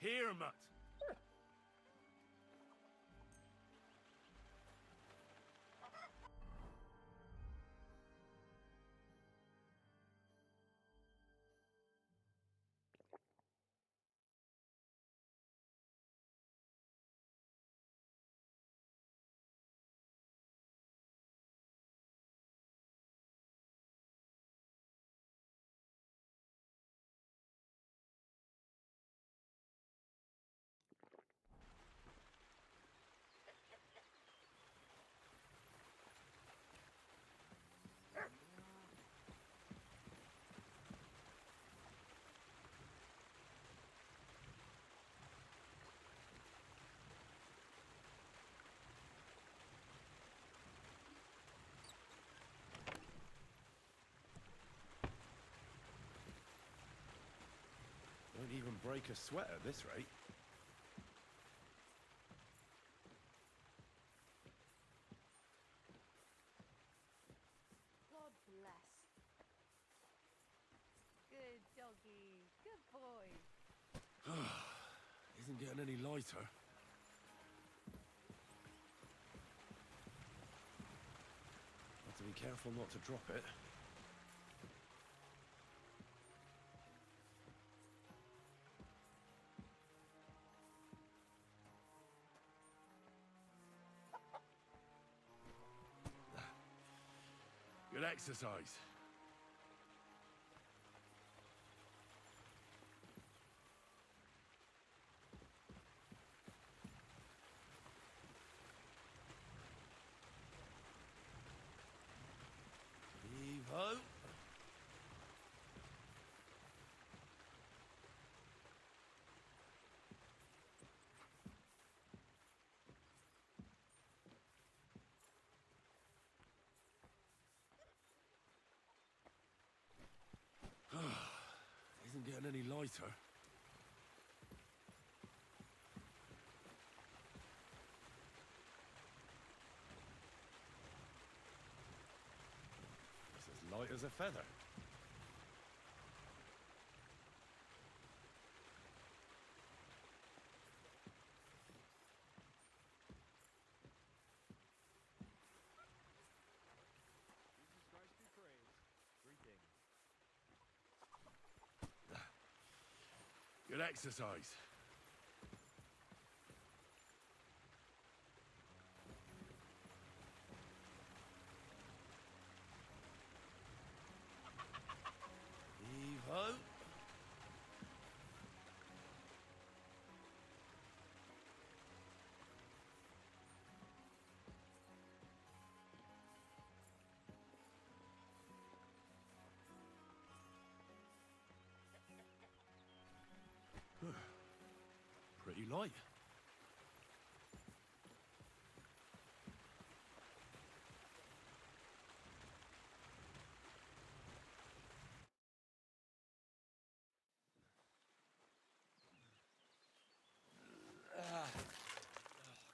Here, mutt. Won't even break a sweat at this rate. God bless. Good doggy. Good boy. Isn't getting any lighter. Have to be careful not to drop it. Good exercise. Heave-ho. Isn't getting any lighter. It's as light as a feather. Jesus Christ be praised. Greetings. Good exercise. Heave-ho. Pretty light.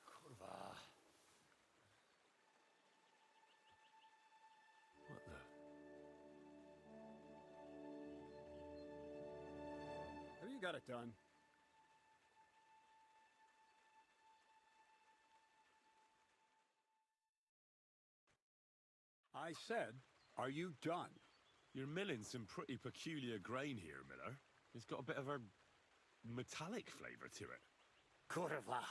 Kurwa. What the? Have you got it done? I said, are you done? You're milling some pretty peculiar grain here, Miller. It's got a bit of a metallic flavour to it. Kurwa.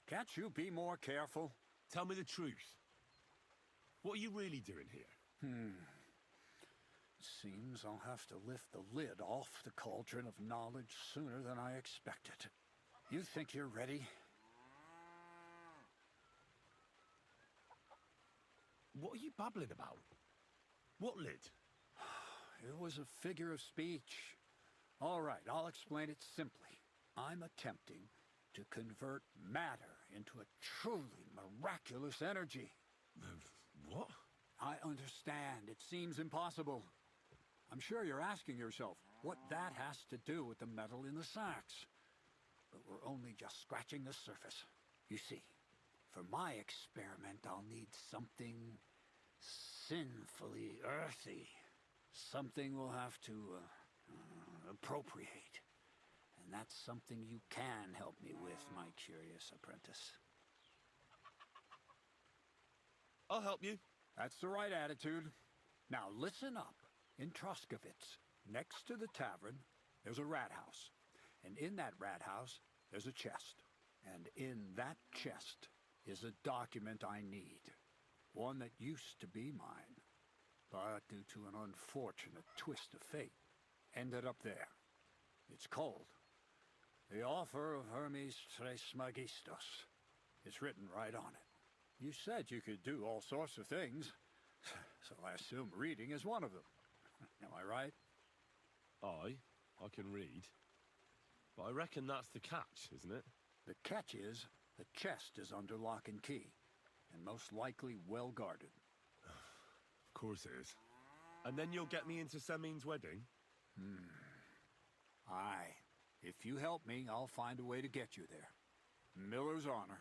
Can't you be more careful? Tell me the truth. What are you really doing here? Seems I'll have to lift the lid off the cauldron of knowledge sooner than I expected. You think you're ready? What are you babbling about? What lid? It was a figure of speech. All right, I'll explain it simply. I'm attempting to convert matter into a truly miraculous energy. What? I understand. It seems impossible. I'm sure you're asking yourself what that has to do with the metal in the sacks. But we're only just scratching the surface. You see, for my experiment, I'll need something sinfully earthy. Something we'll have to appropriate. And And that's something you can help me with, my curious apprentice. I'll help you. That's the right attitude. Now listen up. In Troskovitz, next to the tavern, there's a rat house. And in that rat house, there's a chest. And in that chest is a document I need. One that used to be mine, but due to an unfortunate twist of fate, ended up there. It's called The Offer of Hermes Trismegistos. It's written right on it. You said you could do all sorts of things, so I assume reading is one of them. Am I right? I can read. But I reckon that's the catch, isn't it? The catch is, the chest is under lock and key, and most likely well guarded. Of course it is. And then you'll get me into Semin's wedding? Aye. If you help me, I'll find a way to get you there. Miller's honor.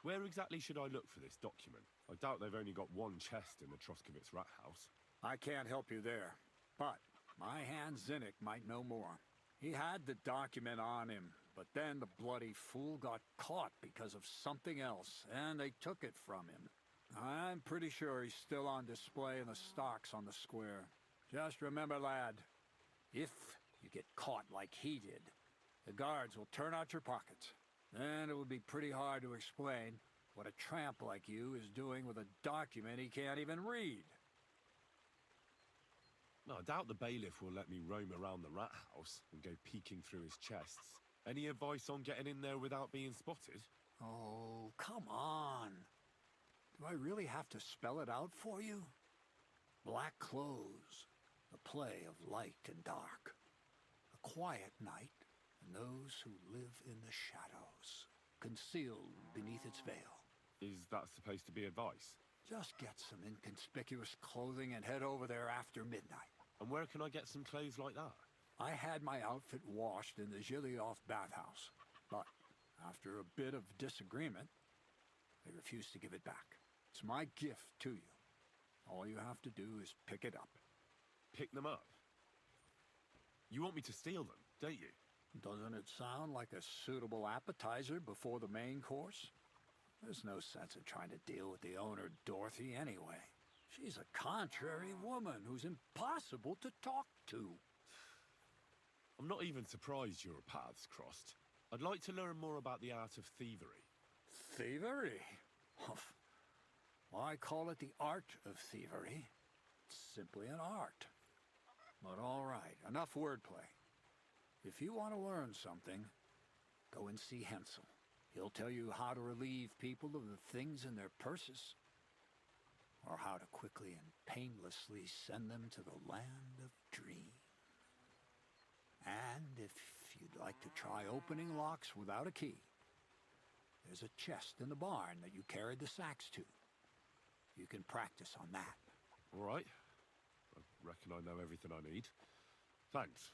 Where exactly should I look for this document? I doubt they've only got one chest in the Troskovitz rat house. I can't help you there, but my hand Zinnik might know more. He had the document on him, but then the bloody fool got caught because of something else, and they took it from him. I'm pretty sure he's still on display in the stocks on the square. Just remember, lad, if you get caught like he did, the guards will turn out your pockets. Then it would be pretty hard to explain what a tramp like you is doing with a document he can't even read. No, I doubt the bailiff will let me roam around the rat house and go peeking through his chests. Any advice on getting in there without being spotted? Oh, come on. Do I really have to spell it out for you? Black clothes, the play of light and dark. A quiet night, and those who live in the shadows, concealed beneath its veil. Is that supposed to be advice? Just get some inconspicuous clothing and head over there after midnight. And where can I get some clothes like that? I had my outfit washed in the Gilioff bathhouse, but after a bit of disagreement, they refused to give it back. It's my gift to you. All you have to do is pick it up. Pick them up? You want me to steal them, don't you? Doesn't it sound like a suitable appetizer before the main course? There's no sense in trying to deal with the owner, Dorothy, anyway. She's a contrary woman who's impossible to talk to. I'm not even surprised your paths crossed. I'd like to learn more about the art of thievery. Thievery? Why call it the art of thievery? It's simply an art. But all right, enough wordplay. If you want to learn something, go and see Hensel. He'll tell you how to relieve people of the things in their purses, or how to quickly and painlessly send them to the land of dreams. And if you'd like to try opening locks without a key, there's a chest in the barn that you carried the sacks to. You can practice on that. All right. I reckon I know everything I need. Thanks.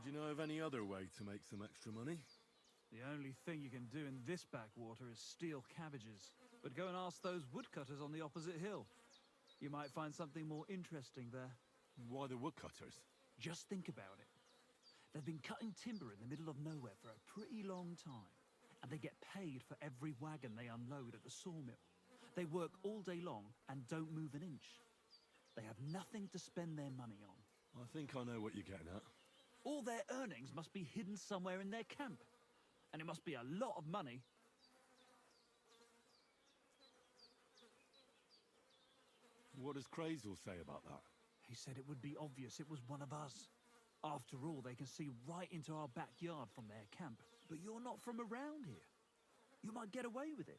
Do you know of any other way to make some extra money? The only thing you can do in this backwater is steal cabbages. But go and ask those woodcutters on the opposite hill. You might find something more interesting there. Why the woodcutters? Just think about it. They've been cutting timber in the middle of nowhere for a pretty long time, and they get paid for every wagon they unload at the sawmill. They work all day long and don't move an inch. They have nothing to spend their money on. I think I know what you're getting at. All their earnings must be hidden somewhere in their camp, and it must be a lot of money. What does Crazel say about that? He said it would be obvious it was one of us. After all, they can see right into our backyard from their camp. But you're not from around here. You might get away with it.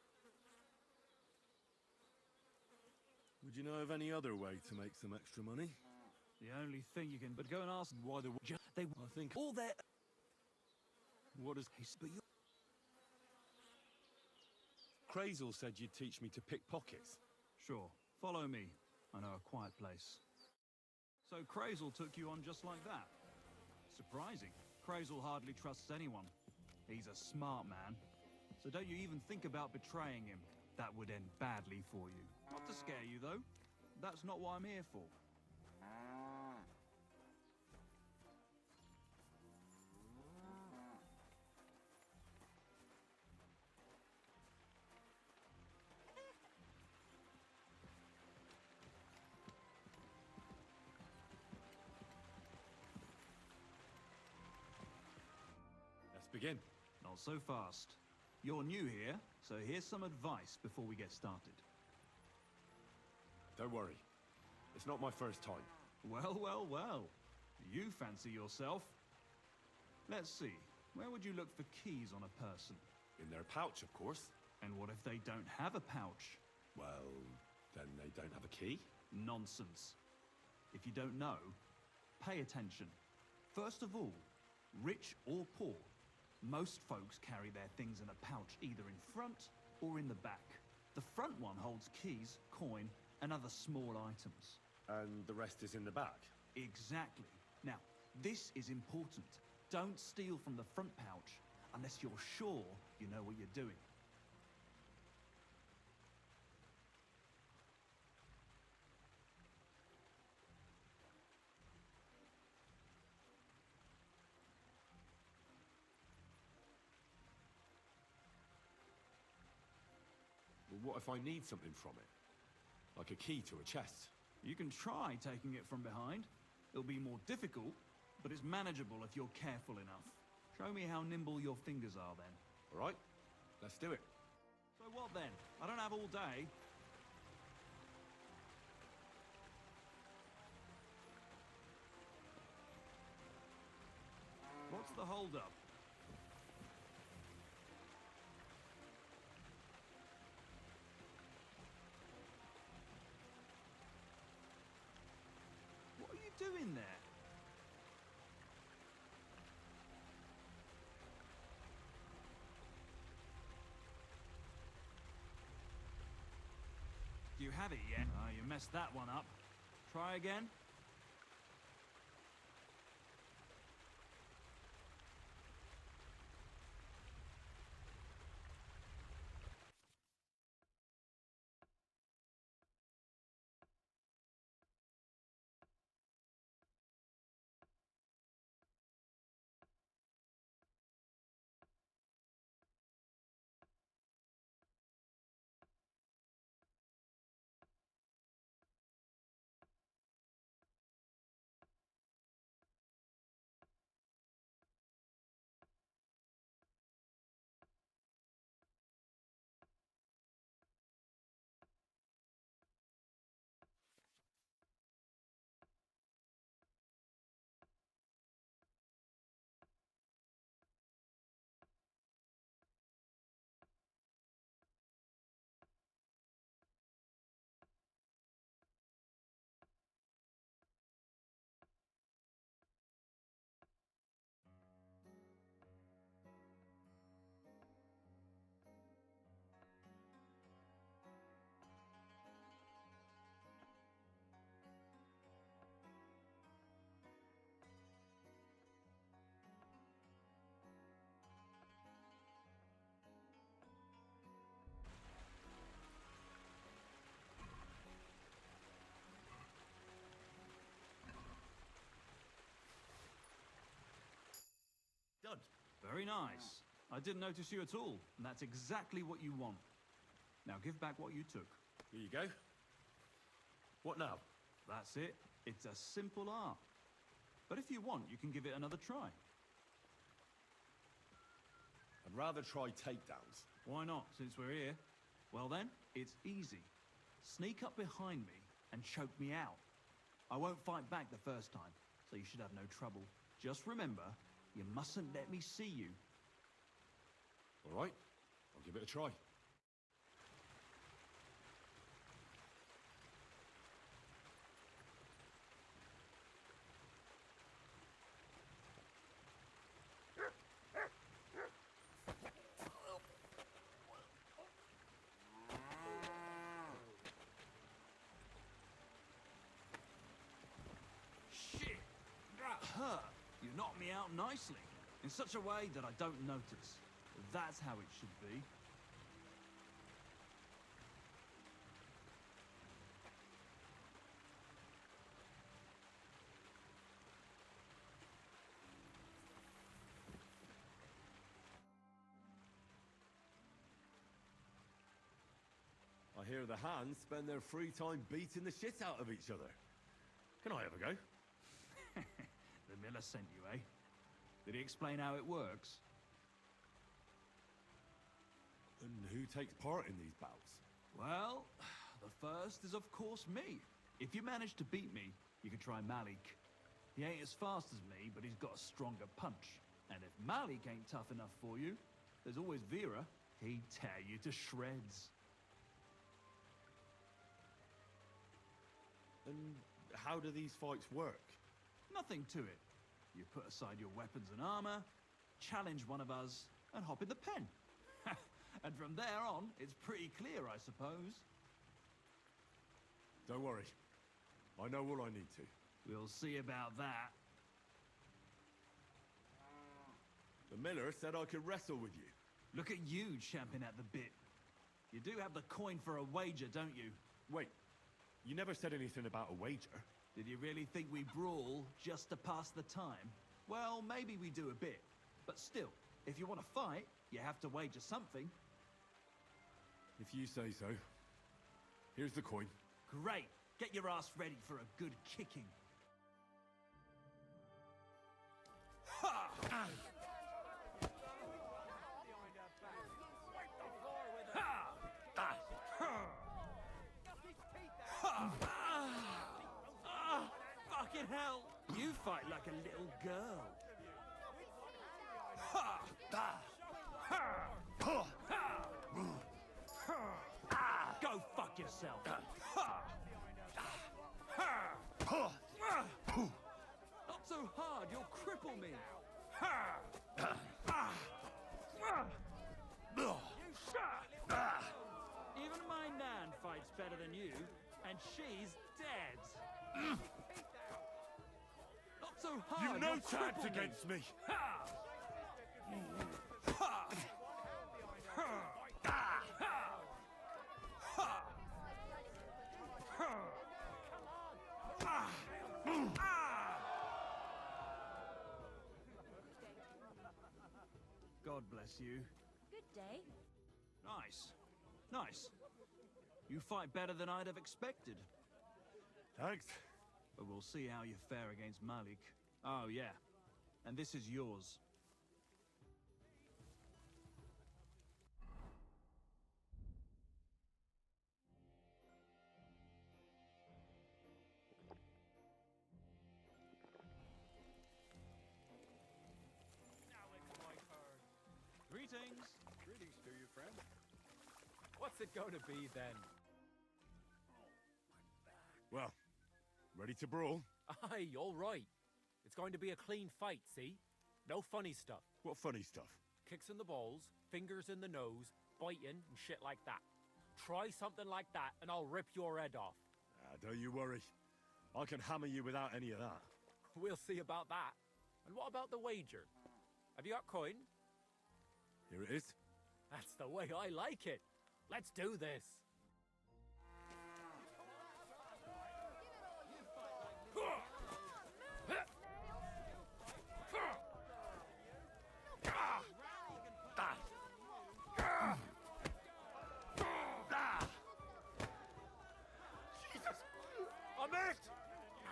Would you know of any other way to make some extra money? The only thing you can... But go and ask... Why the... They... I think... All their... What does... But you... Crazel said you'd teach me to pick pockets. Sure. Follow me. I know a quiet place. So Crazel took you on just like that. Surprising. Crazel hardly trusts anyone. He's a smart man. So don't you even think about betraying him. That would end badly for you. Not to scare you, though. That's not what I'm here for. Let's begin. Not so fast. You're new here, so here's some advice before we get started. Don't worry. It's not my first time. Well, well, well. You fancy yourself. Let's see. Where would you look for keys on a person? In their pouch, of course. And what if they don't have a pouch? Well, then they don't have a key. Nonsense. If you don't know, pay attention. First of all, rich or poor, most folks carry their things in a pouch either in front or in the back. The front one holds keys, coin, and other small items. And the rest is in the back. Exactly. Now, this is important. Don't steal from the front pouch unless you're sure you know what you're doing. Well, what if I need something from it? Like a key to a chest? You can try taking it from behind. It'll be more difficult, but it's manageable if you're careful enough. Show me how nimble your fingers are then. All right, let's do it. So what then? I don't have all day. What's the hold-up? What are you doing there? Do you have it yet? Oh, you messed that one up. Try again. done. Very nice. I didn't notice you at all, and that's exactly what you want. Now give back what you took. Here you go. What now? That's it. It's a simple art. But if you want, you can give it another try. I'd rather try takedowns. Why not, since we're here? Well then, it's easy. Sneak up behind me and choke me out. I won't fight back the first time, so you should have no trouble. Just remember, you mustn't let me see you. All right, I'll give it a try. Shit! That hurt! You knocked me out nicely, in such a way that I don't notice. That's how it should be. I hear the hands spend their free time beating the shit out of each other. Can I have a go? The miller sent you, eh? Did he explain how it works? And who takes part in these bouts? Well, the first is of course me. If you manage to beat me, you can try Malik. He ain't as fast as me, but he's got a stronger punch. And if Malik ain't tough enough for you, there's always Vera. He'd tear you to shreds. And how do these fights work? Nothing to it. You put aside your weapons and armor, challenge one of us, and hop in the pen. And from there on, it's pretty clear, I suppose. Don't worry. I know all I need to. We'll see about that. The miller said I could wrestle with you. Look at you champing at the bit. You do have the coin for a wager, don't you? Wait, you never said anything about a wager. Did you really think we brawl just to pass the time? Well, maybe we do a bit. But still, if you want to fight, you have to wager something. If you say so. Here's the coin. Great! Get your ass ready for a good kicking. Ha! Ha! Fucking hell! You fight like a little girl. Ha! Ha! Ha! Ha! Ha! Go fuck yourself. Ha! Ha! Not so hard, you'll cripple me. Ha! Even my Nan fights better than you, and she's dead. Not so hard. You've no you'll chance cripple against me. Ha! Ha! Ha! Ha! Ha! Ha! God bless you. Good day. Nice. Nice. You fight better than I'd have expected. Thanks. But we'll see how you fare against Malik. Oh, yeah. And this is yours. Greetings. Greetings to you, friend. What's it going to be then? Well, ready to brawl? Aye, all right. It's going to be a clean fight, see? No funny stuff. What funny stuff? Kicks in the balls, fingers in the nose, biting and shit like that. Try something like that and I'll rip your head off. Don't you worry. I can hammer you without any of that. We'll see about that. And what about the wager? Have you got coin? Here it is. That's the way I like it. Let's do this.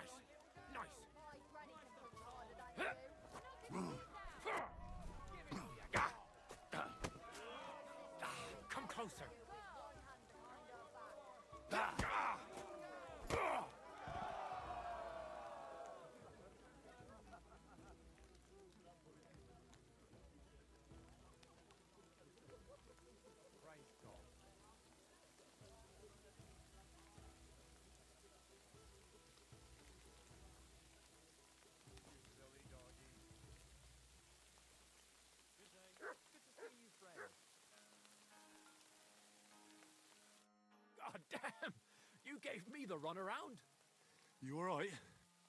Nice. Nice. My granny can push harder than you. Come closer. One hand behind her back. Praise God. Silly doggy. Good day. Good to see you, friend. God damn! You gave me the runaround. You all right?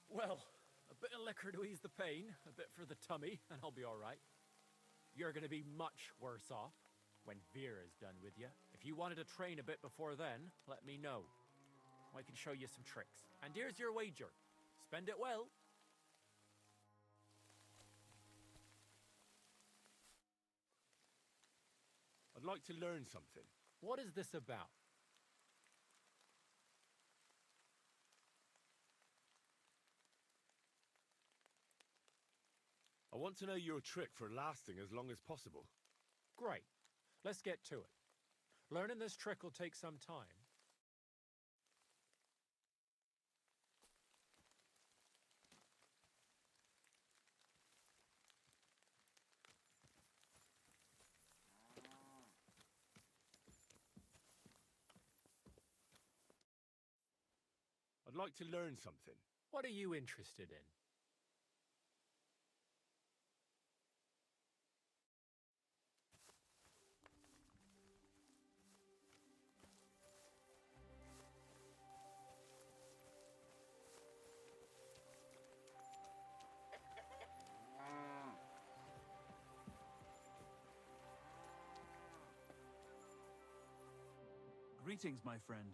Well, a bit of liquor to ease the pain, a bit for the tummy, and I'll be all right. You're gonna be much worse off when Vera's done with you. If you wanted to train a bit before then, let me know. I can show you some tricks. And here's your wager. Spend it well. I'd like to learn something. What is this about? I want to know your trick for lasting as long as possible. Great. Let's get to it. Learning this trick will take some time. I'd like to learn something. What are you interested in? Greetings, my friend.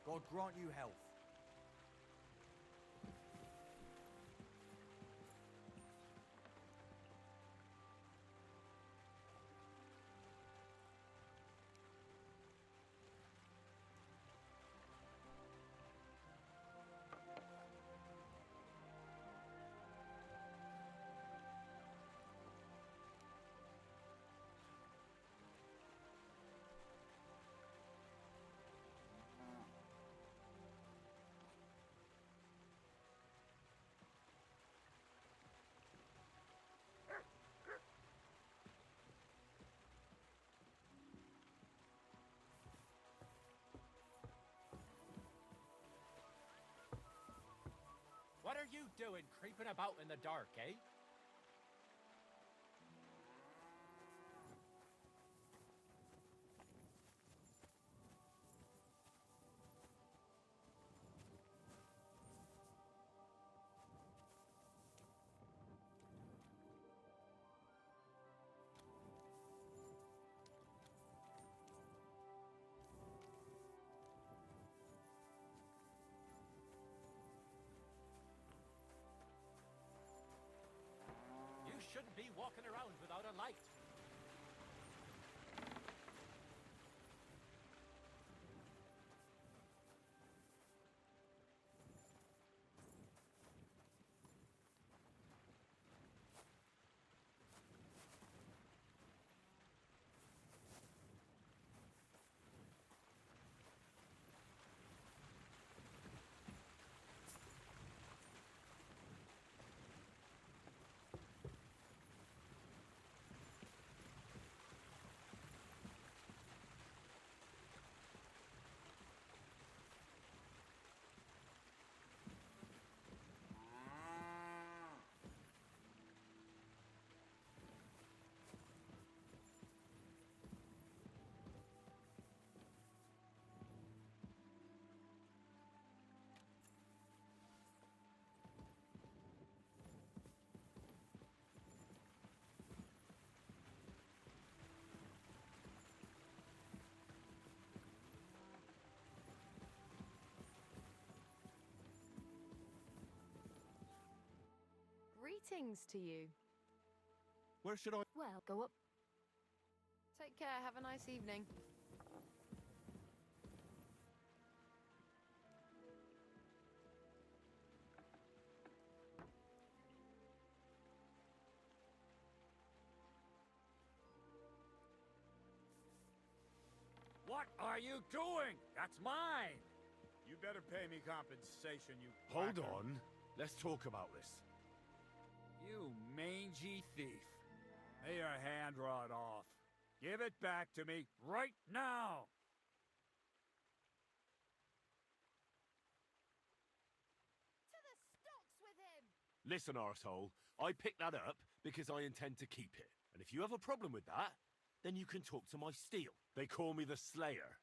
God grant you health. What are you doing creeping about in the dark, eh? You shouldn't be walking around without a light. Greetings to you. Where should I... Well, go up. Take care, have a nice evening. What are you doing? That's mine! You better pay me compensation, you Hold whacker. on. Let's talk about this. You mangy thief. May your hand rot off. Give it back to me right now! To the stocks with him! Listen, arsehole. I picked that up because I intend to keep it. And if you have a problem with that, then you can talk to my steel. They call me the Slayer.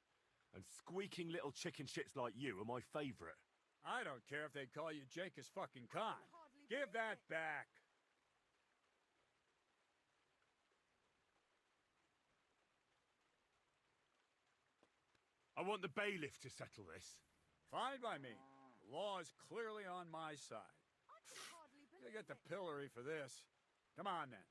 And squeaking little chicken shits like you are my favorite. I don't care if they call you Jacob's fucking Khan. Hardly Give believe that it. back! I want the bailiff to settle this. Fine by me. The law is clearly on my side. I can hardly You believe get the it. pillory for this. Come on, then.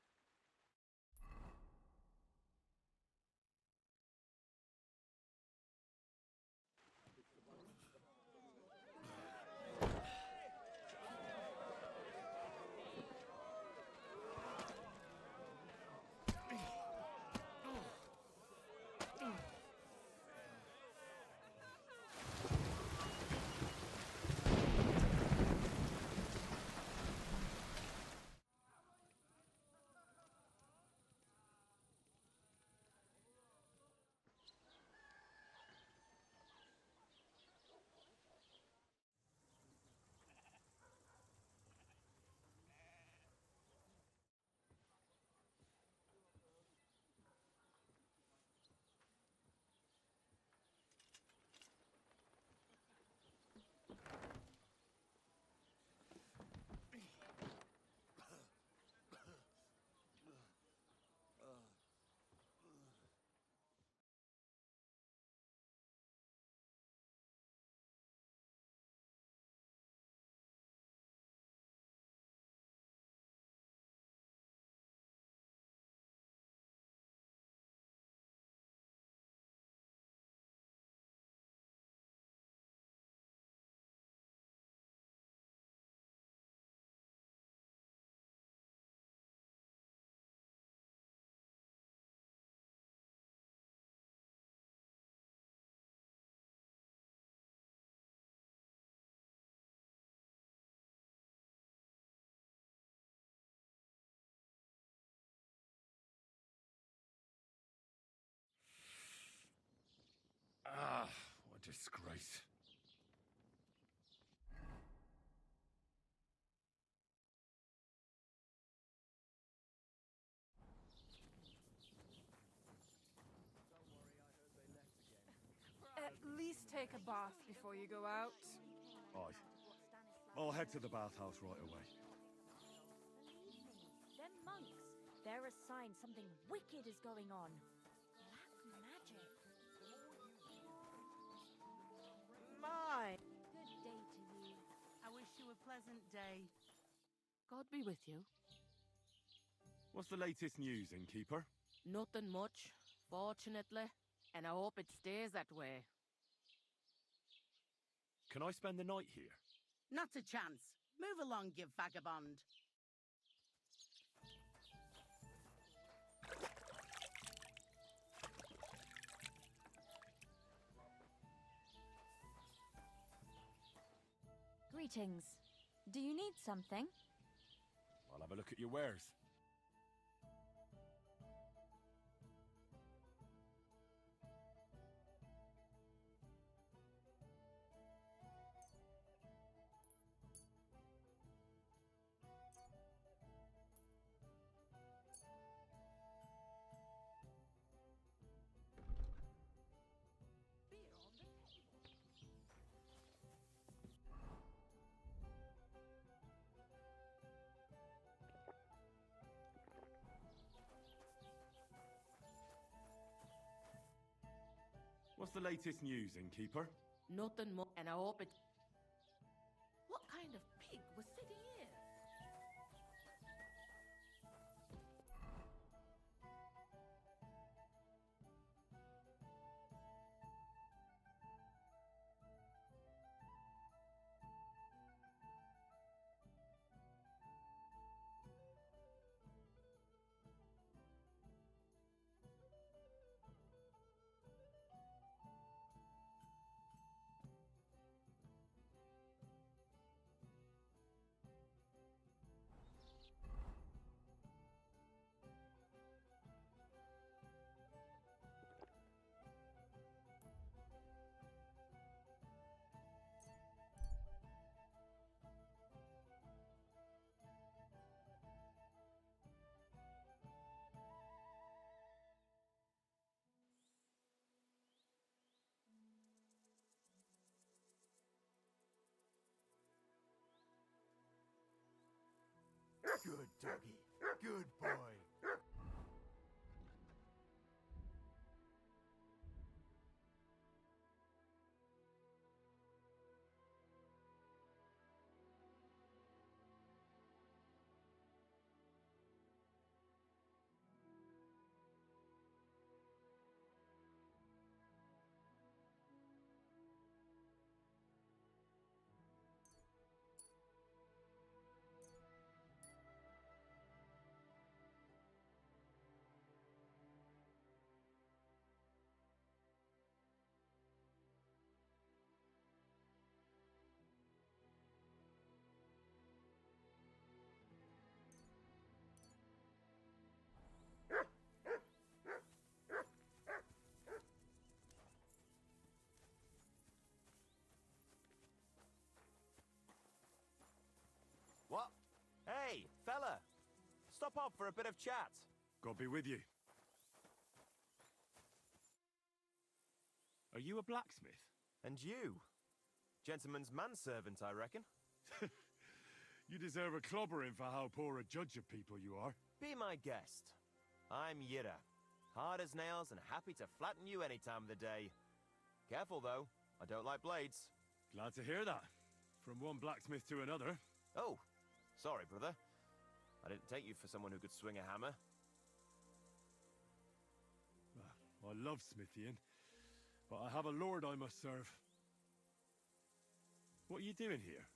Ah, what a disgrace. At least take a bath before you go out. Aye. I'll head to the bathhouse right away. Believe me, them monks, they're a sign something wicked is going on. Black magic. My, Good day to you. I wish you a pleasant day. God be with you. What's the latest news, innkeeper? Nothing much, fortunately, and I hope it stays that way. Can I spend the night here? Not a chance. Move along, you vagabond. Greetings. Do you need something? I'll have a look at your wares. What's the latest news, innkeeper? Nothing much, and I hope it... What kind of pig was sitting here? Good doggy. Good boy. What? Hey, fella! Stop off for a bit of chat. God be with you. Are you a blacksmith? And you? Gentleman's manservant, I reckon. You deserve a clobbering for how poor a judge of people you are. Be my guest. I'm Yira. Hard as nails and happy to flatten you any time of the day. Careful, though. I don't like blades. Glad to hear that. From one blacksmith to another. Oh, sorry, brother. I didn't take you for someone who could swing a hammer. I love smithying, but I have a lord I must serve. What are you doing here?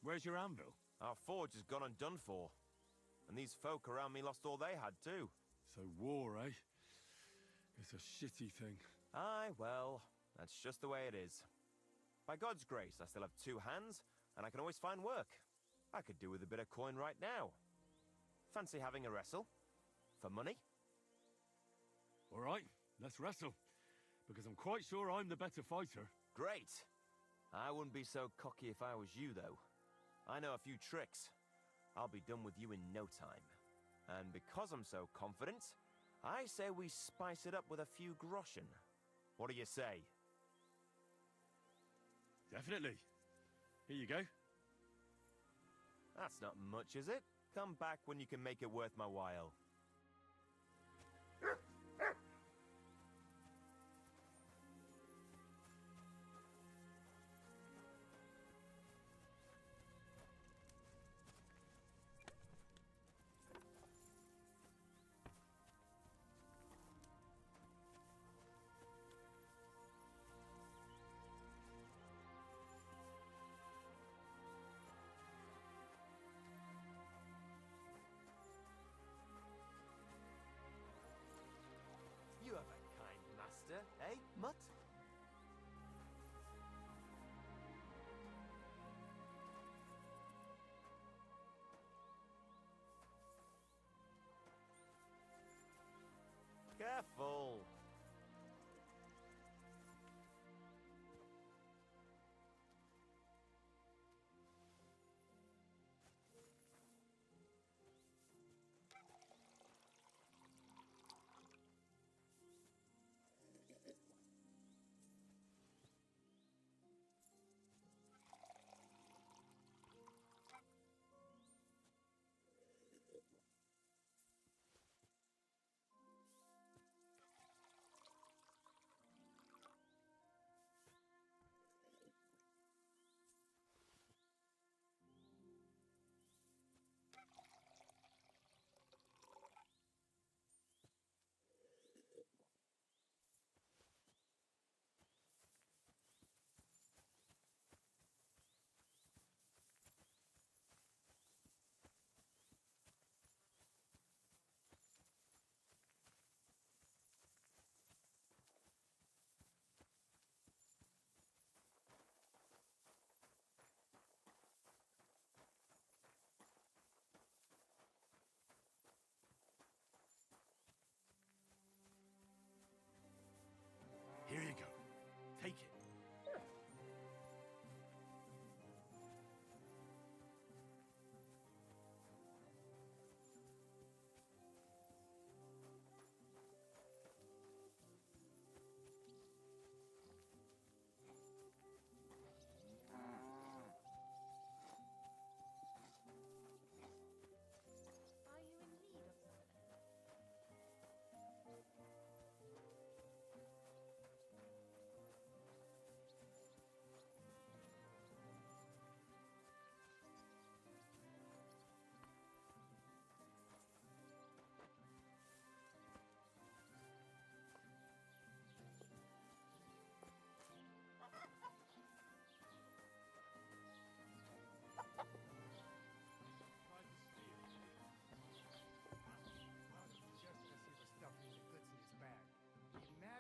Where's your anvil? Our forge has gone undone for. And these folk around me lost all they had, too. So war, eh? It's a shitty thing. Aye, well, that's just the way it is. By God's grace, I still have 2 hands, and I can always find work. I could do with a bit of coin right now. Fancy having a wrestle? For money? All right, let's wrestle. Because I'm quite sure I'm the better fighter. Great! I wouldn't be so cocky if I was you, though. I know a few tricks. I'll be done with you in no time. And because I'm so confident, I say we spice it up with a few groschen. What do you say? Definitely. Here you go. That's not much, is it? Come back when you can make it worth my while. You have a kind master, eh, Mutt? Careful!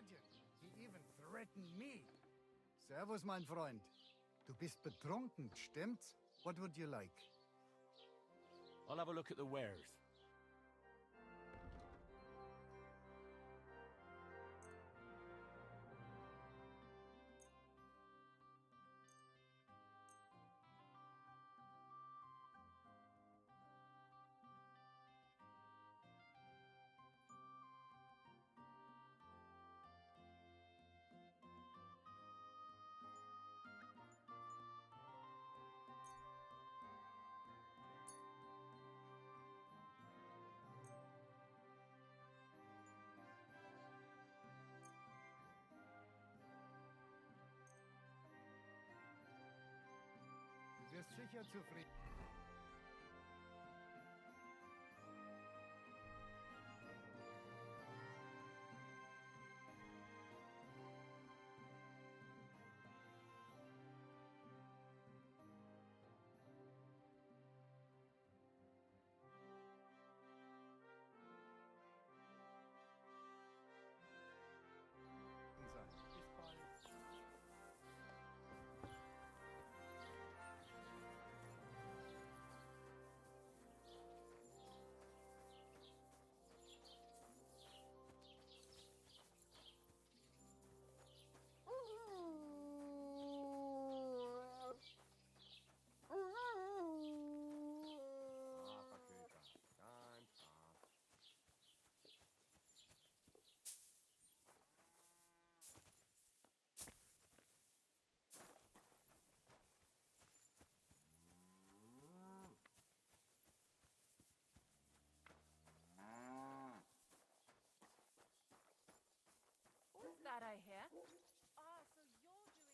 Agent. He even threatened me. Servus, mein Freund. Du bist betrunken, stimmt's? What would you like? I'll have a look at the wares. Du wirst sicher zufrieden. sein. Bis bald. What's that I hear? Ah, so you're doing that.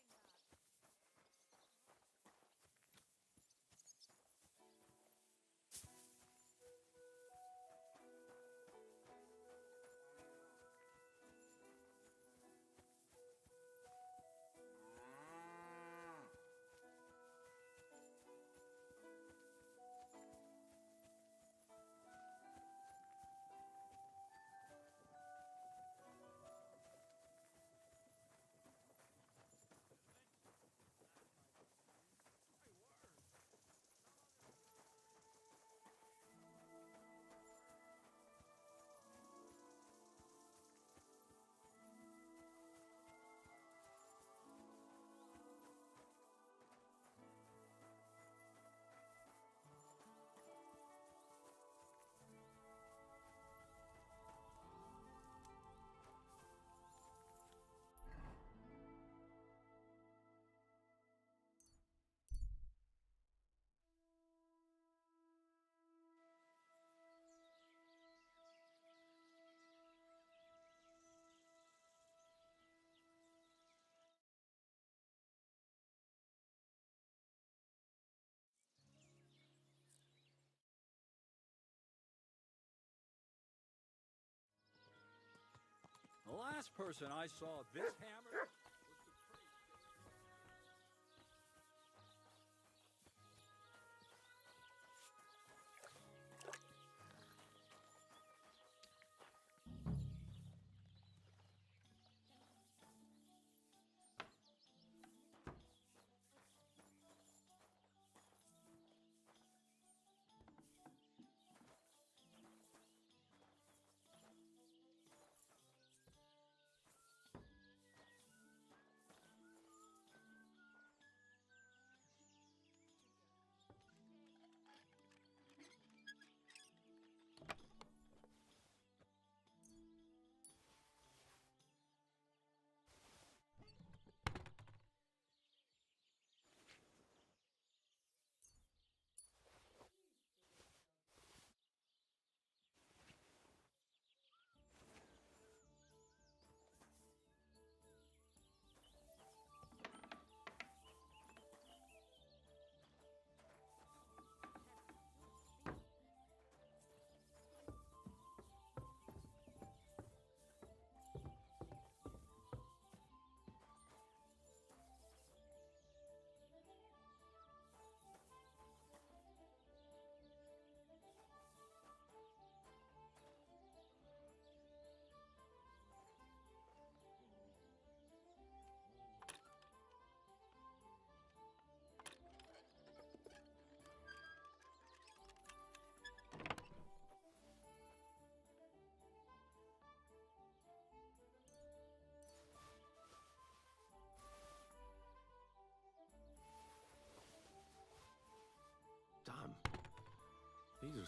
The last person I saw this hammered was the priest.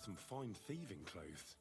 some fine thieving clothes.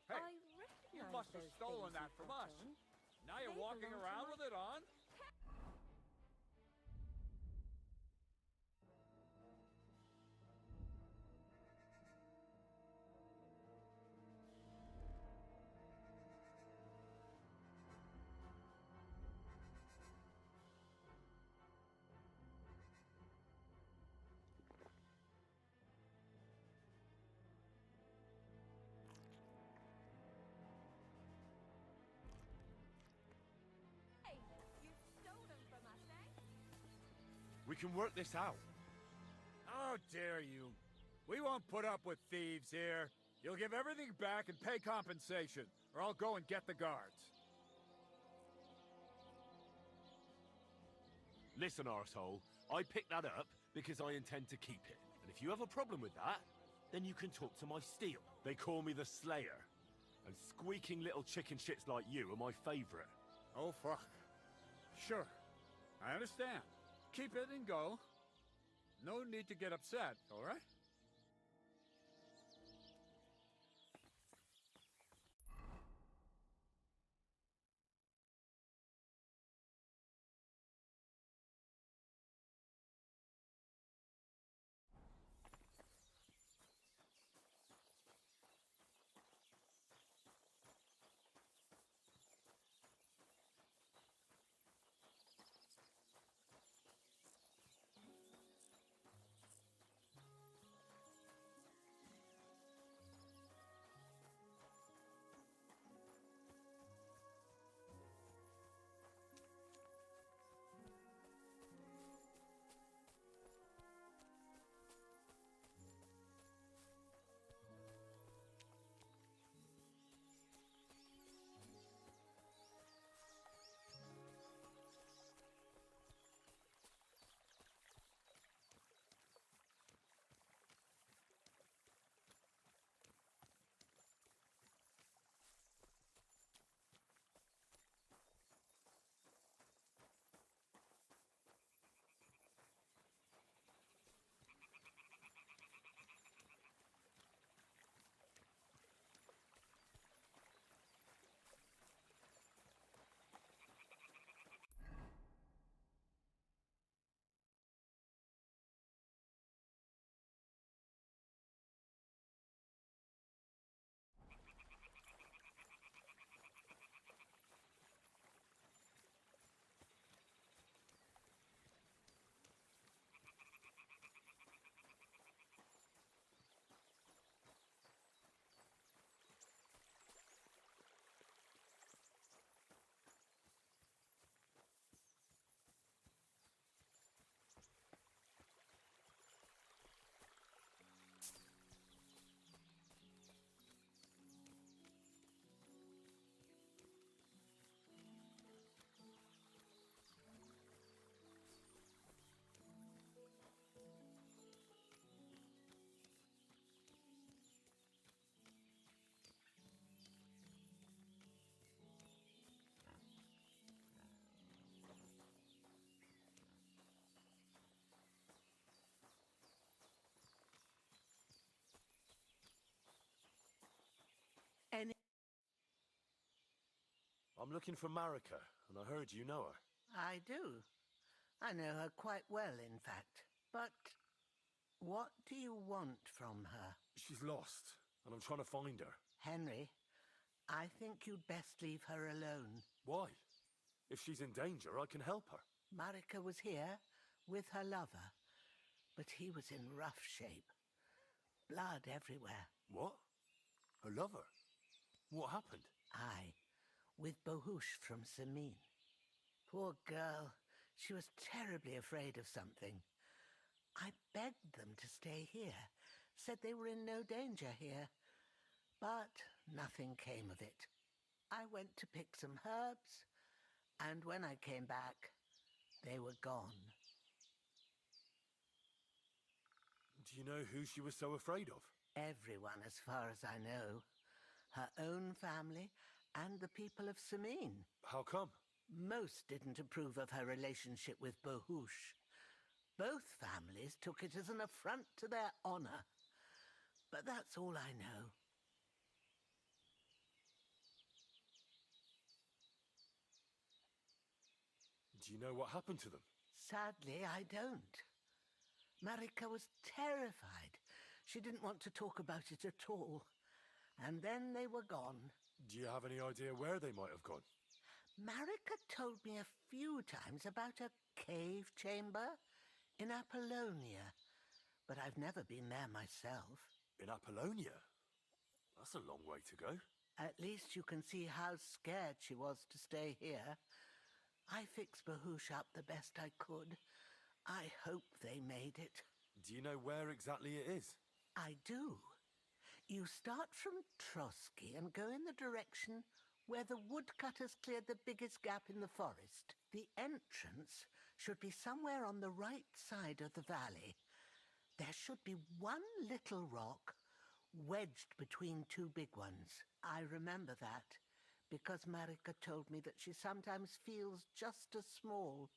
Hey, I you recognize must have those stolen things that you from put us. on. Now you're They walking belong to around my- with it on? Hey, you stole them from us, eh? We can work this out. How dare you? We won't put up with thieves here. You'll give everything back and pay compensation, or I'll go and get the guards. Listen, arsehole, I picked that up because I intend to keep it. And if you have a problem with that, then you can talk to my steel. They call me the Slayer. And squeaking little chicken shits like you are my favorite. Oh, fuck. Sure. I understand. Keep it and go. No need to get upset, all right? I'm looking for Marika, and I heard you know her. I do. I know her quite well, in fact. But what do you want from her? She's lost, and I'm trying to find her. Henry, I think you'd best leave her alone. Why? If she's in danger, I can help her. Marika was here with her lover, but he was in rough shape. Blood everywhere. What? Her lover? What happened? Aye, with Bohush from Samin. Poor girl. She was terribly afraid of something. I begged them to stay here, said they were in no danger here. But nothing came of it. I went to pick some herbs, and when I came back, they were gone. Do you know who she was so afraid of? Everyone, as far as I know. Her own family and the people of Samin. How come? Most didn't approve of her relationship with Bohush. Both families took it as an affront to their honor. But that's all I know. Do you know what happened to them? Sadly, I don't. Marika was terrified. She didn't want to talk about it at all. And then they were gone. Do you have any idea where they might have gone? Marika told me a few times about a cave chamber in Apollonia, but I've never been there myself. In Apollonia? That's a long way to go. At least you can see how scared she was to stay here. I fixed Bohush up the best I could. I hope they made it. Do you know where exactly it is? I do. You start from Trotsky and go in the direction where the woodcutters cleared the biggest gap in the forest. The entrance should be somewhere on the right side of the valley. There should be one little rock wedged between two big ones. I remember that because Marika told me that she sometimes feels just as small,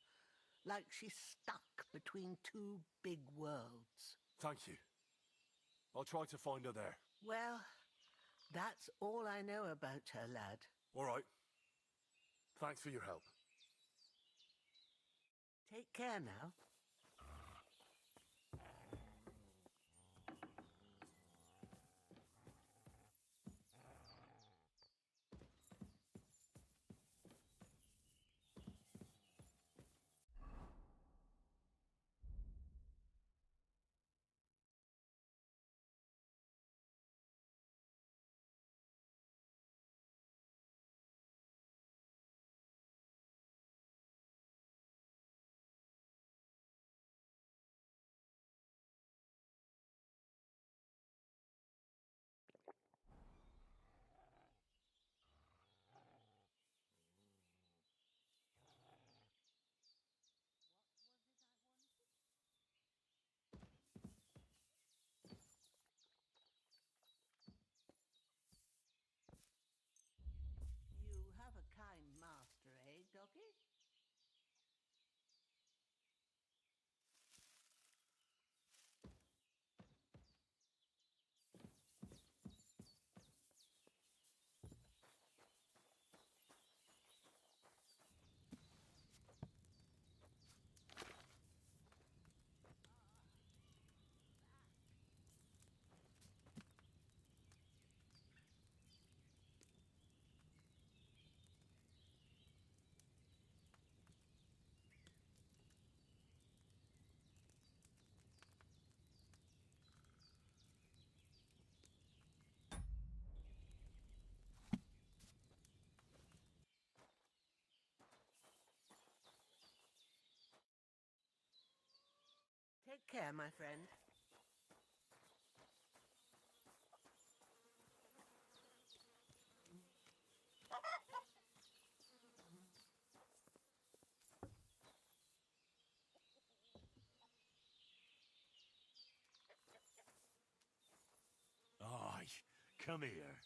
like she's stuck between two big worlds. Thank you. I'll try to find her there. Well, that's all I know about her, lad. All right. Thanks for your help. Take care now. You have a kind master, eh, doggy? Take care, my friend. Aye, come here.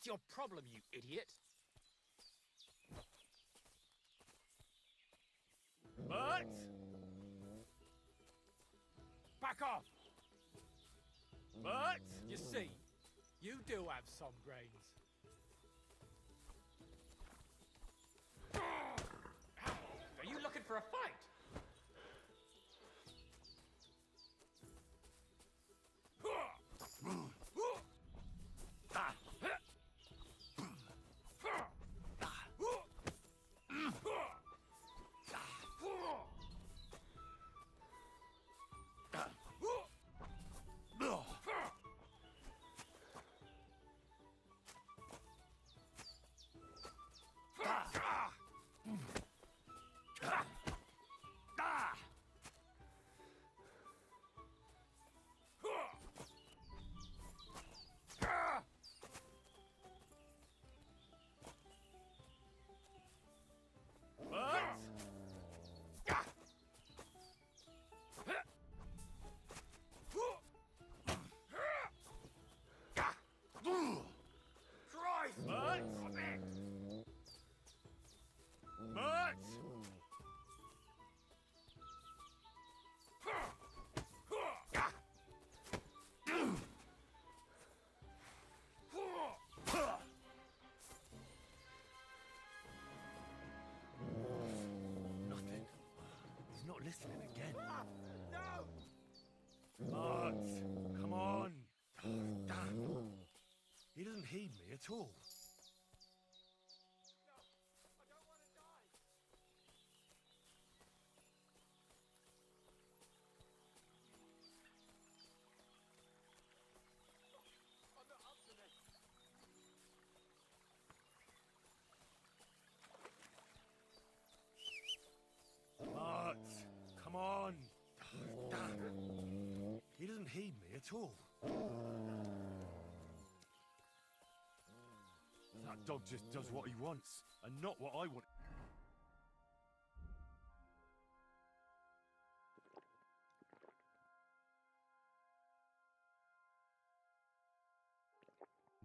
What's your problem, you idiot? But Back off! But You see, you do have some brains. Are you looking for a fight? nothing. He's not listening again. But come on. Damn. He doesn't heed me at all. But come on. Damn. He doesn't heed me at all. That dog just does what he wants, and not what I want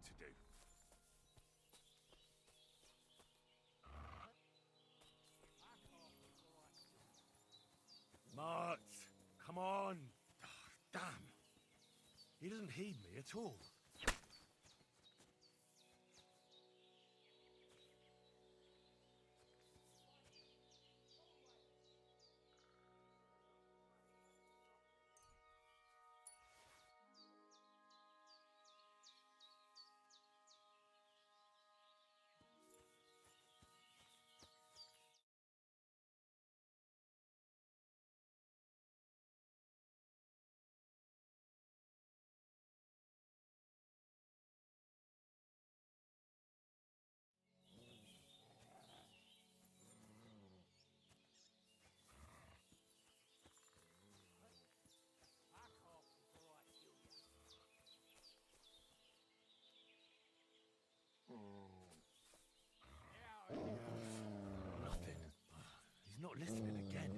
to do. Mart, come on. Damn. He doesn't heed me at all. Nothing. He's not listening again.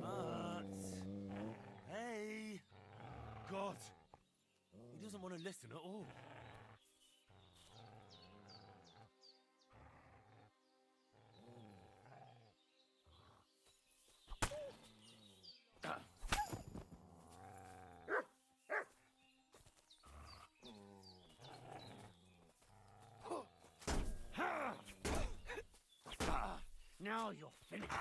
But hey, God, he doesn't want to listen at all. Now you're finished.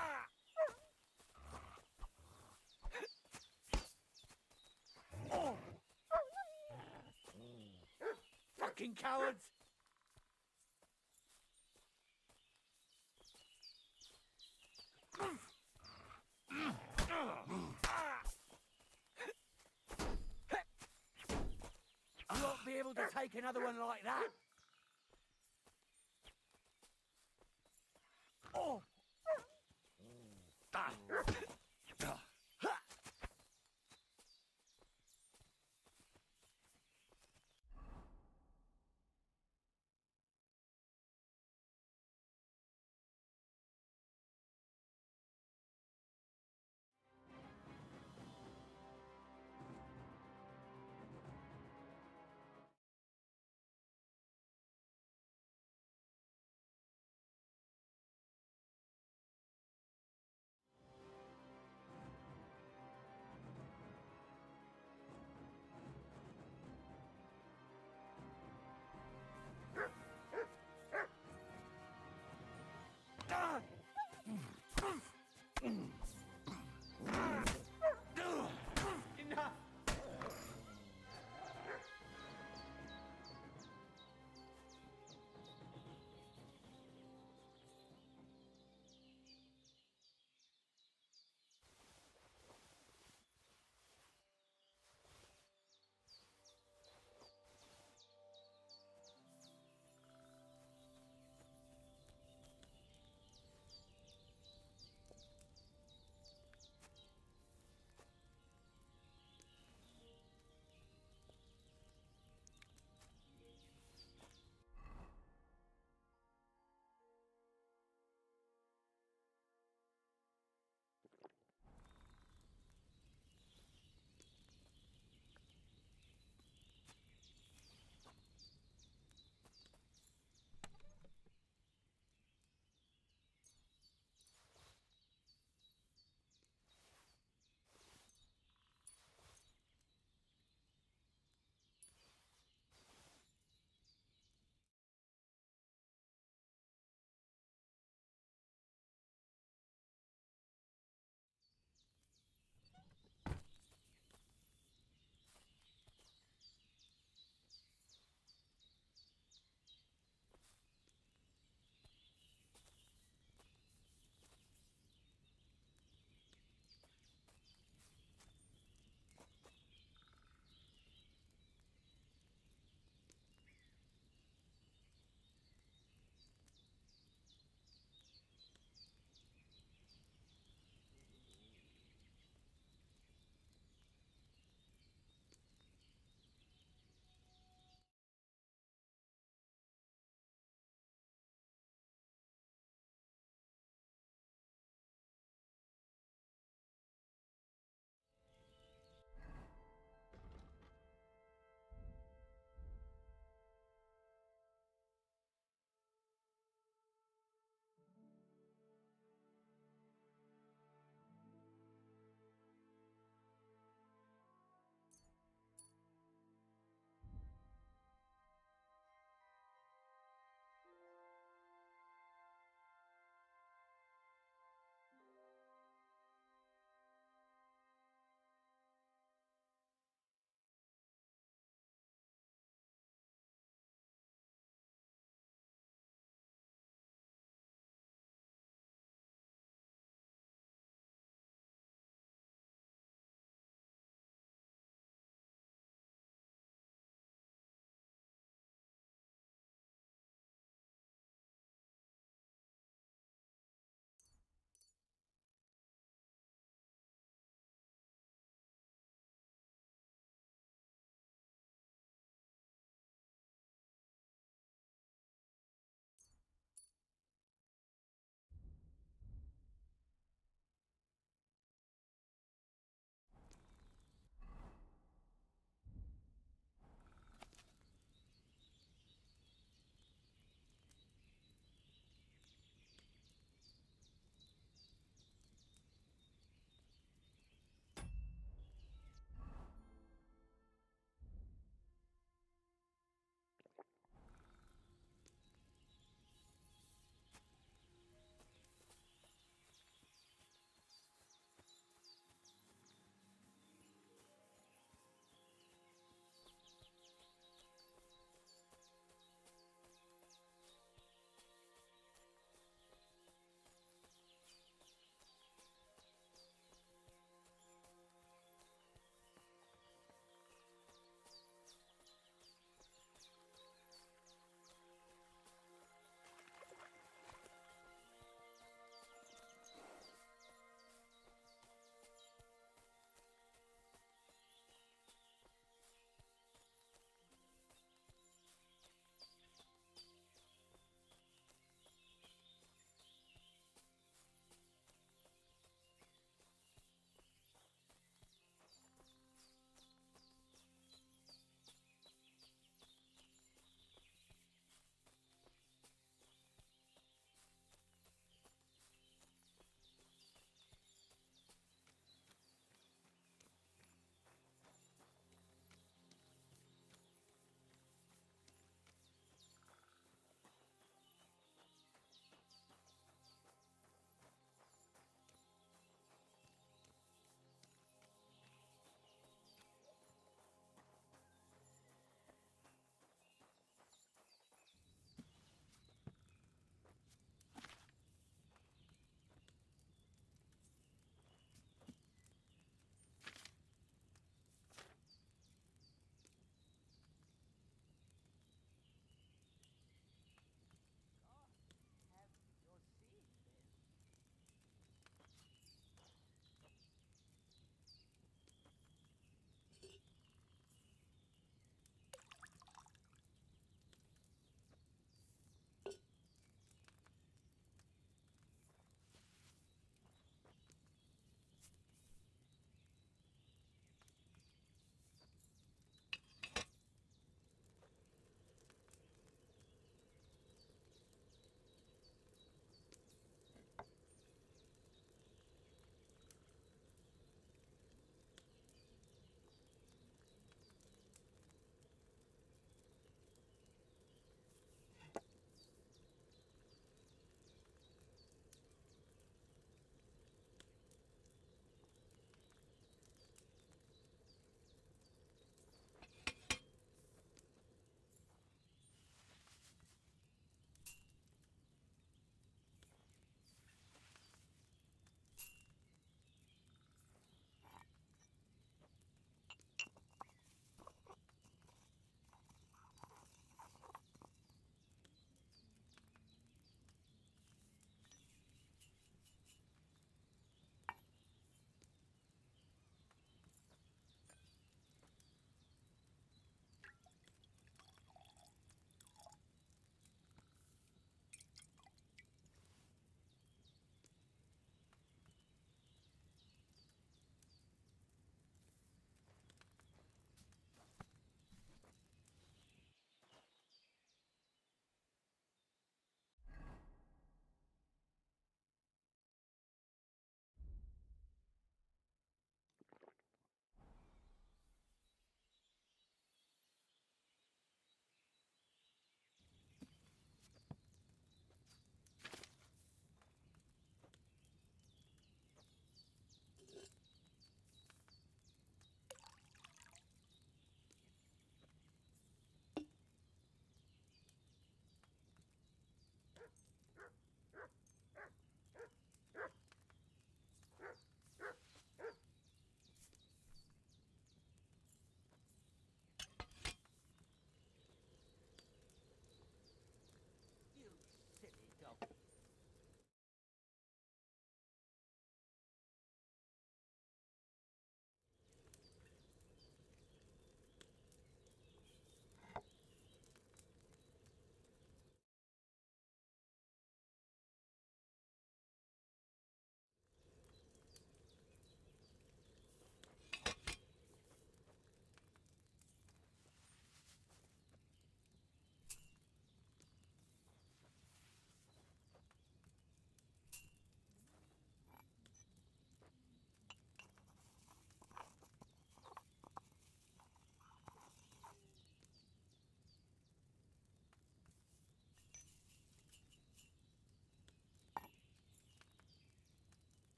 Fucking cowards! You won't be able to take another one like that. Oh!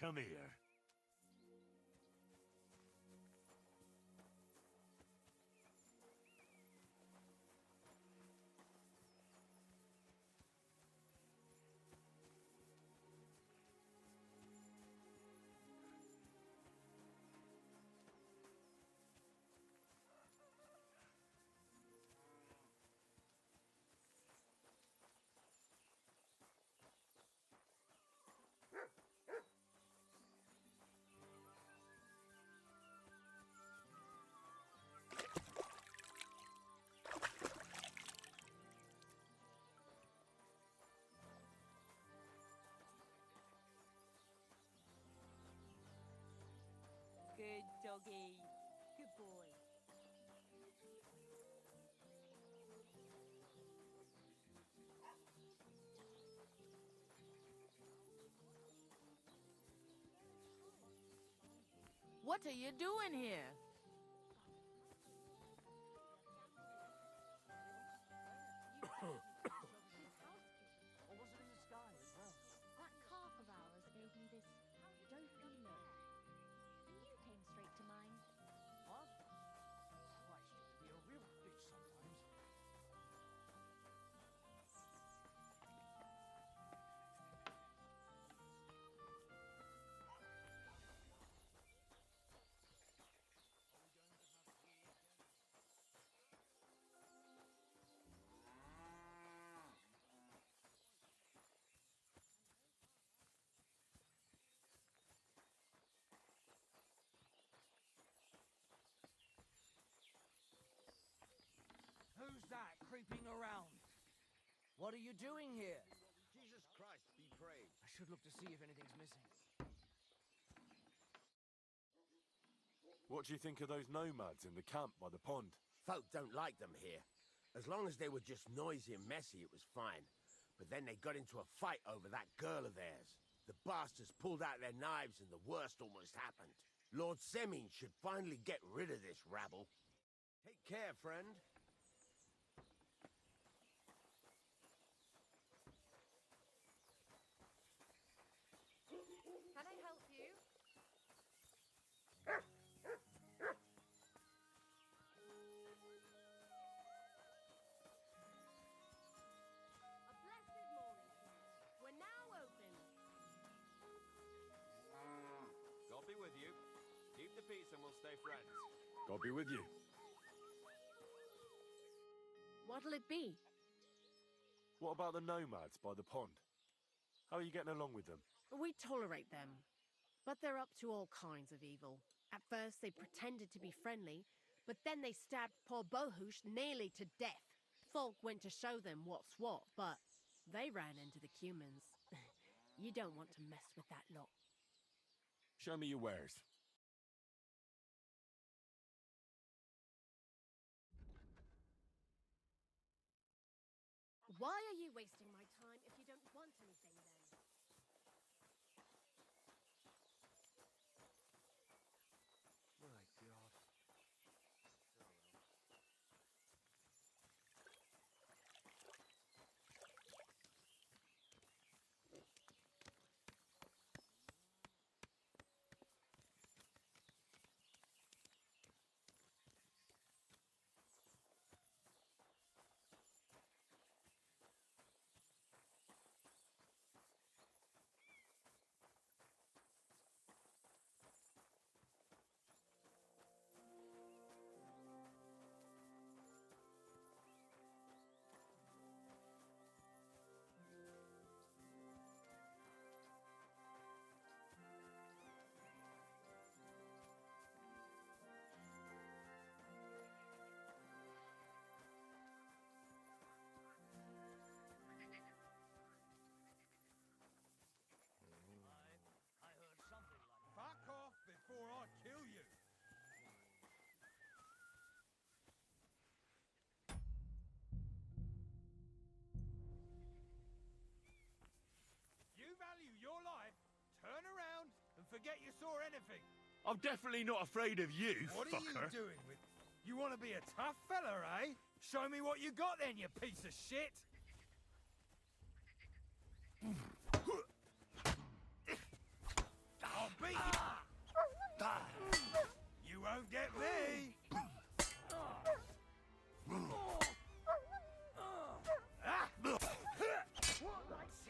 Come here. Good doggy. Good boy. What are you doing here? Or was it in the sky as well? That calf of ours gave me this dopey look. And you came straight to mind. Huh? Christ, you can be a real bitch sometimes. Who's that creeping around? What are you doing here? Jesus Christ, be praised. I should look to see if anything's missing. What do you think of those nomads in the camp by the pond? Folk don't like them here. As long as they were just noisy and messy, it was fine. But then they got into a fight over that girl of theirs. The bastards pulled out their knives and the worst almost happened. Lord Semin should finally get rid of this rabble. Take care, friend. Can I help you? A blessed morning. We're now open. God be with you. Keep the peace and we'll stay friends. God be with you. What'll it be? What about the nomads by the pond? How are you getting along with them? We tolerate them, but they're up to all kinds of evil. At first, they pretended to be friendly, but then they stabbed poor Bohemia nearly to death. Folk went to show them what's what, but they ran into the humans. You don't want to mess with that lot. Show me your wares. Why are you wasting my time if you don't want anything then? My God. Forget you saw anything. I'm definitely not afraid of you, What fucker. are you doing with... You want to be a tough fella, eh? Show me what you got then, you piece of shit!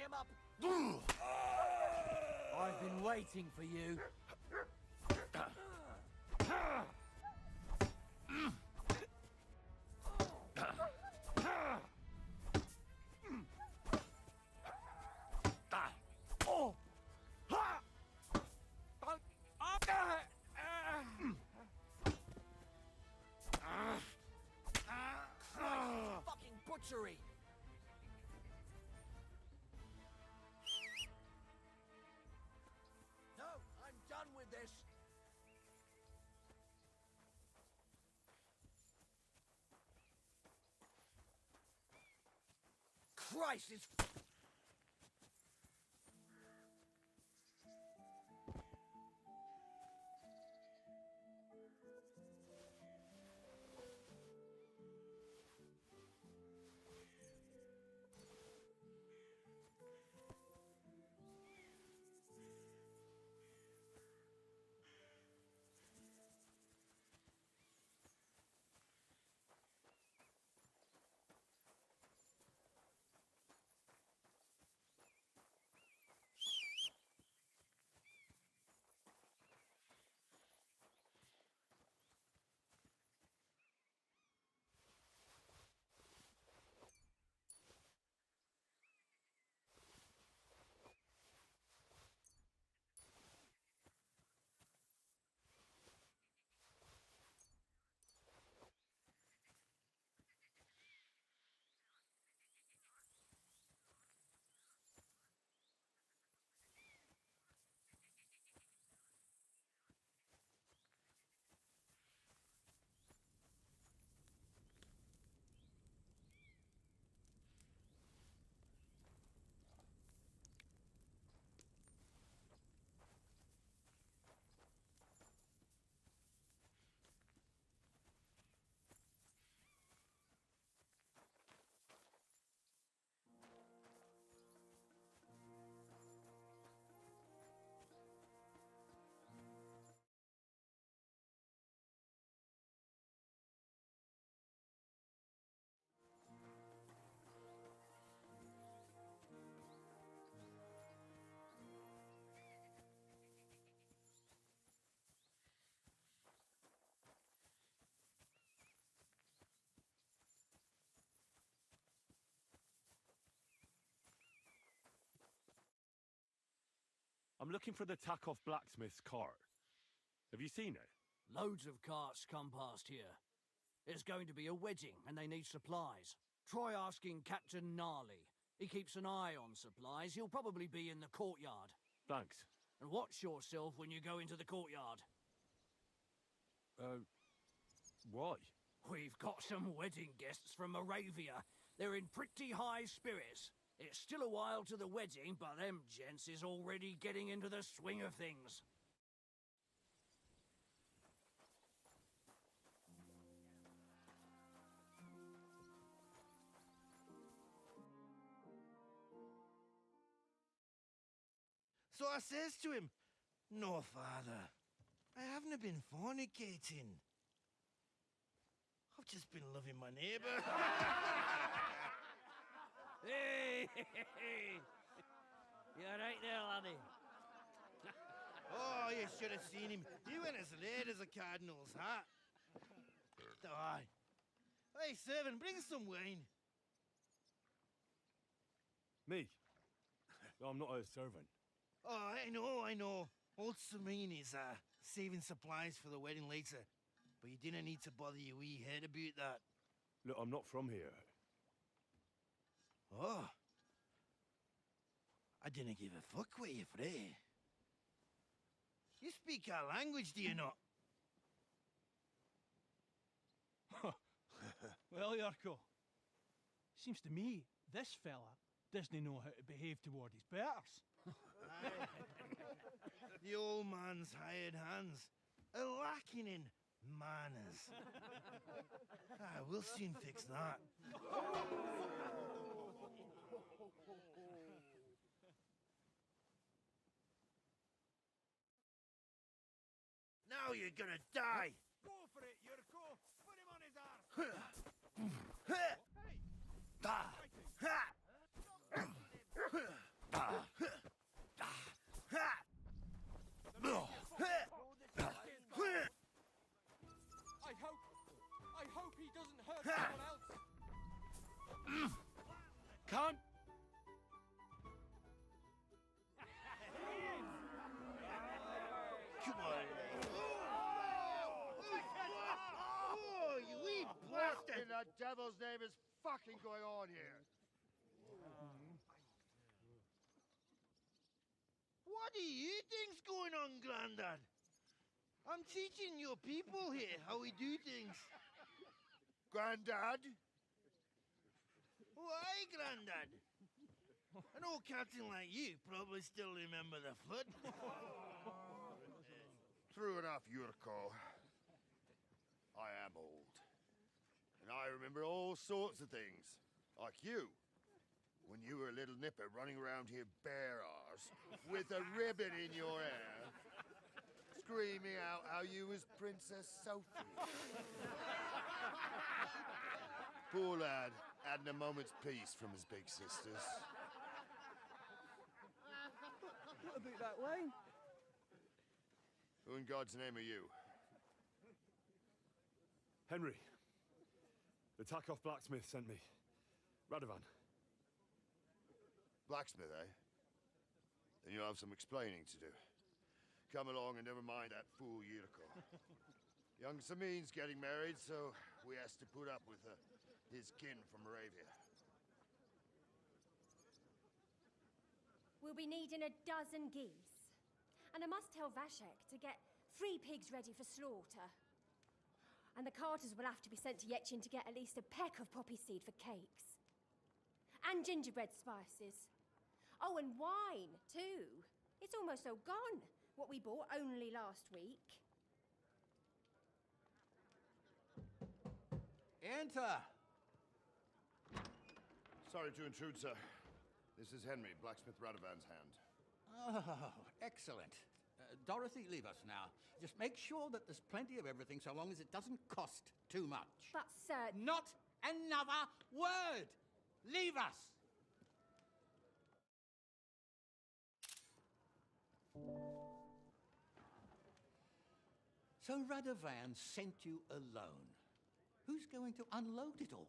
him up! I've been waiting for you. Fucking butchery! No, I'm done with this. Christ, it's... I'm looking for the Takoff blacksmith's cart. Have you seen it? Loads of carts come past here. There's going to be a wedding, and they need supplies. Try asking Captain Gnarly. He keeps an eye on supplies. He'll probably be in the courtyard. Thanks. And watch yourself when you go into the courtyard. Why? We've got some wedding guests from Moravia. They're in pretty high spirits. It's still a while to the wedding, but them gents is already getting into the swing of things. So I says to him, "No, father, I haven't been fornicating. I've just been loving my neighbour." Hey! You alright there, laddie? Oh, you should have seen him. He went as late as a cardinal's hat. Aye. Hey, servant, bring some wine. Me? I'm not a servant. Oh, I know. Old Serene is saving supplies for the wedding later. But you didn't need to bother your wee head about that. Look, I'm not from here. Oh. I didn't give a fuck what you pray. You speak our language, do you not? Well, Yarko, seems to me this fella doesn't know how to behave toward his betters. Aye. The old man's hired hands are lacking in manners. We'll soon fix that. Now you're gonna die! Go for it, Yurko! Put him on his arse! devil's name is fucking going on here? What do you think's going on, Grandad? I'm teaching your people here how we do things. Granddad? Why, Grandad? An old captain like you probably still remember the flood. True enough, Yurko. I am old. And I remember all sorts of things. Like you. When you were a little nipper running around here bare-arse, with a ribbon in your hair, screaming out how you was Princess Sophie. Poor lad, hadn't a moment's peace from his big sisters. What about that way? Who in God's name are you? Henry. The Takoff blacksmith sent me. Radovan. Blacksmith, eh? Then you'll have some explaining to do. Come along and never mind that fool Yurko. Young Samin's getting married, so we has to put up with his kin from Moravia. We'll be needing a dozen geese. And I must tell Vashek to get 3 pigs ready for slaughter. And the carters will have to be sent to Yetchin to get at least a peck of poppy seed for cakes. And gingerbread spices. Oh, and wine, too. It's almost all gone, what we bought only last week. Enter! Sorry to intrude, sir. This is Henry, blacksmith Radovan's hand. Oh, excellent. Dorothy, leave us now. Just make sure that there's plenty of everything so long as it doesn't cost too much. But, sir... Not another word! Leave us! So Radovan sent you alone. Who's going to unload it all?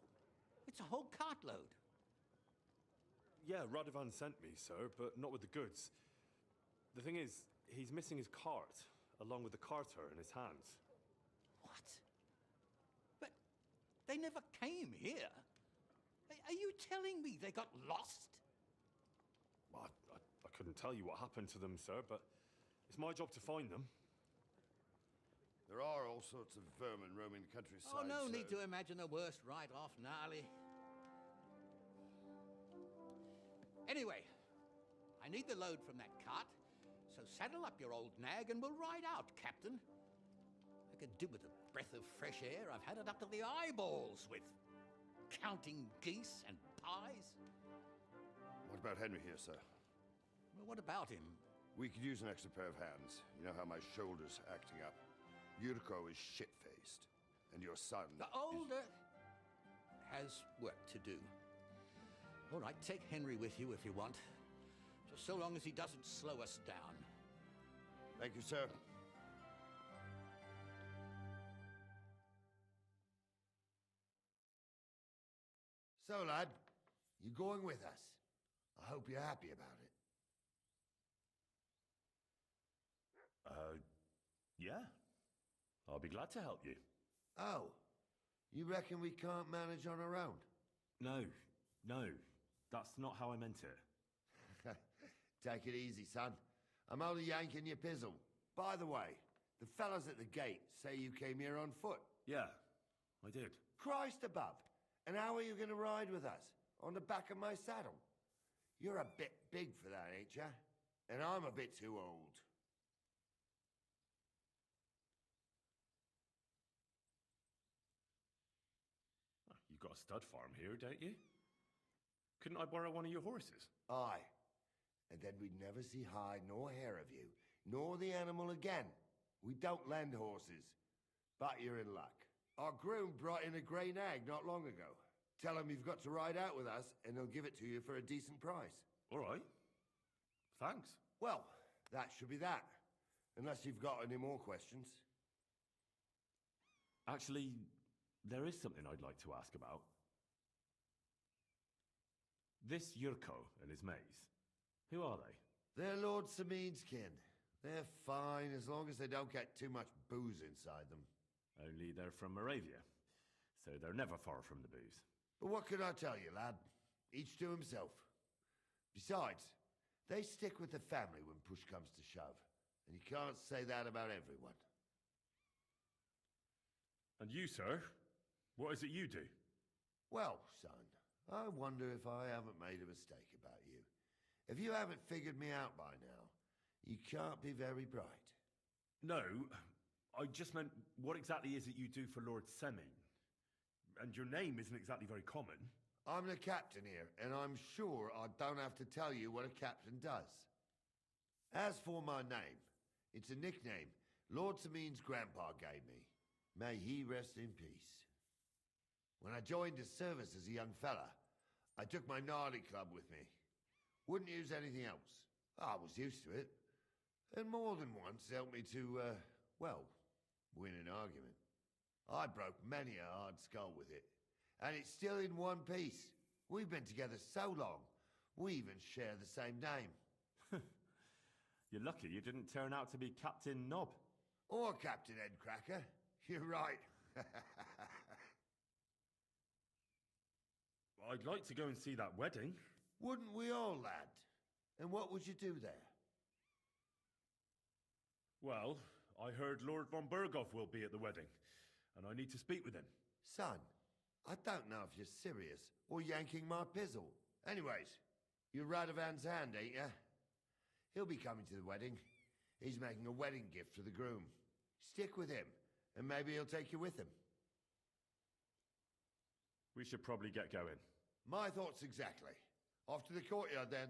It's a whole cartload. Yeah, Radovan sent me, sir, but not with the goods. The thing is, he's missing his cart, along with the carter in his hands. What? But they never came here. Are you telling me they got lost? Well, I couldn't tell you what happened to them, sir, but it's my job to find them. There are all sorts of vermin roaming the countryside. Oh, no need to imagine the worst right off, gnarly. Anyway, I need the load from that cart, so saddle up your old nag and we'll ride out, Captain. I could do with a breath of fresh air. I've had it up to the eyeballs with counting geese and pies. What about Henry here, sir? Well, what about him? We could use an extra pair of hands. You know how my shoulder's acting up. Yurko is shit-faced, and your son The older has work to do. All right, take Henry with you if you want. Just so long as he doesn't slow us down. Thank you, sir. So, lad, you going with us? I hope you're happy about it. Yeah. I'll be glad to help you. Oh, you reckon we can't manage on our own? No. That's not how I meant it. Take it easy, son. I'm only yanking your pizzle. By the way, the fellas at the gate say you came here on foot. Yeah, I did. Christ above. And how are you going to ride with us? On the back of my saddle? You're a bit big for that, ain't ya? And I'm a bit too old. You've got a stud farm here, don't you? Couldn't I borrow one of your horses? Aye. And then we'd never see hide nor hair of you, nor the animal again. We don't lend horses. But you're in luck. Our groom brought in a grey nag not long ago. Tell him you've got to ride out with us, and he'll give it to you for a decent price. All right. Thanks. Well, that should be that. Unless you've got any more questions. Actually, there is something I'd like to ask about. This Yurko and his mates, who are they? They're Lord Samin's kin. They're fine as long as they don't get too much booze inside them. Only they're from Moravia. so they're never far from the booze. But what can I tell you, lad? Each to himself. Besides, they stick with the family when push comes to shove. And you can't say that about everyone. And you, sir? What is it you do? Well, son, I wonder if I haven't made a mistake about you. If you haven't figured me out by now, you can't be very bright. No, I just meant, what exactly is it you do for Lord Seming? And your name isn't exactly very common. I'm the captain here, and I'm sure I don't have to tell you what a captain does. As for my name, it's a nickname Lord Seming's grandpa gave me. May he rest in peace. When I joined his service as a young fella, I took my gnarly club with me. Wouldn't use anything else. I was used to it. And more than once helped me to, win an argument. I broke many a hard skull with it. And it's still in one piece. We've been together so long, we even share the same name. You're lucky you didn't turn out to be Captain Knob. Or Captain Headcracker. You're right. I'd like to go and see that wedding. Wouldn't we all, lad? And what would you do there? Well, I heard Lord von Berghoff will be at the wedding, and I need to speak with him. Son, I don't know if you're serious or yanking my pizzle. Anyways, you're Radovan's hand, ain't ya? He'll be coming to the wedding. He's making a wedding gift for the groom. Stick with him, and maybe he'll take you with him. We should probably get going. My thoughts exactly. Off to the courtyard, then.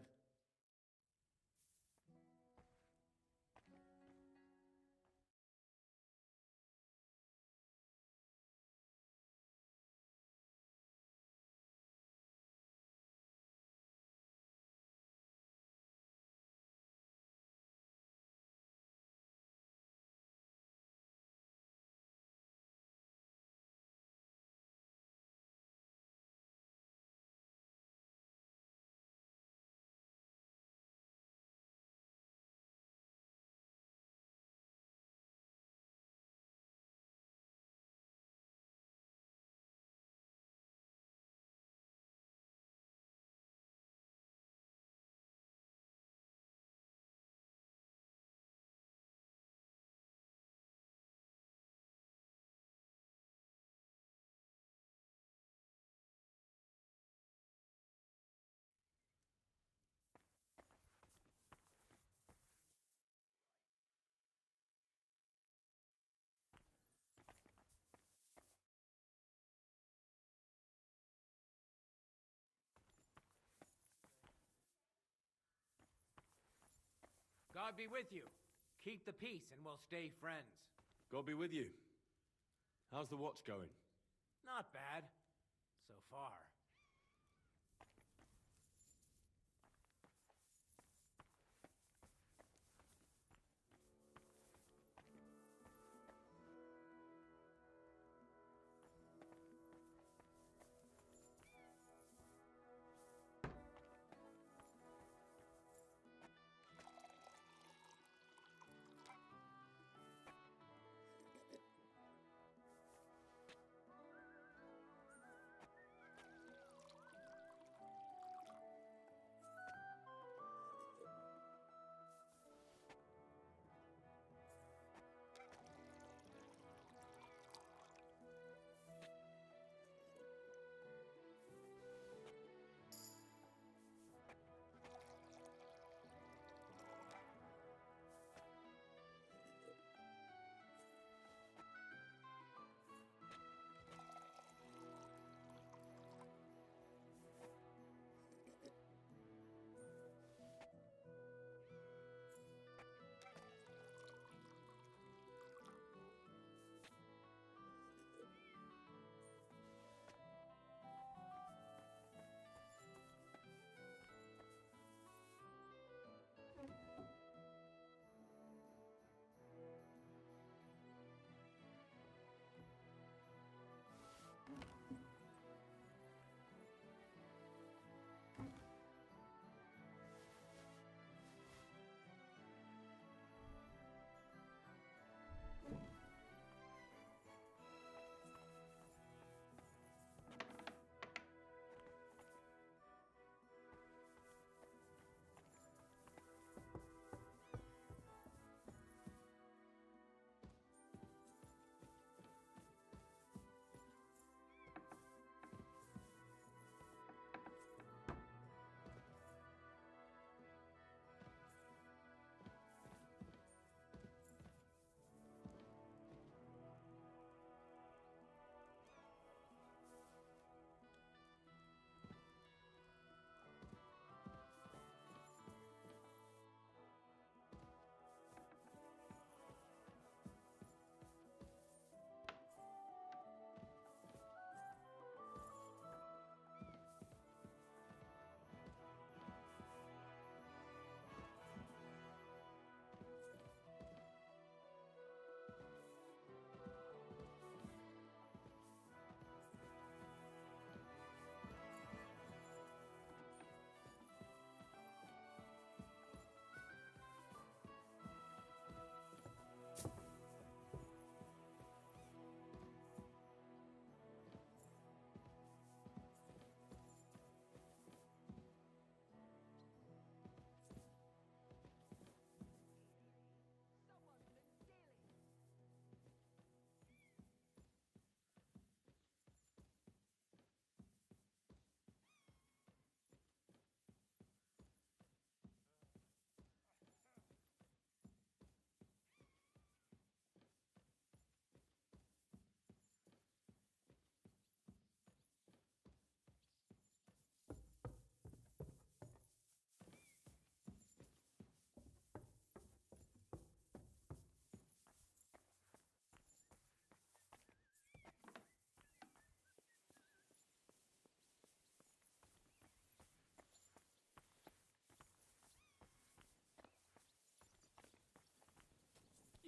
God be with you. Keep the peace and we'll stay friends. God be with you. How's the watch going? Not bad. So far.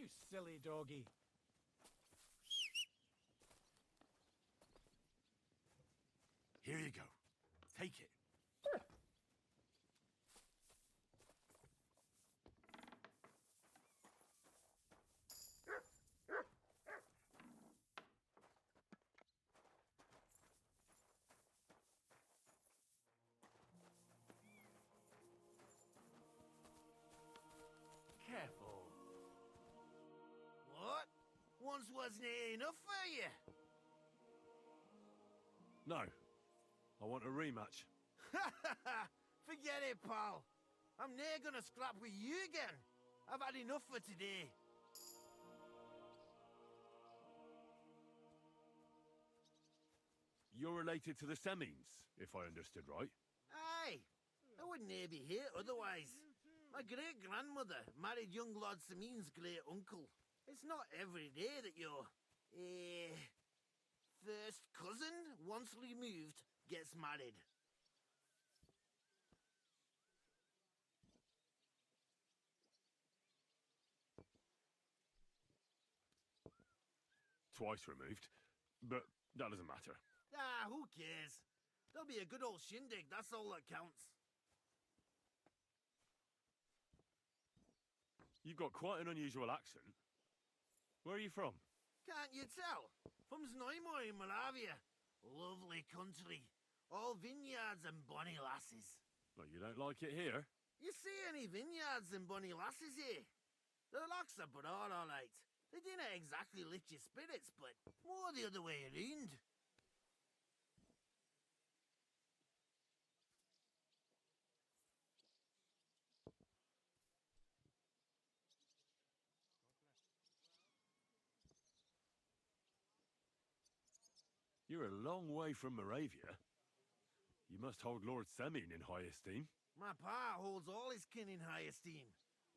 You silly doggy. Here you go. Take it. Careful. What? Once wasn't enough for you? No. I want a rematch. Forget it, pal. I'm never gonna scrap with you again. I've had enough for today. You're related to the Semines, if I understood right. Aye. I wouldn't e'er be here otherwise. My great-grandmother married young Lord Samin's great-uncle. It's not every day that your, first cousin, once removed, gets married. Twice removed, but that doesn't matter. Ah, who cares? There'll be a good old shindig, that's all that counts. You've got quite an unusual accent. Where are you from? Can't you tell? From Znojmo in Moravia. Lovely country. All vineyards and bonny lasses. Well, you don't like it here? You see any vineyards and bonny lasses here? The locks are broad, all right. They didn't exactly lift your spirits, but more the other way around. You're a long way from Moravia. You must hold Lord Semin in high esteem. My pa holds all his kin in high esteem,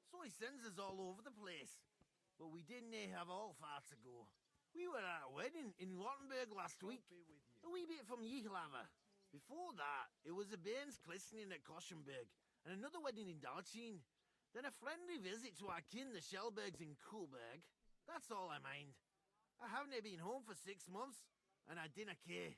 so he sends us all over the place. But we didn't have all far to go. We were at a wedding in Rottenburg last week, a wee bit from Yichlava. Before that, it was a bairn's christening at Koschenberg, and another wedding in Dalchin. Then a friendly visit to our kin, the Shellbergs in Coolberg. That's all I mind. I haven't been home for 6 months, and I didn't care.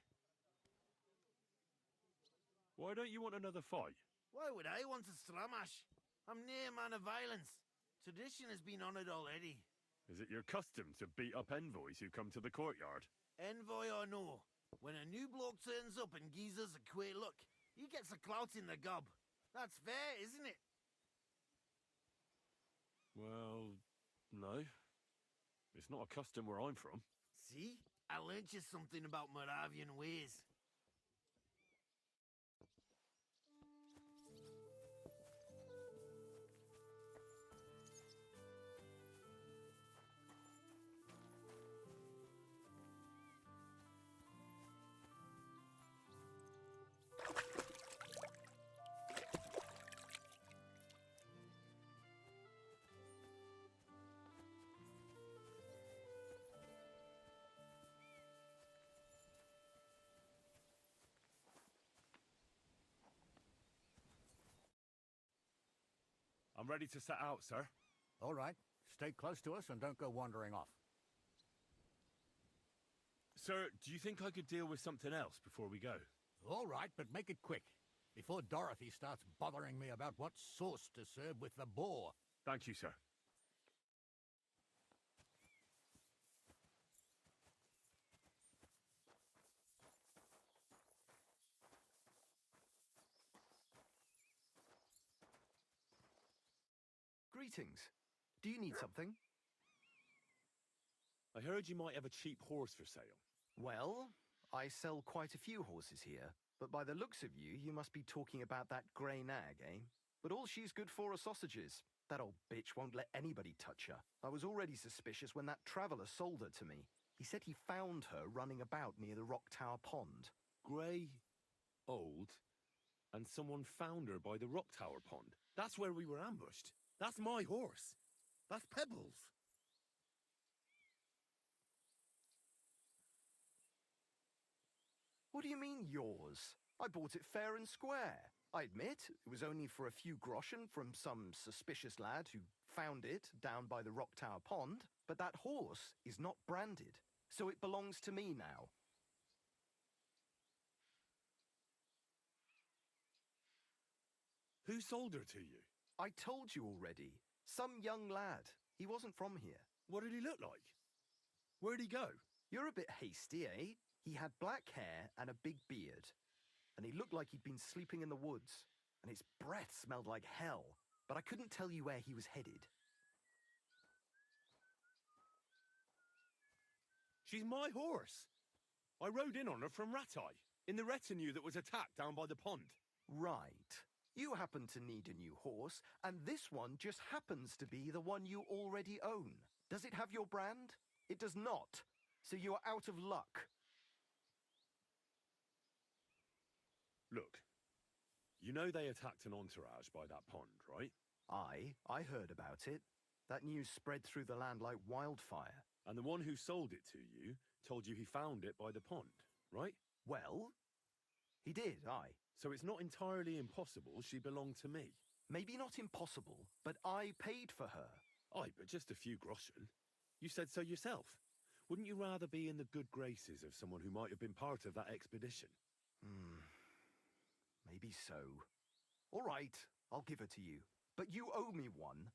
Why don't you want another fight? Why would I want a stramash? I'm near man of violence. Tradition has been honoured already. Is it your custom to beat up envoys who come to the courtyard? Envoy or no, when a new bloke turns up and gives us a queer look, he gets a clout in the gob. That's fair, isn't it? Well, no. It's not a custom where I'm from. See? I learnt you something about Moravian ways. I'm ready to set out, sir. All right. Stay close to us and don't go wandering off. Sir, do you think I could deal with something else before we go? All right, but make it quick, before Dorothy starts bothering me about what sauce to serve with the boar. Thank you, sir. Greetings. Do you need something? I heard you might have a cheap horse for sale. Well, I sell quite a few horses here, but by the looks of you, you must be talking about that grey nag, eh? But all she's good for are sausages. That old bitch won't let anybody touch her. I was already suspicious when that traveller sold her to me. He said he found her running about near the Rock Tower Pond. Grey, old, and someone found her by the Rock Tower Pond. That's where we were ambushed. That's my horse. That's Pebbles. What do you mean, yours? I bought it fair and square. I admit, it was only for a few groschen from some suspicious lad who found it down by the Rock Tower Pond, but that horse is not branded, so it belongs to me now. Who sold her to you? I told you already. Some young lad. He wasn't from here. What did he look like? Where'd he go? You're a bit hasty, eh? He had black hair and a big beard. And he looked like he'd been sleeping in the woods. And his breath smelled like hell. But I couldn't tell you where he was headed. She's my horse. I rode in on her from Ratai, in the retinue that was attacked down by the pond. Right. You happen to need a new horse, and this one just happens to be the one you already own. Does it have your brand? It does not. So you are out of luck. Look, you know they attacked an entourage by that pond, right? I heard about it. That news spread through the land like wildfire. And the one who sold it to you told you he found it by the pond, right? Well, he did, aye. So it's not entirely impossible she belonged to me. Maybe not impossible, but I paid for her. Aye, but just a few groschen. You said so yourself. Wouldn't you rather be in the good graces of someone who might have been part of that expedition? Maybe so. All right, I'll give her to you. But you owe me one.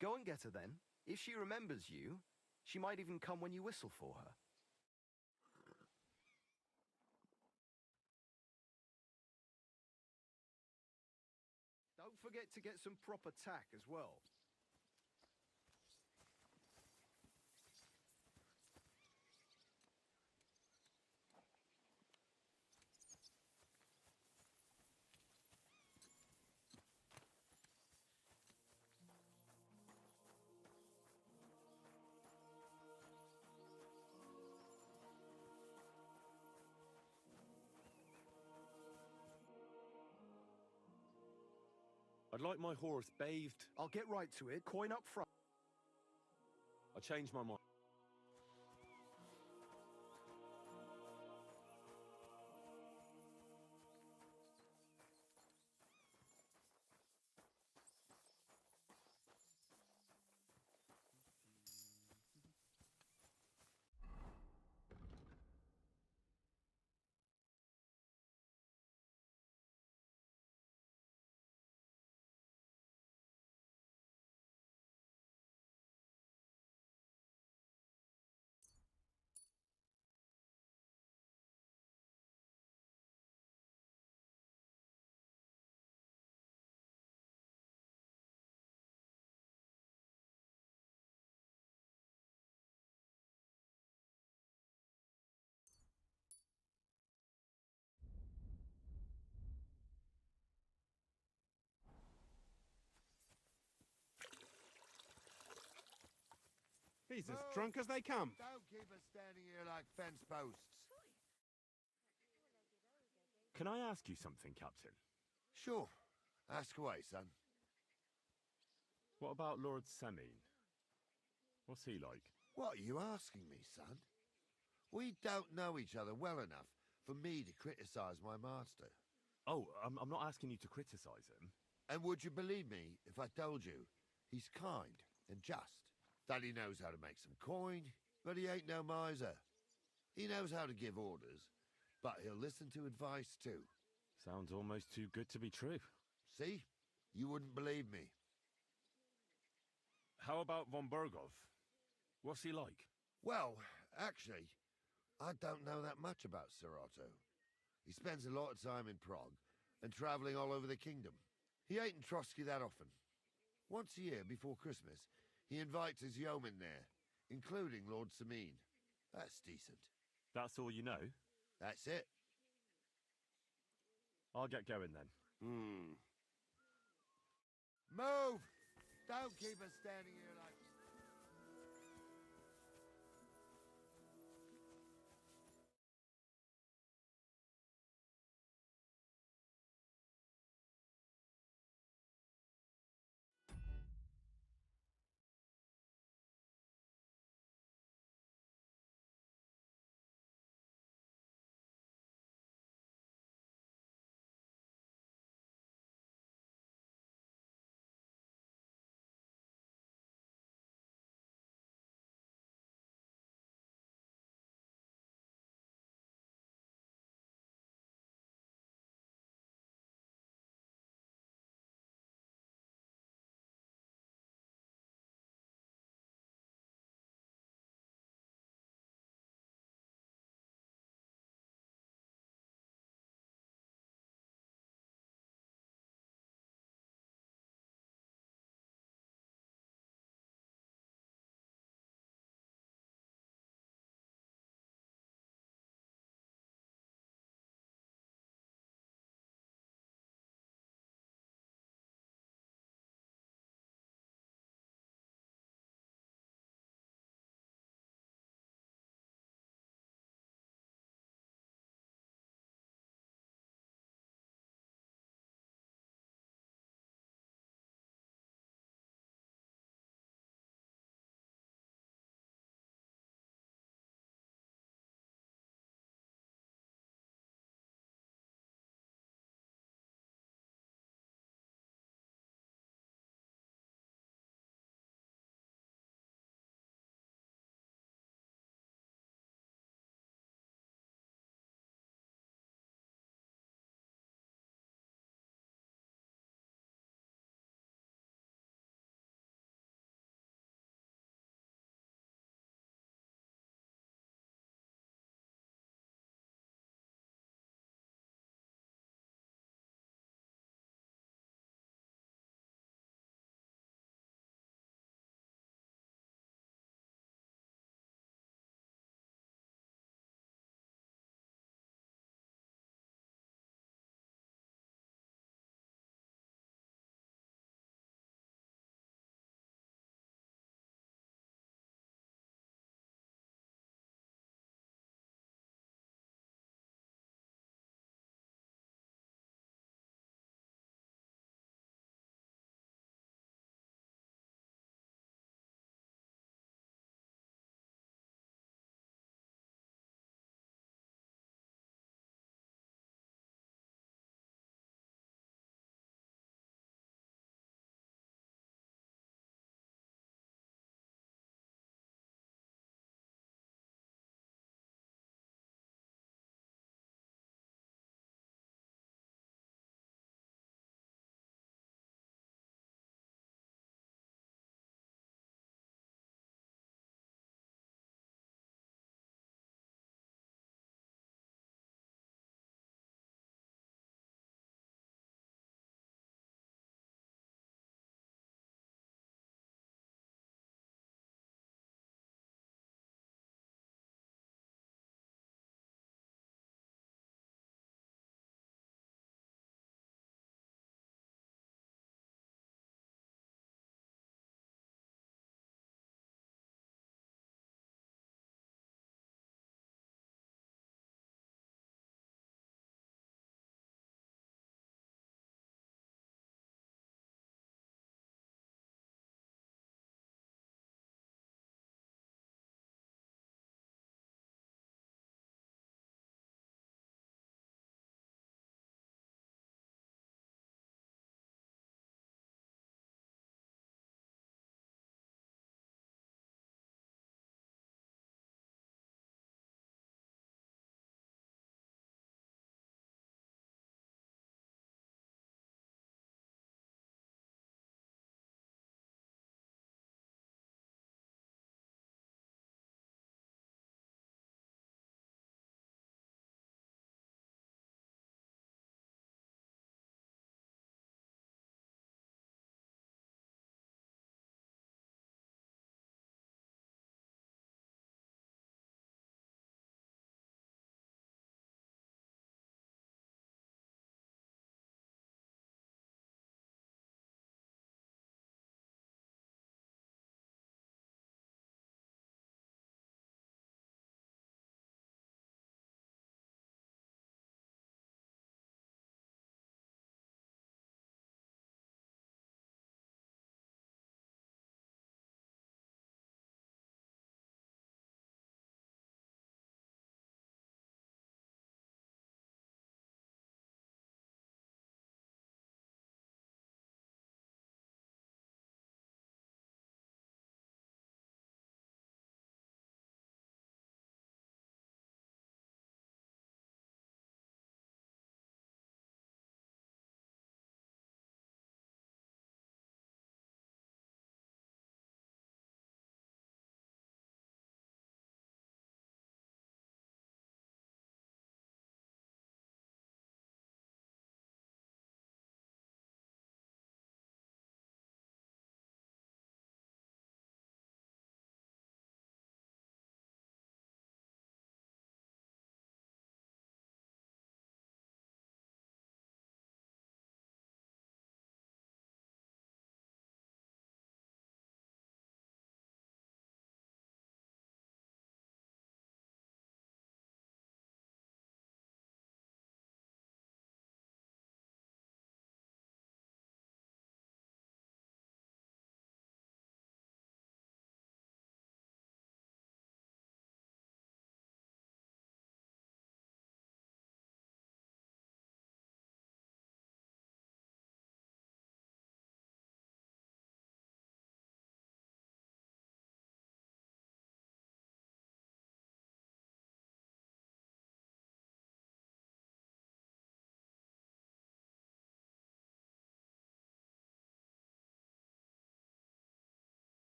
Go and get her then. If she remembers you, she might even come when you whistle for her. Don't forget to get some proper tack as well. I'd like my horse bathed. I'll get right to it. Coin up front. I changed my mind. He's as drunk as they come. Don't keep us standing here like fence posts. Can I ask you something, Captain? Sure. Ask away, son. What about Lord Semine? What's he like? What are you asking me, son? We don't know each other well enough for me to criticize my master. Oh, I'm not asking you to criticize him. And would you believe me if I told you he's kind and just? That he knows how to make some coin, but he ain't no miser. He knows how to give orders, but he'll listen to advice too. Sounds almost too good to be true. See? You wouldn't believe me. How about von Bergov? What's he like? Well, actually, I don't know that much about Sir Otto. He spends a lot of time in Prague and traveling all over the kingdom. He ain't in Trotsky that often. Once a year before Christmas, he invites his yeomen there, including Lord Semine. That's decent. That's all you know? That's it. I'll get going then. Move! Don't keep us standing here like...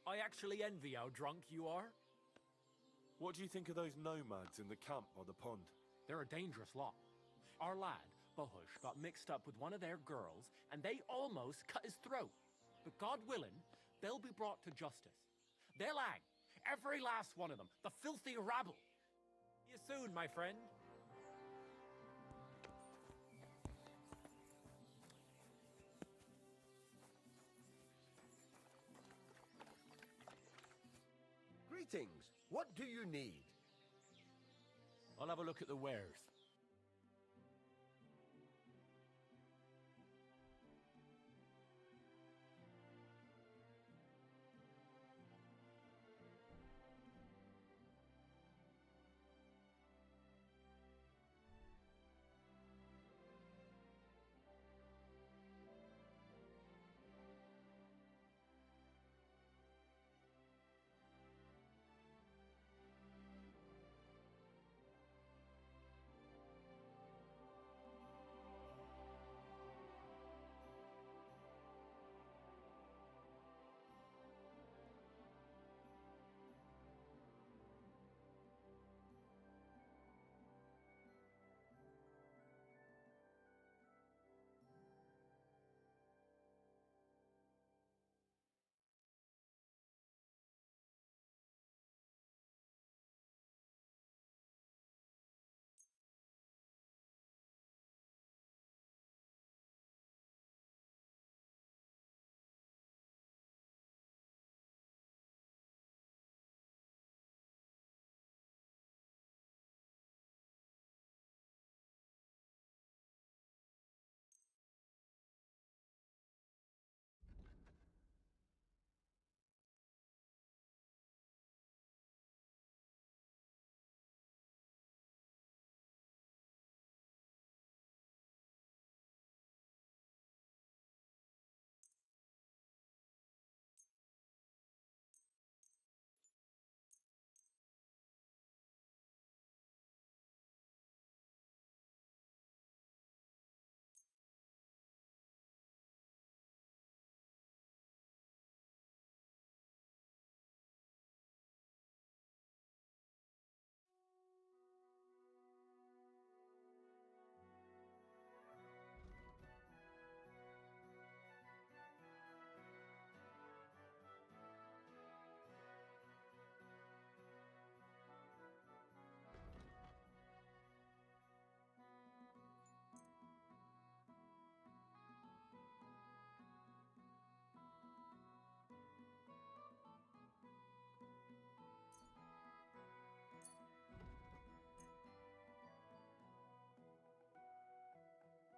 I actually envy how drunk you are. What do you think of those nomads in the camp by the pond? They're a dangerous lot. Our lad, Bohush, got mixed up with one of their girls, and they almost cut his throat. But God willing, they'll be brought to justice. They'll hang, every last one of them, the filthy rabble. See you soon, my friend. Greetings. What do you need? I'll have a look at the wares.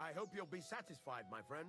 I hope you'll be satisfied, my friend.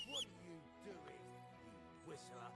What are you doing, you whistler?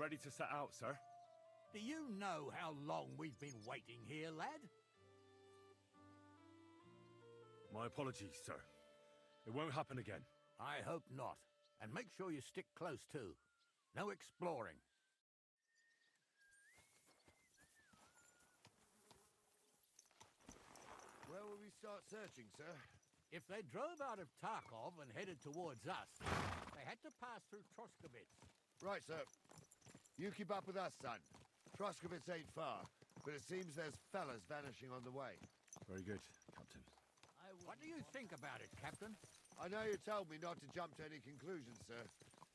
ready to set out, sir. Do you know how long we've been waiting here, lad? My apologies, sir. It won't happen again. I hope not. And make sure you stick close, too. No exploring. Where will we start searching, sir? If they drove out of Tarkov and headed towards us, they had to pass through Troskovitz. Right, sir. You keep up with us, son. Troskovitz ain't far, but it seems there's fellas vanishing on the way. Very good, Captain. What do you think about it, Captain? I know you told me not to jump to any conclusions, sir,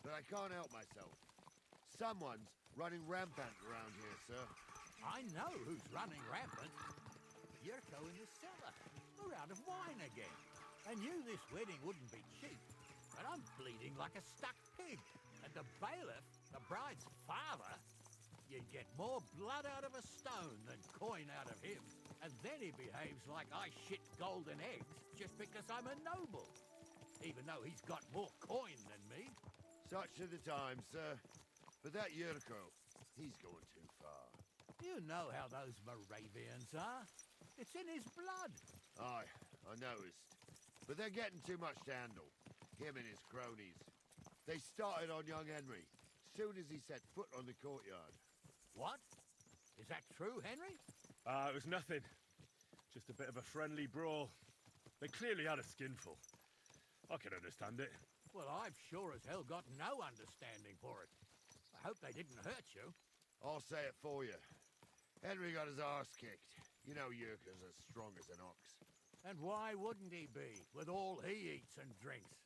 but I can't help myself. Someone's running rampant around here, sir. I know who's running rampant. Yurko in the cellar. We're out of wine again. I knew this wedding wouldn't be cheap, but I'm bleeding like a stuck pig. And the bailiff, the bride's father, you'd get more blood out of a stone than coin out of him. And then he behaves like I shit golden eggs just because I'm a noble. Even though he's got more coin than me. Such are the times, sir. But that Yurko, he's going too far. You know how those Moravians are. It's in his blood. Aye, I noticed. But they're getting too much to handle. Him and his cronies. They started on young Henry, soon as he set foot on the courtyard. What? Is that true, Henry? It was nothing. Just a bit of a friendly brawl. They clearly had a skinful. I can understand it. Well, I've sure as hell got no understanding for it. I hope they didn't hurt you. I'll say it for you. Henry got his arse kicked. You know Yurka's as strong as an ox. And why wouldn't he be, with all he eats and drinks?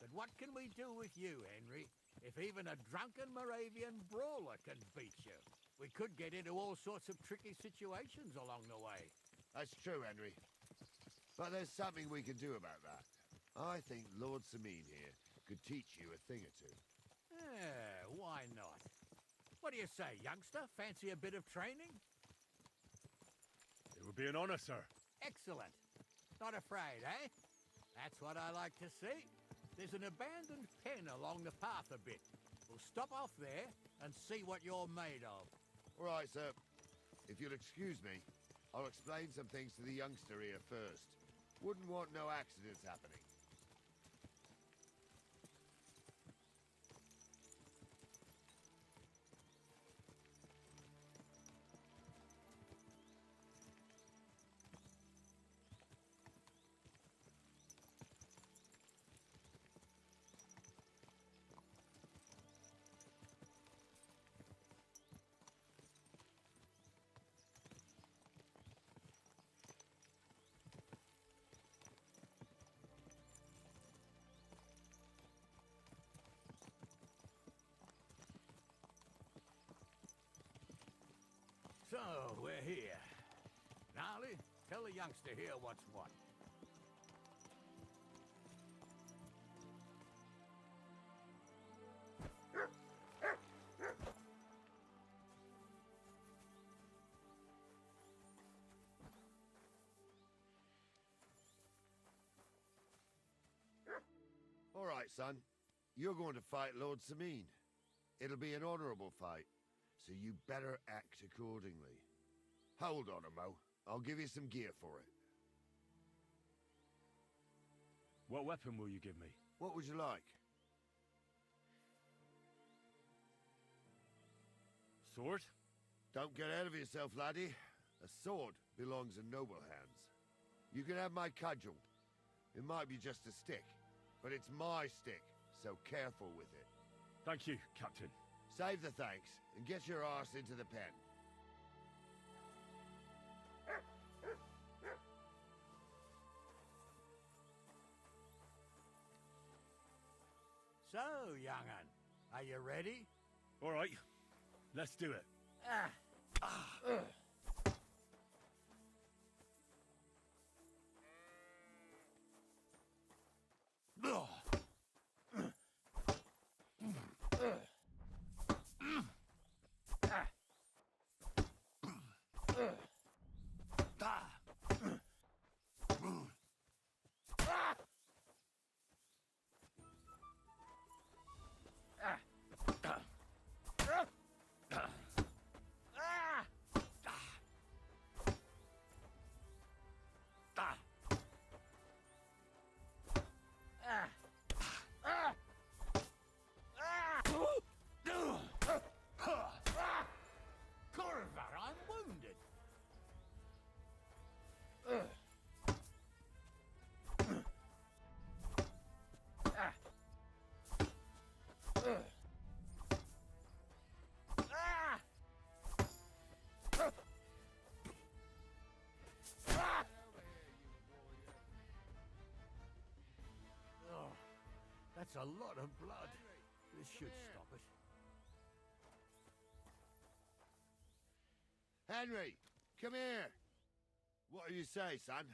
But what can we do with you, Henry, if even a drunken Moravian brawler can beat you? We could get into all sorts of tricky situations along the way. That's true, Henry. But there's something we can do about that. I think Lord Sameen here could teach you a thing or two. Why not? What do you say, youngster? Fancy a bit of training? It would be an honor, sir. Excellent. Not afraid, eh? That's what I like to see. There's an abandoned pen along the path a bit. We'll stop off there and see what you're made of. All right, sir. If you'll excuse me, I'll explain some things to the youngster here first. Wouldn't want no accidents happening. So, we're here. Gnarly, tell the youngster here what's what. All right, son. You're going to fight Lord Sameen. It'll be an honorable fight, so you better act accordingly. Hold on, Mo. I'll give you some gear for it. What weapon will you give me? What would you like? Sword? Don't get ahead of yourself, laddie. A sword belongs in noble hands. You can have my cudgel. It might be just a stick, but it's my stick, so careful with it. Thank you, Captain. Save the thanks, and get your arse into the pen. So, young'un, are you ready? All right, let's do it. That's a lot of blood. This should stop it. Henry, come here. What do you say, son?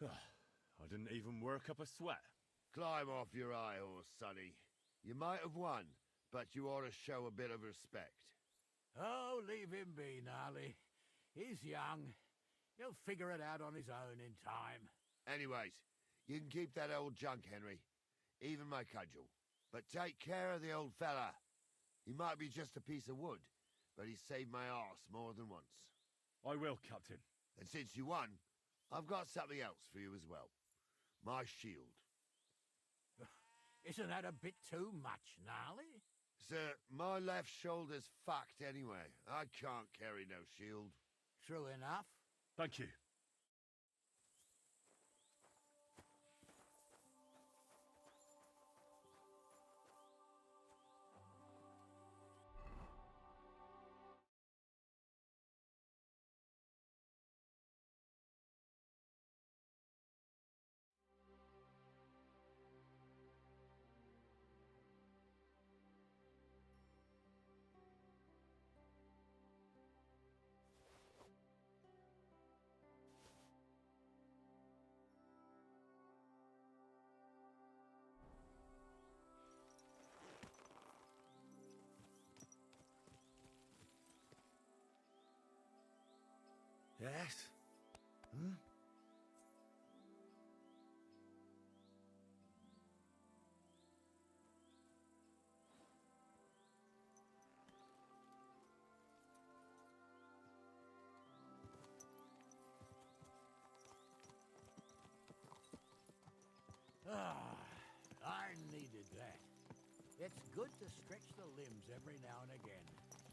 I didn't even work up a sweat. Climb off your high horse, sonny. You might have won, but you ought to show a bit of respect. Oh, leave him be, Gnarly. He's young. He'll figure it out on his own in time. Anyways, you can keep that old junk, Henry. Even my cudgel. But take care of the old fella. He might be just a piece of wood, but he's saved my arse more than once. I will, Captain. And since you won, I've got something else for you as well. My shield. Isn't that a bit too much, Gnarly? Sir, my left shoulder's fucked anyway. I can't carry no shield. True enough. Thank you. Yes? Hmm? I needed that. It's good to stretch the limbs every now and again.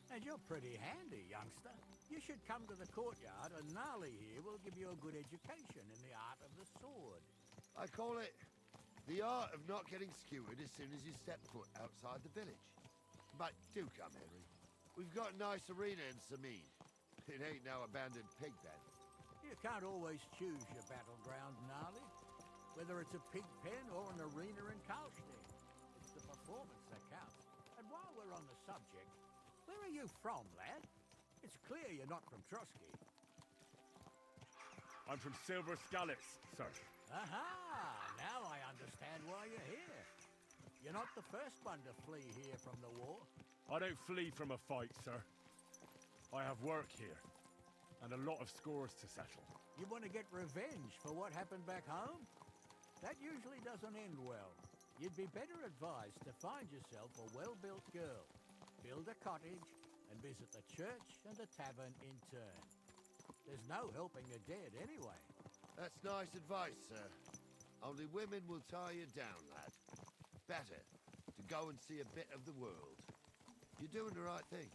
And you're pretty handy, youngster. You should come to the courtyard, and Gnarly here will give you a good education in the art of the sword. I call it the art of not getting skewered as soon as you step foot outside the village. But do come, Henry. We've got a nice arena in Sameen. It ain't no abandoned pig pen. You can't always choose your battleground, Gnarly. Whether it's a pig pen or an arena in Karlstein. It's the performance that counts. And while we're on the subject, where are you from, lad? It's clear you're not from Trotsky. I'm from Silver Scallops, sir. Aha! Now I understand why you're here. You're not the first one to flee here from the war. I don't flee from a fight, sir. I have work here, and a lot of scores to settle. You want to get revenge for what happened back home? That usually doesn't end well. You'd be better advised to find yourself a well-built girl, build a cottage, and visit the church and the tavern in turn. There's no helping the dead anyway. That's nice advice, sir. Only women will tie you down, lad. Better to go and see a bit of the world. You're doing the right thing.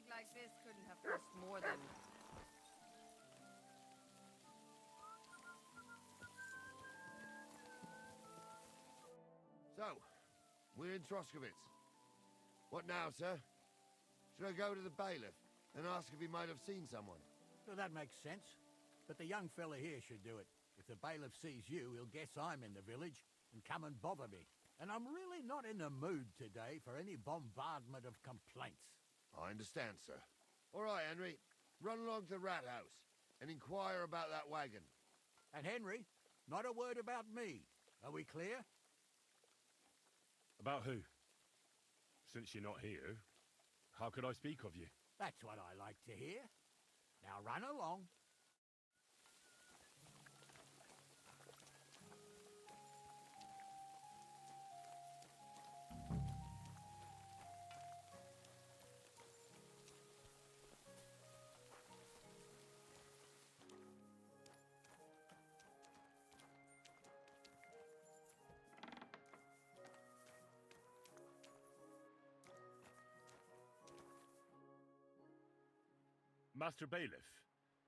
Like this couldn't have cost more than... So, we're in Troskowitz. What now, sir? Should I go to the bailiff and ask if he might have seen someone? Well, that makes sense. But the young fella here should do it. If the bailiff sees you, he'll guess I'm in the village and come and bother me. And I'm really not in the mood today for any bombardment of complaints. I understand, sir. All right, Henry. Run along to the rat house and inquire about that wagon. And Henry, not a word about me. Are we clear? About who? Since you're not here, how could I speak of you? That's what I like to hear. Now run along. Master Bailiff,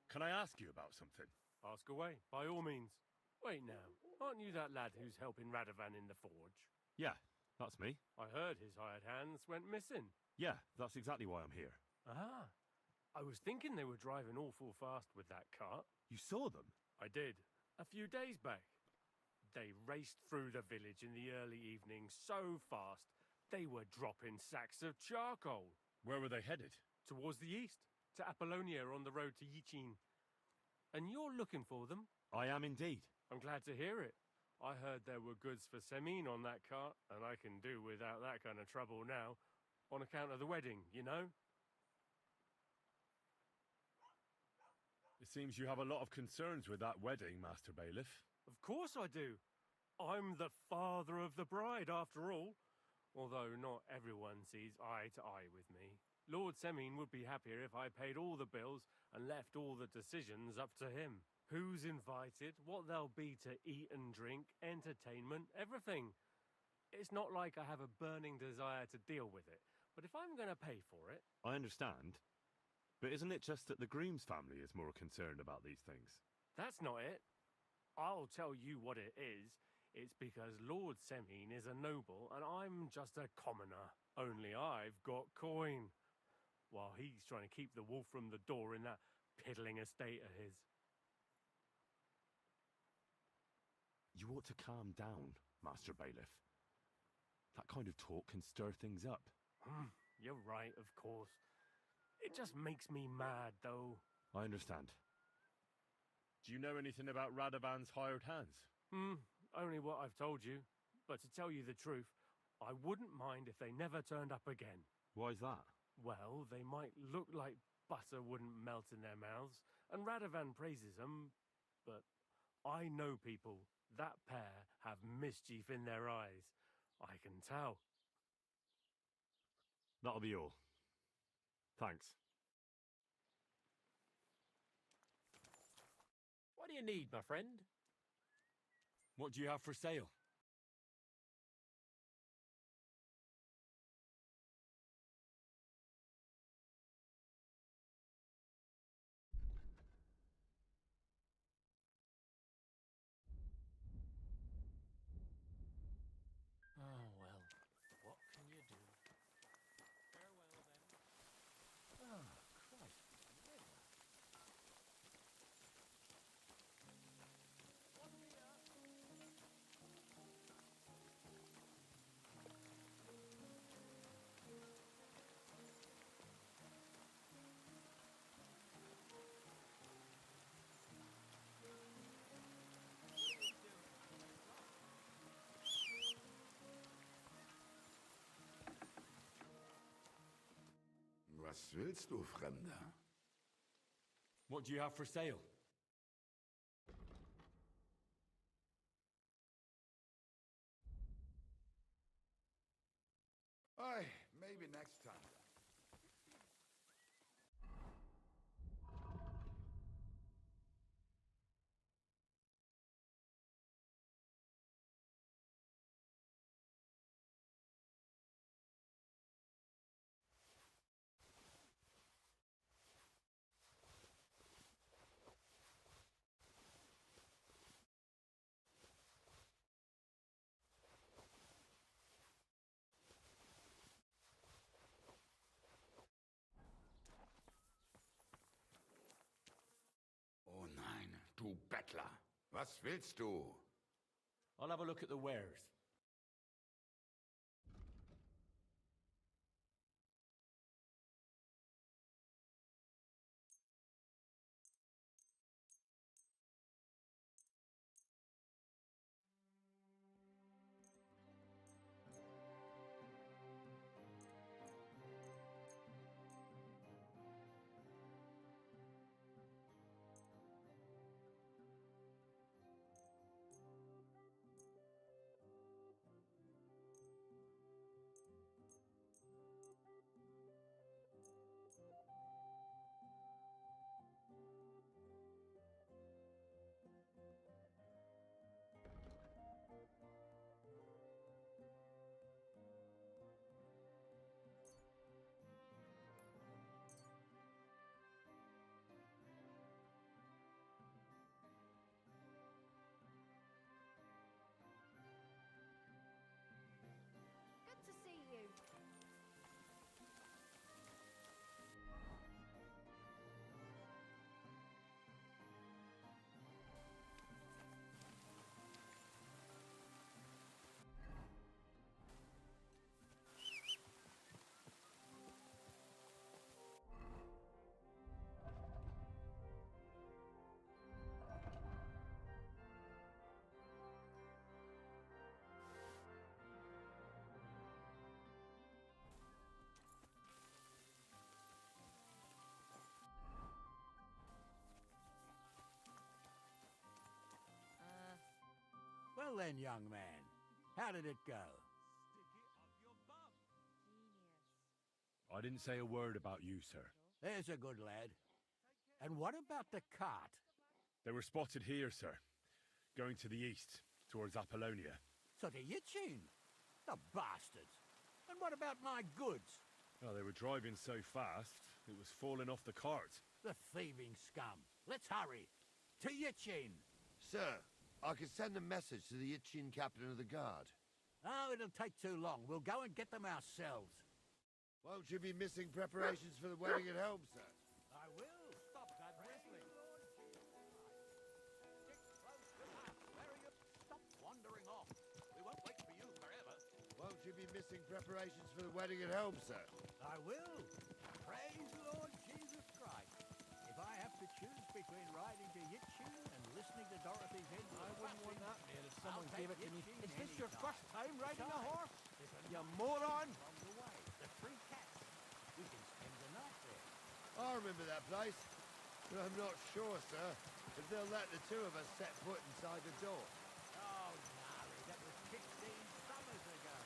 can I ask you about something? Ask away, by all means. Wait now, aren't you that lad who's helping Radovan in the forge? Yeah, that's me. I heard his hired hands went missing. Yeah, that's exactly why I'm here. Ah, I was thinking they were driving awful fast with that cart. You saw them? I did, a few days back. They raced through the village in the early evening so fast, they were dropping sacks of charcoal. Where were they headed? Towards the east, to Apollonia on the road to Yichin. And you're looking for them? I am indeed. I'm glad to hear it. I heard there were goods for Semin on that cart, and I can do without that kind of trouble now, on account of the wedding, you know? It seems you have a lot of concerns with that wedding, Master Bailiff. Of course I do. I'm the father of the bride, after all. Although not everyone sees eye to eye with me. Lord Semin would be happier if I paid all the bills and left all the decisions up to him. Who's invited, what there'll be to eat and drink, entertainment, everything. It's not like I have a burning desire to deal with it, but if I'm going to pay for it... I understand. But isn't it just that the groom's family is more concerned about these things? That's not it. I'll tell you what it is. It's because Lord Semin is a noble and I'm just a commoner. Only I've got coin. While he's trying to keep the wolf from the door in that piddling estate of his. You ought to calm down, Master Bailiff. That kind of talk can stir things up. You're right, of course. It just makes me mad, though. I understand. Do you know anything about Radovan's hired hands? Only what I've told you. But to tell you the truth, I wouldn't mind if they never turned up again. Why's that? Well, they might look like butter wouldn't melt in their mouths, and Radovan praises them, but I know people. That pair have mischief in their eyes. I can tell. That'll be all. Thanks. What do you need, my friend? What do you have for sale? Oh, well, what can you do? Farewell, then. Oh, Christ. Was willst du, Fremder? What do you have for sale? Aye, maybe next time. Oh nein, du Bettler. Was willst du? I'll have a look at the wares. Well then, young man, how did it go? I didn't say a word about you, sir. There's a good lad. And what about the cart? They were spotted here, sir. Going to the east, towards Apollonia. So to Yitchin? The bastards. And what about my goods? Well, they were driving so fast, it was falling off the cart. The thieving scum. Let's hurry. To Yitchin. Sir, I can send a message to the Itchin captain of the guard. Oh, it'll take too long. We'll go and get them ourselves. Won't you be missing preparations for the wedding at home, sir? I will. Stop that whistling. Where are you? Stop wandering off. We won't wait for you forever. Won't you be missing preparations for the wedding at home, sir? I will. Praise Lord Jesus Christ. If I have to choose between riding to Yitchin and listening to Dorothy's head, I wouldn't want that, man, if someone gave it to me. Is this any your time. first time riding a horse? There's You enough moron! along the way. The Three Cats. We can spend the night there. I remember that place, but I'm not sure, sir, if they'll let the two of us set foot inside the door. Oh, gnarly, that was 15 summers ago.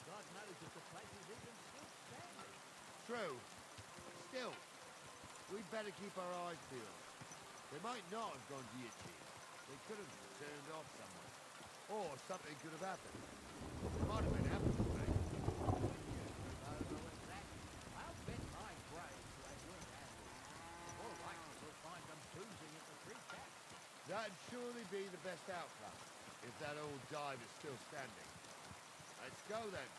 God knows if the place is even still standing. True. Still, we'd better keep our eyes peeled. They might not have gone to Yitchin. They could have turned off somewhere. Or something could have happened. It might have been happening, mate. I'll bet my grave they weren't ambushed. More likely we'll find them boozing at the Three Cats. That'd surely be the best outcome, if that old dive is still standing. Let's go then.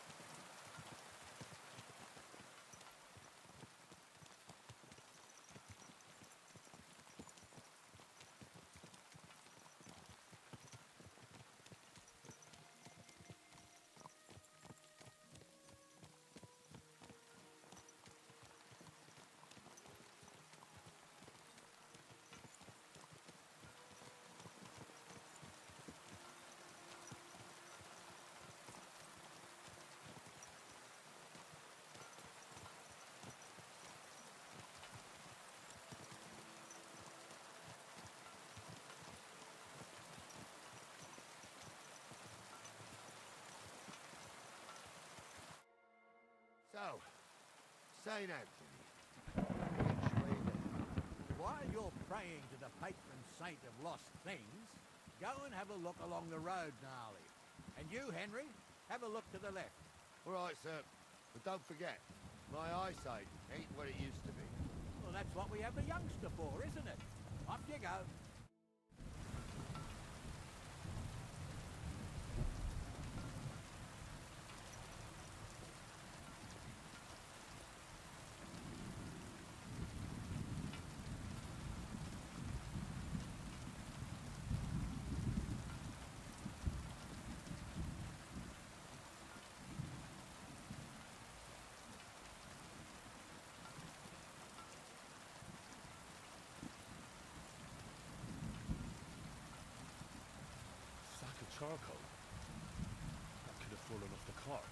So, St. Anthony. Which way then? While you're praying to the patron saint of lost things, go and have a look along the road, Gnarly. And you, Henry, have a look to the left. All right, sir. But don't forget, my eyesight ain't what it used to be. Well, that's what we have a youngster for, isn't it? Off you go. Sack of charcoal. That could have fallen off the cart.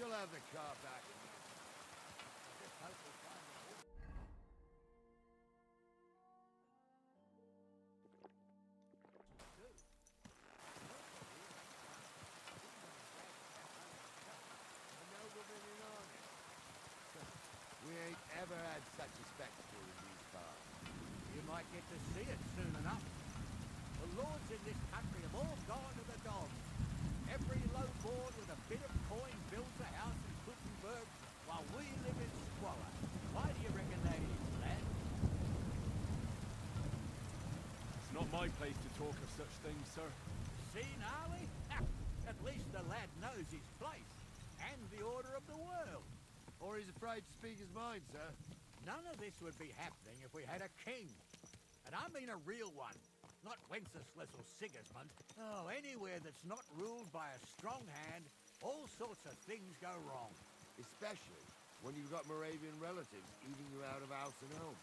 We'll have the car back. We ain't ever had such a spectacle in these cars. You might get to see it soon enough. The lords in this country have all gone to the dogs. Every low board with a bit of coin builds a house in Gutenberg while we live in squalor. Why do you reckon that is, lad? It's not my place to talk of such things, sir. See, Gnarly? At least the lad knows his place and the order of the world. Or he's afraid to speak his mind, sir. None of this would be happening if we had a king. And I mean a real one. Not Wenceslas or Sigismund. Oh, anywhere that's not ruled by a strong hand, all sorts of things go wrong. Especially when you've got Moravian relatives eating you out of house and home.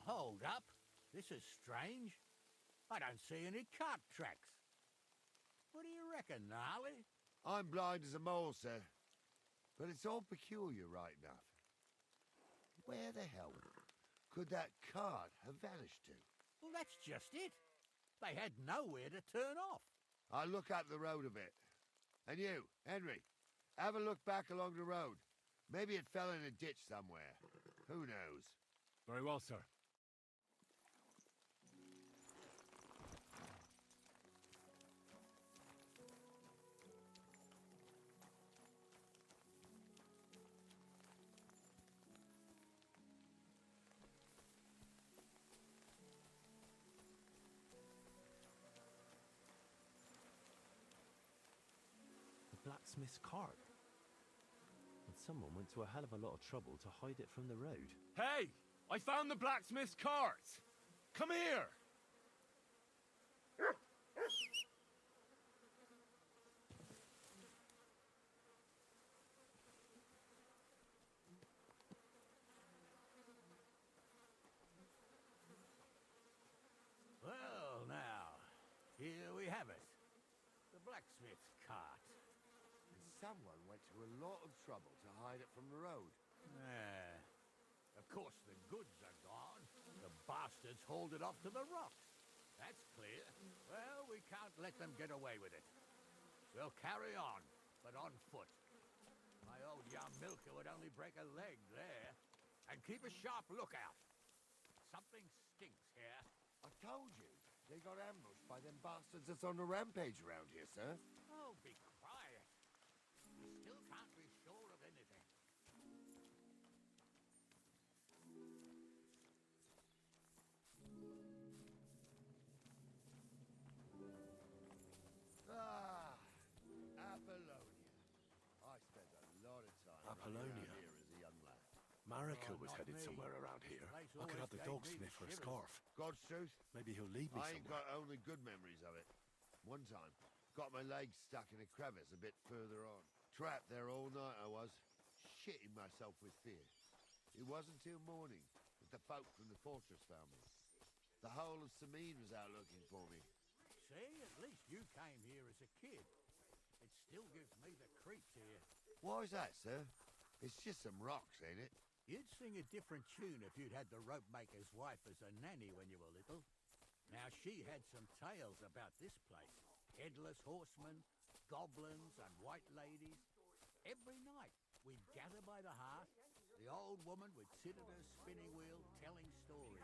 Hold up. This is strange. I don't see any cart tracks. What do you reckon, Gnarly? I'm blind as a mole, sir. But it's all peculiar, right enough. Where the hell could that cart have vanished to? Well, that's just it. They had nowhere to turn off. I'll look up the road a bit. And you, Henry, have a look back along the road. Maybe it fell in a ditch somewhere. Who knows? Very well, sir. Blacksmith's cart. And someone went to a hell of a lot of trouble to hide it from the road. Hey! I found the blacksmith's cart! Come here! Well, now, here we have it. The blacksmith's cart. Someone went to a lot of trouble to hide it from the road. Of course, the goods are gone. The bastards hauled it off to the rocks. That's clear. Well, we can't let them get away with it. We'll carry on, but on foot. My old young milker would only break a leg there. And keep a sharp lookout. Something stinks here. I told you, they got ambushed by them bastards that's on the rampage around here, sir. Oh, be quiet. We still can't be sure of anything. Ah, Apollonia. I spent a lot of time Apollonia. around here as a young lad. Marika Oh, was not headed me. somewhere around here. This place I could have the dog always gave me sniff for a shivers. scarf. God's truth, Maybe he'll lead me I ain't somewhere. got only good memories of it. One time, got my legs stuck in a crevice a bit further on. Trapped there all night I was, shitting myself with fear. It wasn't till morning that the folk from the fortress found me. The whole of Samine was out looking for me. See, at least you came here as a kid. It still gives me the creeps here. Why is that, sir? It's just some rocks, ain't it? You'd sing a different tune if you'd had the rope maker's wife as a nanny when you were little. Now, she had some tales about this place. Headless horsemen, goblins, and white ladies. Every night, we'd gather by the hearth. The old woman would sit at her spinning wheel telling stories.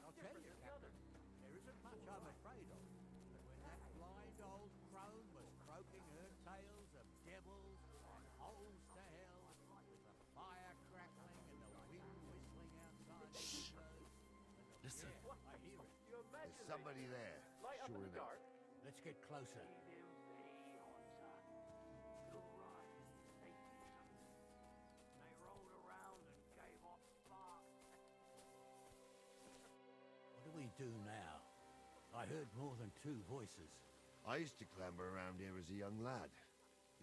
I'll tell you, Captain, there isn't much I'm afraid of. But when that blind old crone was croaking her tales of devils and holes to hell, with the fire crackling and the wind whistling outside the windows, Listen. yeah, I hear it. There's somebody there, sure enough. Let's get closer. do now? I heard more than two voices. I used to clamber around here as a young lad.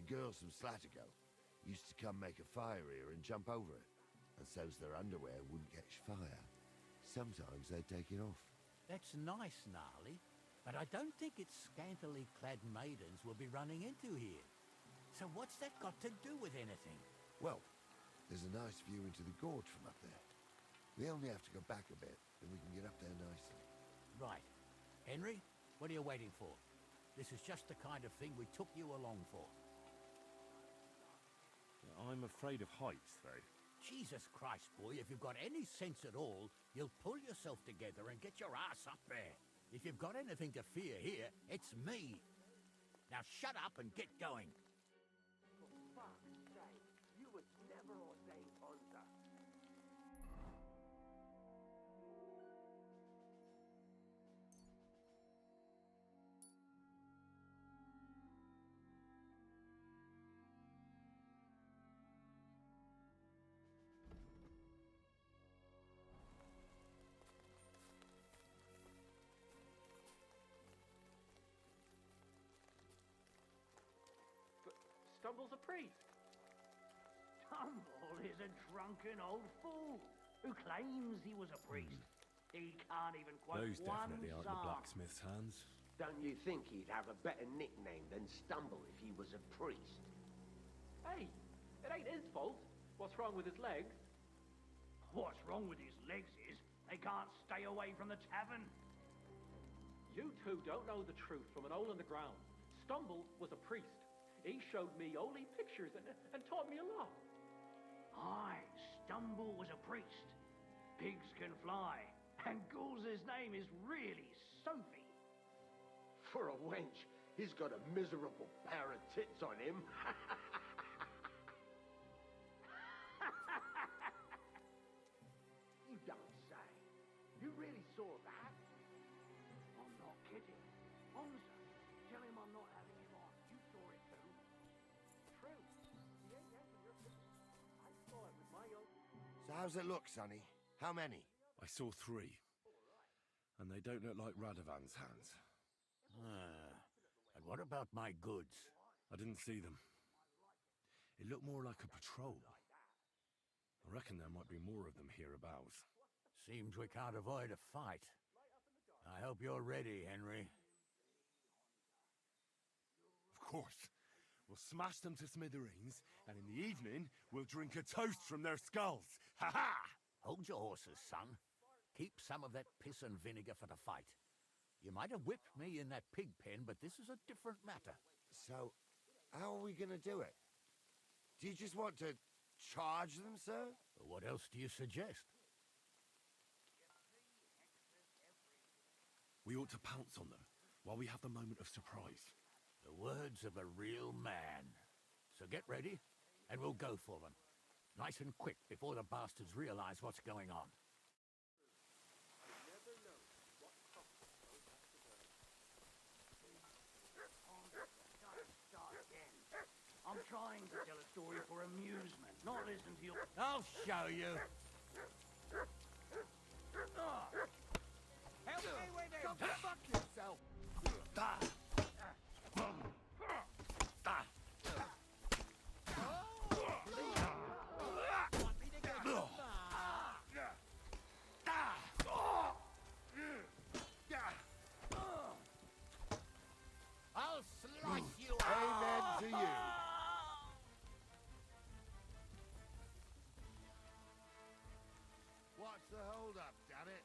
The girls from Slatigo used to come make a fire here and jump over it, and so's their underwear wouldn't catch fire. Sometimes they'd take it off. That's nice, Gnarly, but I don't think it's scantily clad maidens we'll be running into here. So what's that got to do with anything? Well, there's a nice view into the gorge from up there. We only have to go back a bit, and we can get up there nicely. Right. Henry, what are you waiting for? This is just the kind of thing we took you along for. I'm afraid of heights, though. Jesus Christ, boy, if you've got any sense at all, you'll pull yourself together and get your ass up there. If you've got anything to fear here, it's me. Now shut up and get going. For fuck's sake, you was never ordained hunter. Stumble's a priest. Stumble is a drunken old fool who claims he was a priest. He can't even quote Those one definitely aren't the psalm. blacksmith's hands. Don't you think he'd have a better nickname than Stumble if he was a priest? Hey, it ain't his fault. What's wrong with his legs? What's wrong with his legs is they can't stay away from the tavern. You two don't know the truth from an hole in the ground. Stumble was a priest. He showed me holy pictures and taught me a lot. Aye, Stumble was a priest. Pigs can fly, and Ghoul's name is really Sophie. For a wench, he's got a miserable pair of tits on him. You don't say. You really saw that? I'm not kidding. Honza, tell him I'm not having him on. You saw it too. True. He ain't answering your pictures. I saw it with my own. So how's it look, Sonny? How many? I saw 3. And they don't look like Radovan's hands. And what about my goods? I didn't see them. It looked more like a patrol. I reckon there might be more of them hereabouts. Seems we can't avoid a fight. I hope you're ready, Henry. Of course. We'll smash them to smithereens, and in the evening, we'll drink a toast from their skulls. Ha-ha! Hold your horses, son. Keep some of that piss and vinegar for the fight. You might have whipped me in that pig pen, but this is a different matter. So, how are we gonna do it? Do you just want to charge them, sir? What else do you suggest? We ought to pounce on them while we have the moment of surprise. The words of a real man. So get ready, and we'll go for them. Nice and quick before the bastards realize what's going on. I'm trying to tell a story for amusement, not listen to your... I'll show you. Help me with him! Go fuck yourself! I'll slice you. Amen to you. What's the hold up, damn it?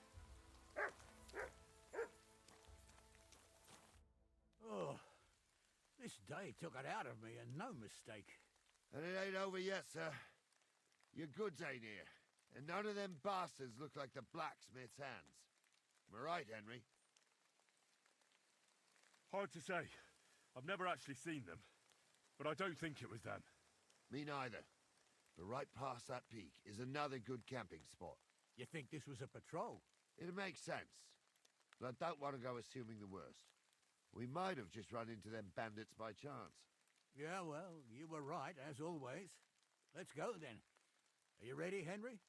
Oh, this day took it out of me, and no mistake. And it ain't over yet, sir. Your goods ain't here. And none of them bastards look like the blacksmith's hands. Am I right, Henry? Hard to say. I've never actually seen them. But I don't think it was them. Me neither. But right past that peak is another good camping spot. You think this was a patrol? It makes sense. But I don't want to go assuming the worst. We might have just run into them bandits by chance. Yeah, well, you were right, as always. Let's go, then. Are you ready, Henry?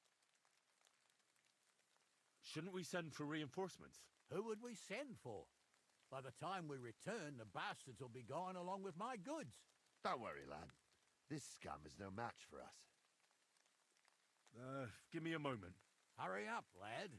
Shouldn't we send for reinforcements? Who would we send for? By the time we return, the bastards will be gone along with my goods. Don't worry, lad. This scum is no match for us. Give me a moment. Hurry up, lad.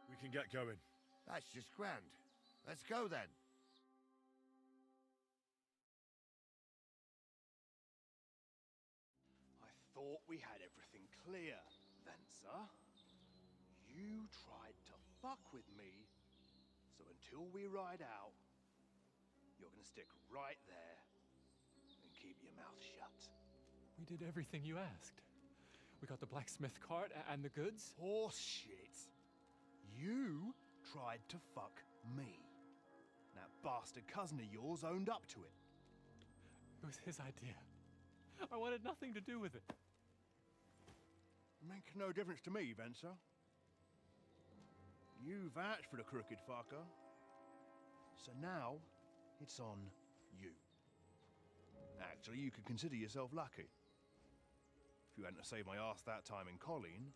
We can get going. That's just grand. Let's go then. I thought we had everything clear, Venser. You tried to fuck with me, so until we ride out, you're gonna stick right there and keep your mouth shut. We did everything you asked. We got the blacksmith cart and the goods. Horse shit. You tried to fuck me. That bastard cousin of yours owned up to it. It was his idea. I wanted nothing to do with it. Make no difference to me, Venser. You vouched for the crooked fucker. So now, it's on you. Actually, you could consider yourself lucky. If you hadn't saved my ass that time in Colleen,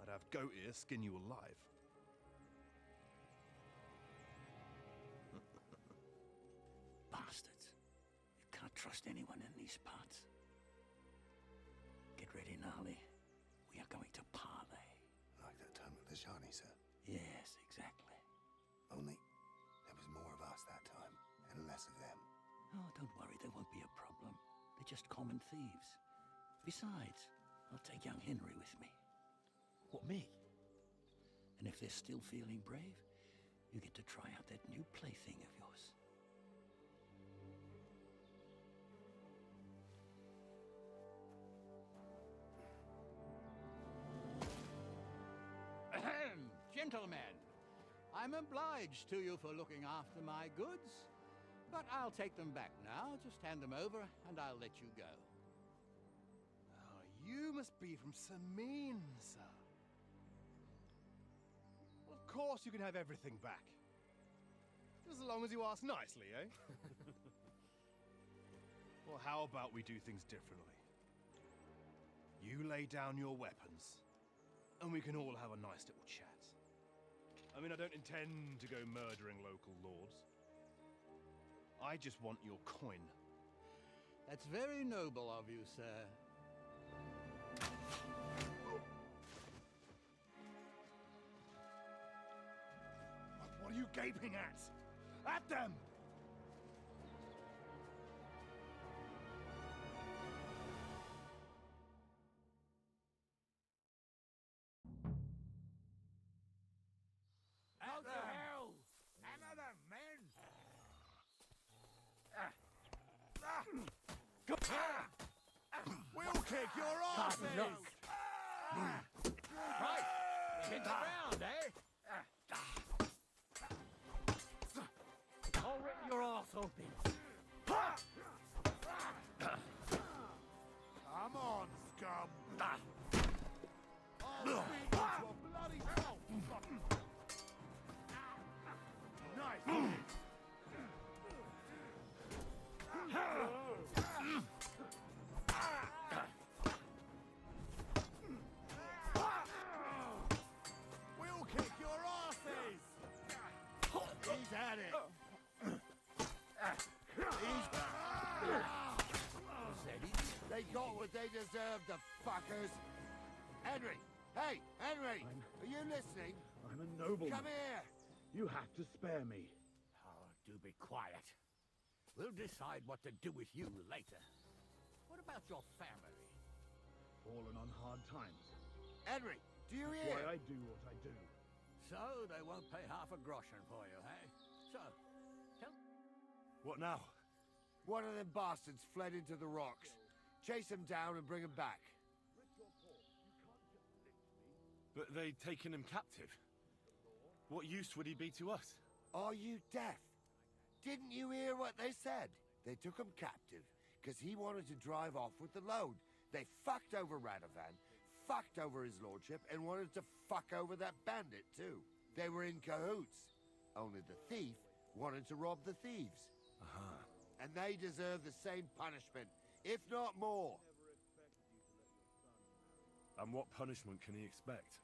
I'd have goat ear skin you alive. Bastards. You can't trust anyone in these parts. Get ready, Gnarly. We are going to parley. Like that time with the Shani, sir? Yes, exactly. Only there was more of us that time, and less of them. Oh, don't worry, there won't be a problem. They're just common thieves. Besides, I'll take young Henry with me. What, me? And if they're still feeling brave, you get to try out that new plaything of yours. Ahem, gentlemen, I'm obliged to you for looking after my goods, but I'll take them back now. Just hand them over, and I'll let you go. Oh, you must be from Samin, sir. Of course you can have everything back. Just as long as you ask nicely, eh? Well, how about we do things differently? You lay down your weapons, and we can all have a nice little chat. I mean, I don't intend to go murdering local lords. I just want your coin. That's very noble of you, sir. What are you gaping at? At them! How the hell? Hammer them, men! We'll kick your ass! Right, hit the ground, eh? I'll rip your ass open. Come on, scum! I'll beat you to a bloody pulp! Nice! We'll kick your asses! He's at it! They got what they deserved, the fuckers. Henry! Hey, Henry! Are you listening? I'm a nobleman. Come here! You have to spare me. Oh, do be quiet. We'll decide what to do with you later. What about your family? Fallen on hard times. Henry, do you That's hear? why I do what I do. So they won't pay half a groschen for you, eh? So, tell... What now? One of them bastards fled into the rocks. Chase him down and bring him back. But they'd taken him captive. What use would he be to us? Are you deaf? Didn't you hear what they said? They took him captive because he wanted to drive off with the load. They fucked over Radovan, fucked over his lordship, and wanted to fuck over that bandit too. They were in cahoots. Only the thief wanted to rob the thieves. And they deserve the same punishment, if not more. And what punishment can he expect?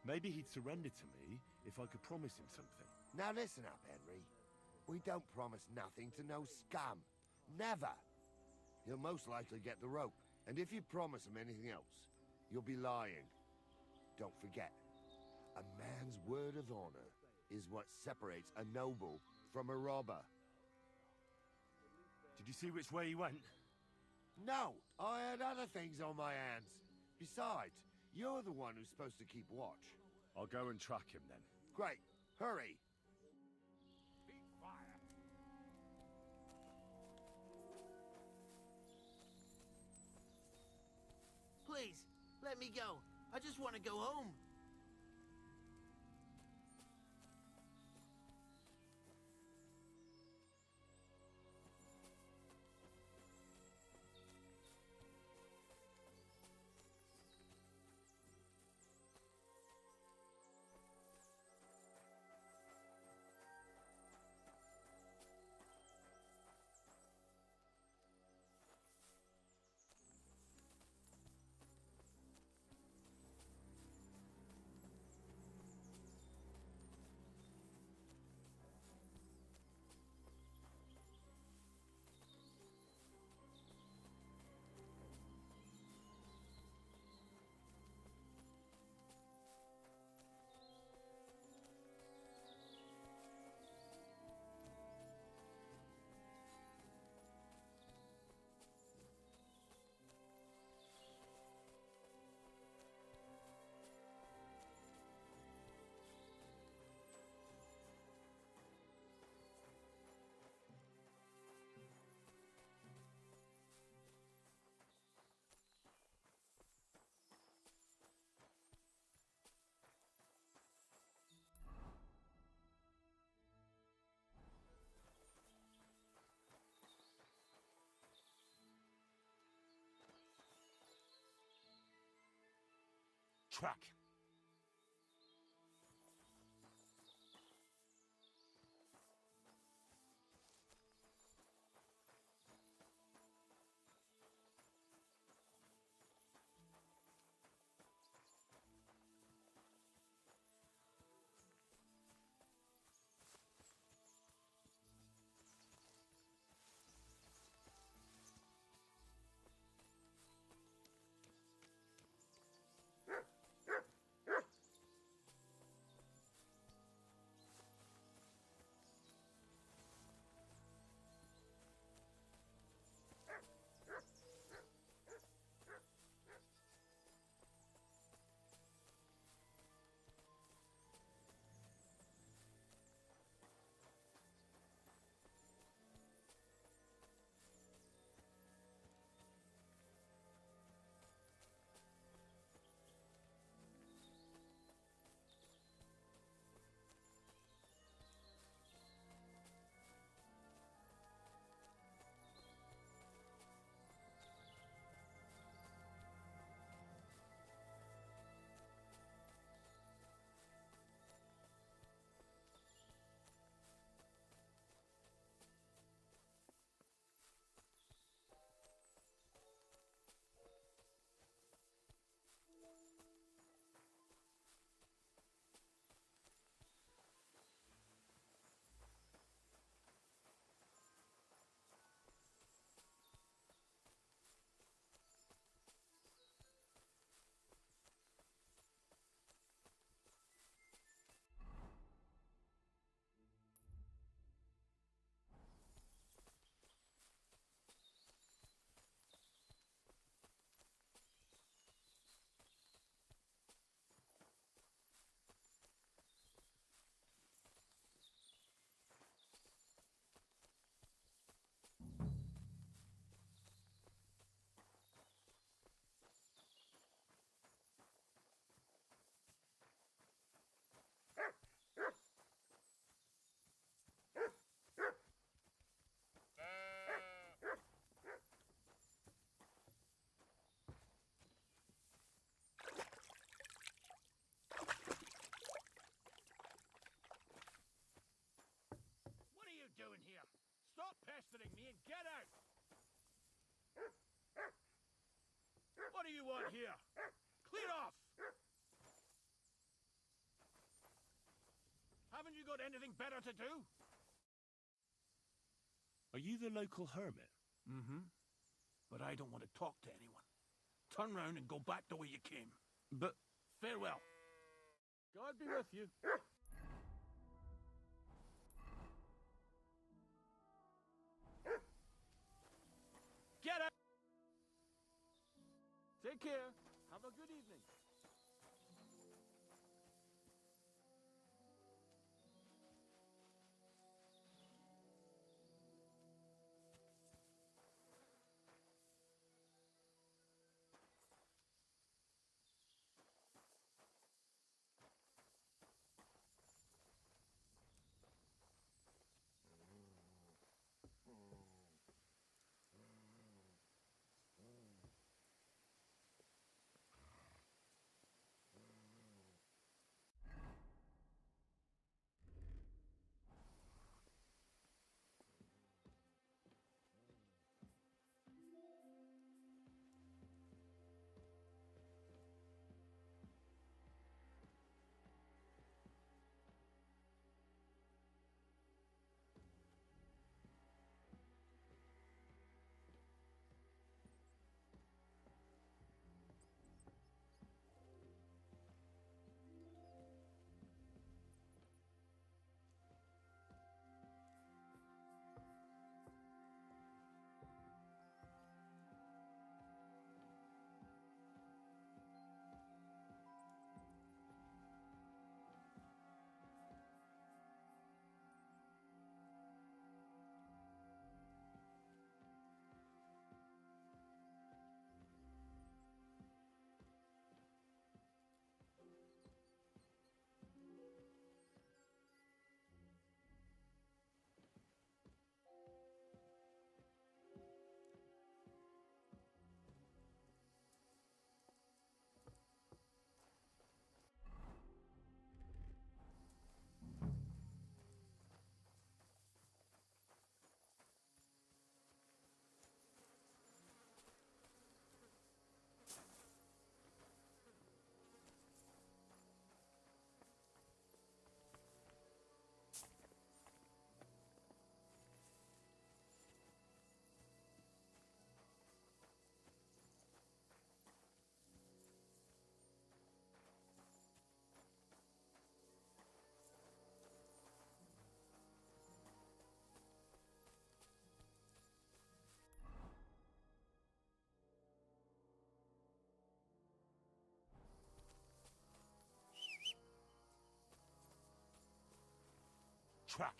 Maybe he'd surrender to me if I could promise him something. Now listen up, Henry. We don't promise nothing to no scum. Never. He'll most likely get the rope. And if you promise him anything else, you'll be lying. Don't forget, a man's word of honor is what separates a noble from a robber. Did you see which way he went? No, I had other things on my hands. Besides, you're the one who's supposed to keep watch. I'll go and track him then. Great. Hurry. Please, let me go. I just want to go home. track. doing here? Stop pestering me and get out! What do you want here? Clear off! Haven't you got anything better to do? Are you the local hermit? Mm-hmm. But I don't want to talk to anyone. Turn round and go back the way you came. But... Farewell. God be with you. Get out! Take care. Have a good evening. track.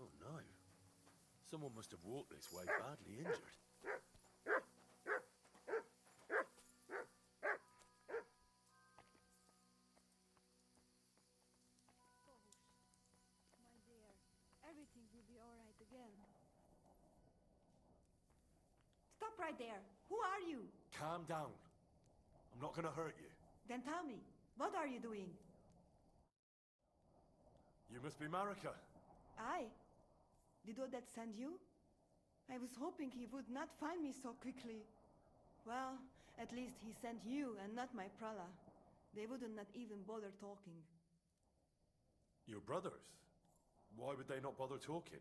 Oh no. Someone must have walked this way badly injured. My dear, everything will be all right again. Stop right there. Who are you? Calm down. I'm not gonna hurt you. Then tell me, what are you doing? You must be Marika. I? Did Odette send you? I was hoping he would not find me so quickly. Well, at least he sent you and not my prala. They wouldn't not even bother talking. Your brothers? Why would they not bother talking?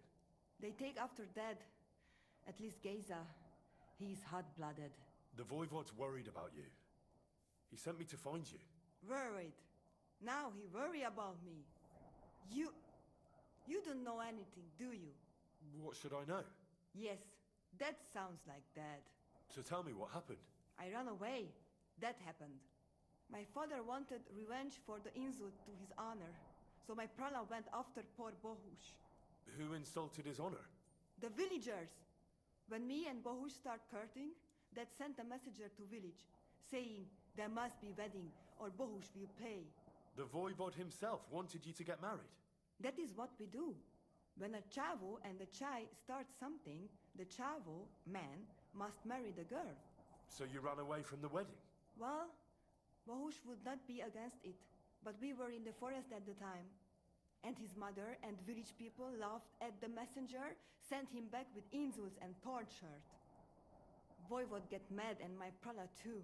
They take after dead. At least Geza. He's hot-blooded. The Voivod's worried about you. He sent me to find you. Worried. Now he worry about me. You don't know anything, do you? What should I know? Yes, that sounds like Dad. So tell me what happened. I ran away. That happened. My father wanted revenge for the insult to his honor, so my prala went after poor Bohush. Who insulted his honor? The villagers! When me and Bohush start courting, Dad sent a messenger to village, saying there must be wedding or Bohush will pay. The Voivod himself wanted you to get married. That is what we do. When a chavo and a chai start something, the chavo, man, must marry the girl. So you ran away from the wedding? Well, Bohush would not be against it, but we were in the forest at the time. And his mother and village people laughed at the messenger, sent him back with insults and tortured. Voivod get mad and my prala too.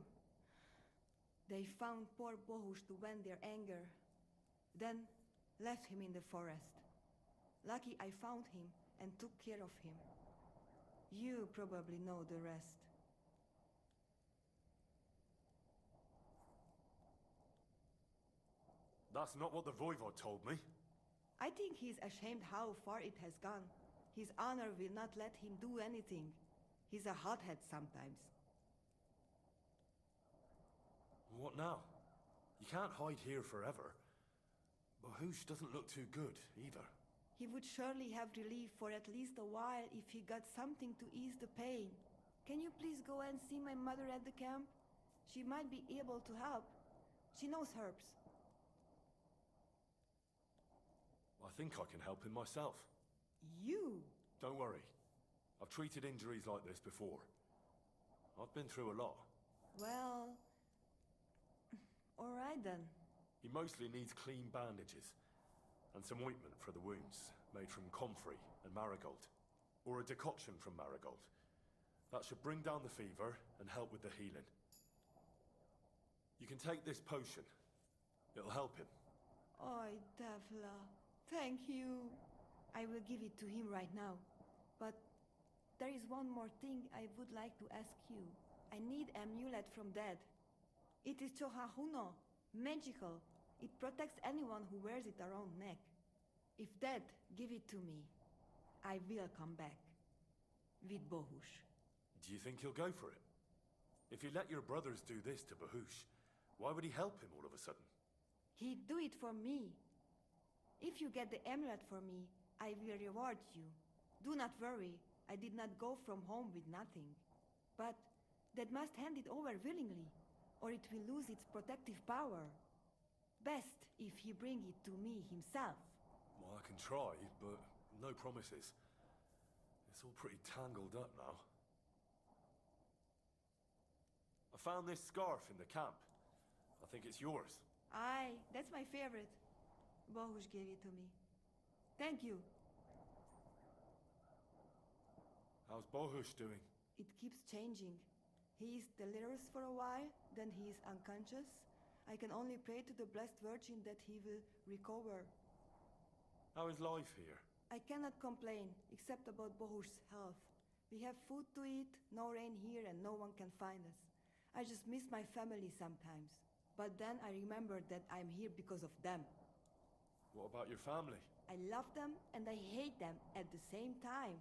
They found poor Bohush to vent their anger. Then left him in the forest. Lucky I found him and took care of him. You probably know the rest. That's not what the Voivod told me. I think he's ashamed how far it has gone. His honor will not let him do anything. He's a hothead sometimes. What now? You can't hide here forever. Bohush doesn't look too good, either. He would surely have relief for at least a while if he got something to ease the pain. Can you please go and see my mother at the camp? She might be able to help. She knows herbs. I think I can help him myself. You? Don't worry. I've treated injuries like this before. I've been through a lot. Well... all right then. He mostly needs clean bandages. And some ointment for the wounds, made from comfrey and marigold. Or a decoction from marigold. That should bring down the fever and help with the healing. You can take this potion. It'll help him. Oi, Davla. Thank you. I will give it to him right now. But there is one more thing I would like to ask you. I need amulet from Dad. It is Chohahuno, magical. It protects anyone who wears it around neck. If Dad give it to me, I will come back. With Bohush. Do you think he'll go for it? If he let your brothers do this to Bahush, why would he help him all of a sudden? He'd do it for me. If you get the amulet for me, I will reward you. Do not worry, I did not go from home with nothing. But Dad must hand it over willingly, or it will lose its protective power. Best if he bring it to me himself. Well, I can try, but no promises. It's all pretty tangled up now. I found this scarf in the camp. I think it's yours. Aye, that's my favorite. Bohush gave it to me. Thank you. How's Bohush doing? It keeps changing. He is delirious for a while, then he is unconscious. I can only pray to the Blessed Virgin that he will recover. How is life here? I cannot complain, except about Bohush's health. We have food to eat, no rain here, and no one can find us. I just miss my family sometimes. But then I remember that I'm here because of them. What about your family? I love them and I hate them at the same time.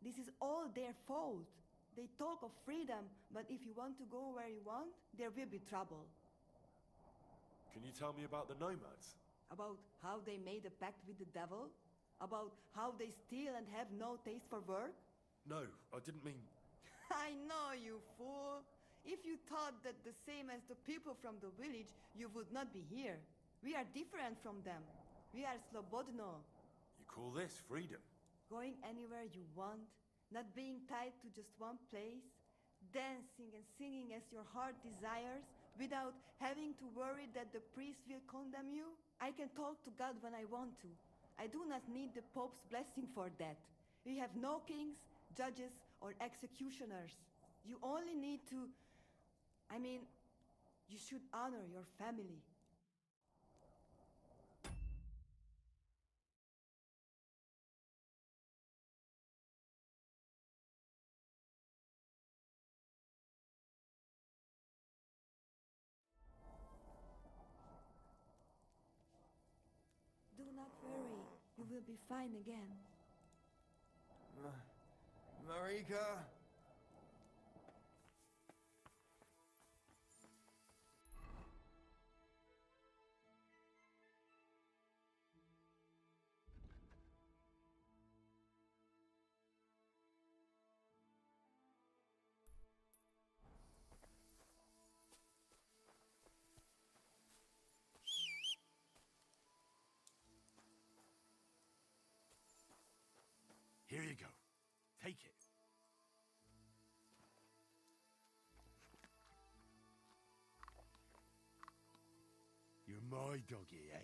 This is all their fault. They talk of freedom, but if you want to go where you want, there will be trouble. Can you tell me about the nomads? About how they made a pact with the devil? About how they steal and have no taste for work? No, I didn't mean... I know, you fool. If you thought that the same as the people from the village, you would not be here. We are different from them. We are Slobodno. You call this freedom? Going anywhere you want, not being tied to just one place, dancing and singing as your heart desires, without having to worry that the priest will condemn you. I can talk to God when I want to. I do not need the Pope's blessing for that. We have no kings, judges, or executioners. You only need to... you should honor your family. Do not worry. You will be fine again. Marika? Here you go. Take it. You're my doggy, eh?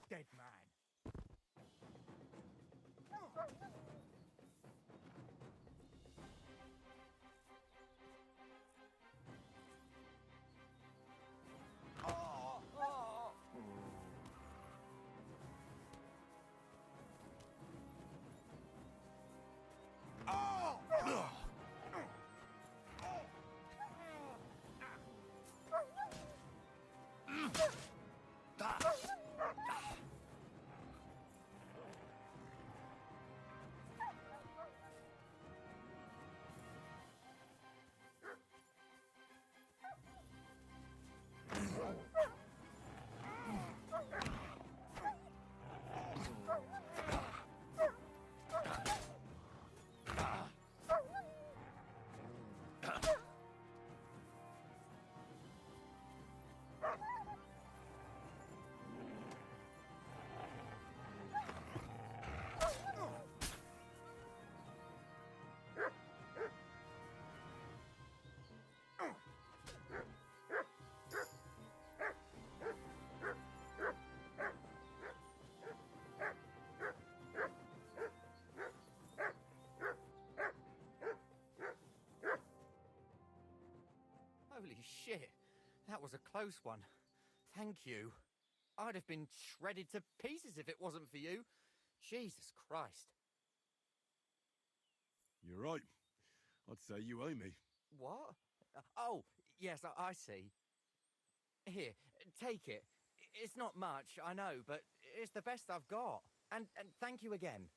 Dead man. Holy shit, that was a close one. Thank you. I'd have been shredded to pieces if it wasn't for you. Jesus Christ. You're right. I'd say you owe me. What? Oh, yes, I see. Here, take it. It's not much, I know, but it's the best I've got. And thank you again.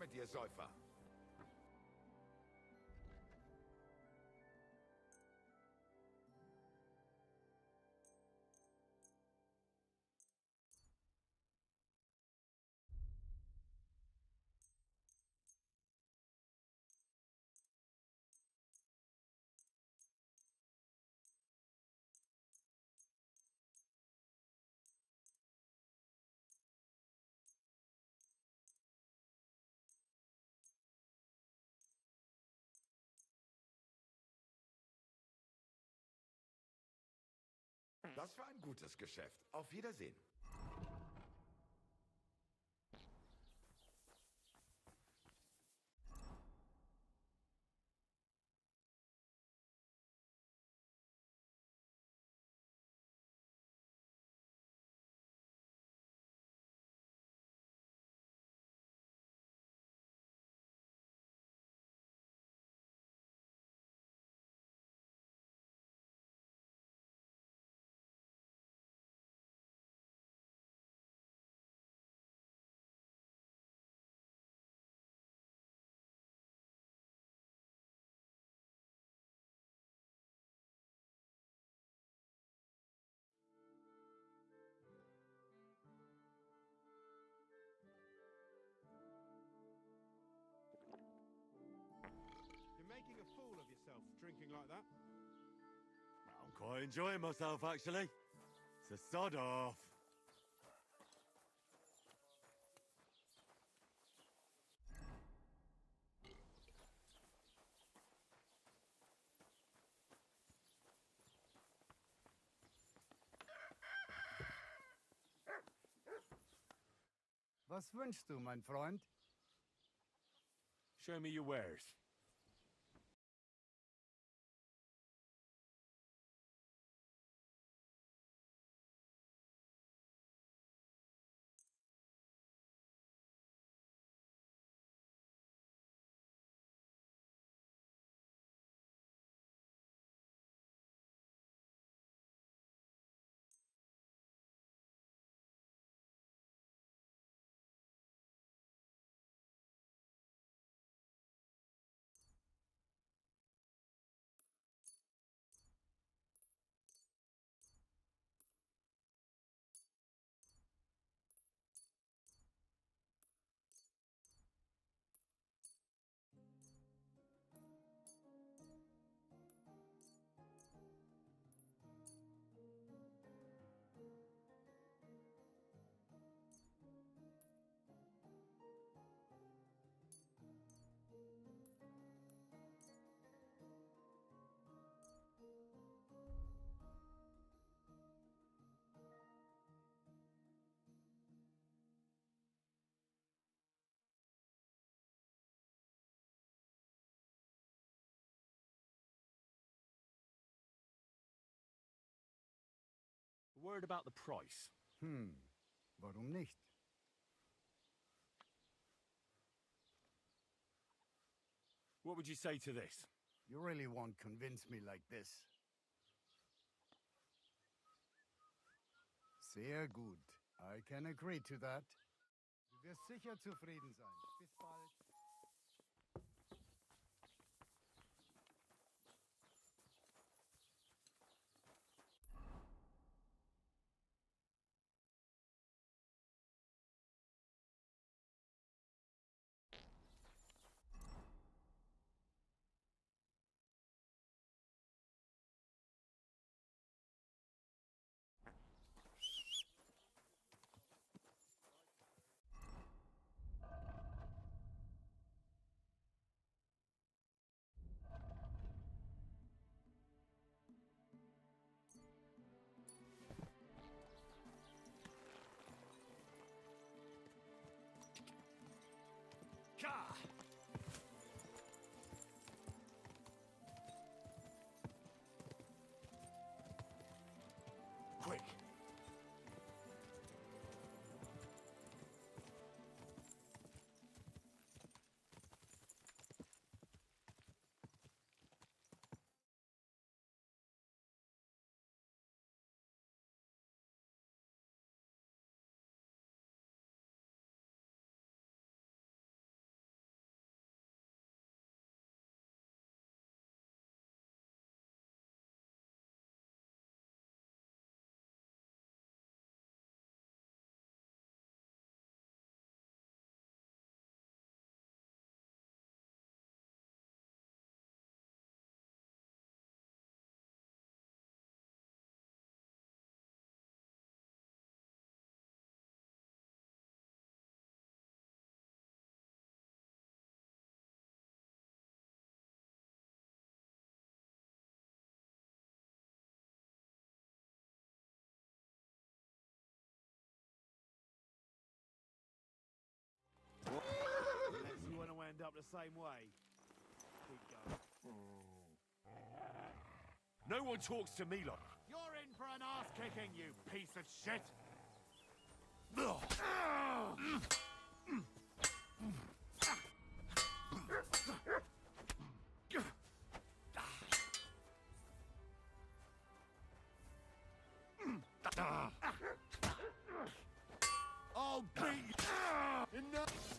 mit dir, Säufer. Das war ein gutes Geschäft. Auf Wiedersehen. Drinking like that? I'm quite enjoying myself, actually. So sod off. Was wünschst du, mein Freund? Show me your wares. A word about the price. Warum nicht? What would you say to this? You really won't convince me like this. Sehr gut. I can agree to that. Du wirst sicher zufrieden sein. Bis bald. end up the same way. Keep going. No one talks to me like... You're in for an ass kicking, you piece of shit! I'll beat you! Enough!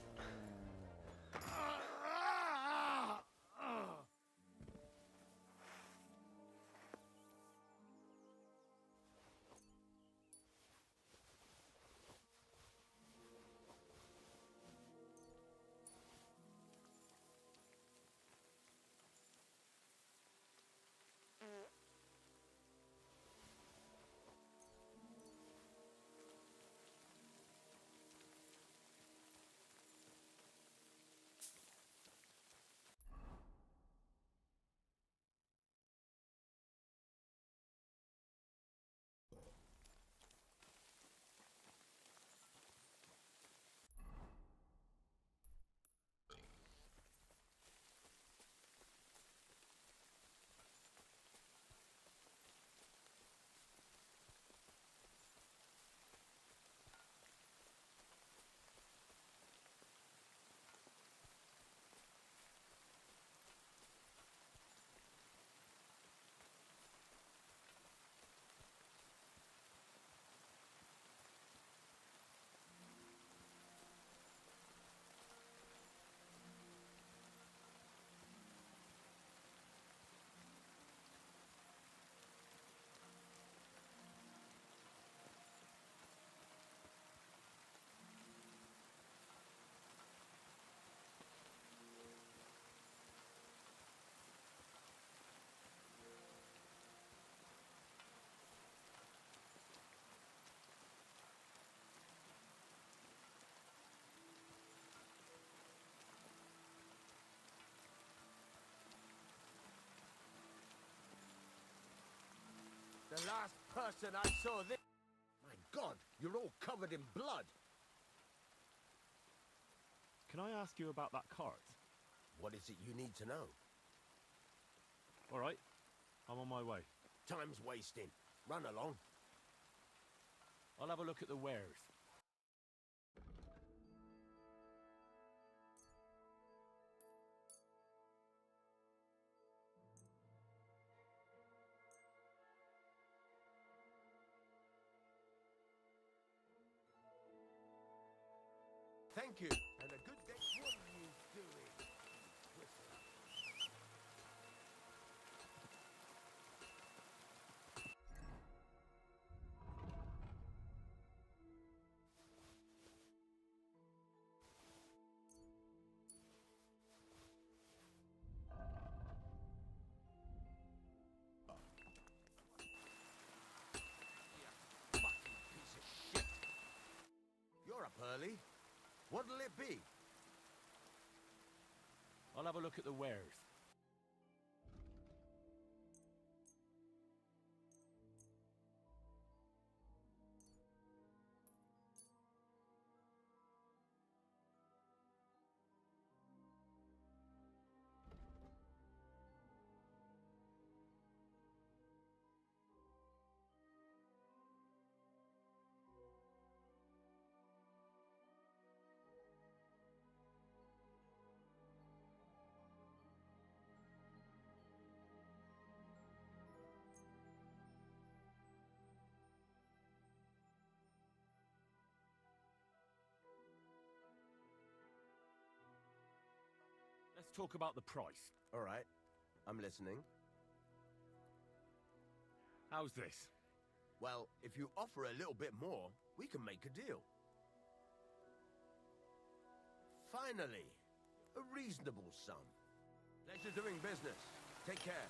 The last person I saw this... My God, you're all covered in blood. Can I ask you about that cart? What is it you need to know? All right, I'm on my way. Time's wasting. Run along. I'll have a look at the wares. Thank you, and a good day. What are you doing? You fucking piece of shit. You're up early. What'll it be? I'll have a look at the wares. Let's talk about the price. All right, I'm listening. How's this? Well, if you offer a little bit more, we can make a deal. Finally, a reasonable sum. Pleasure doing business. Take care.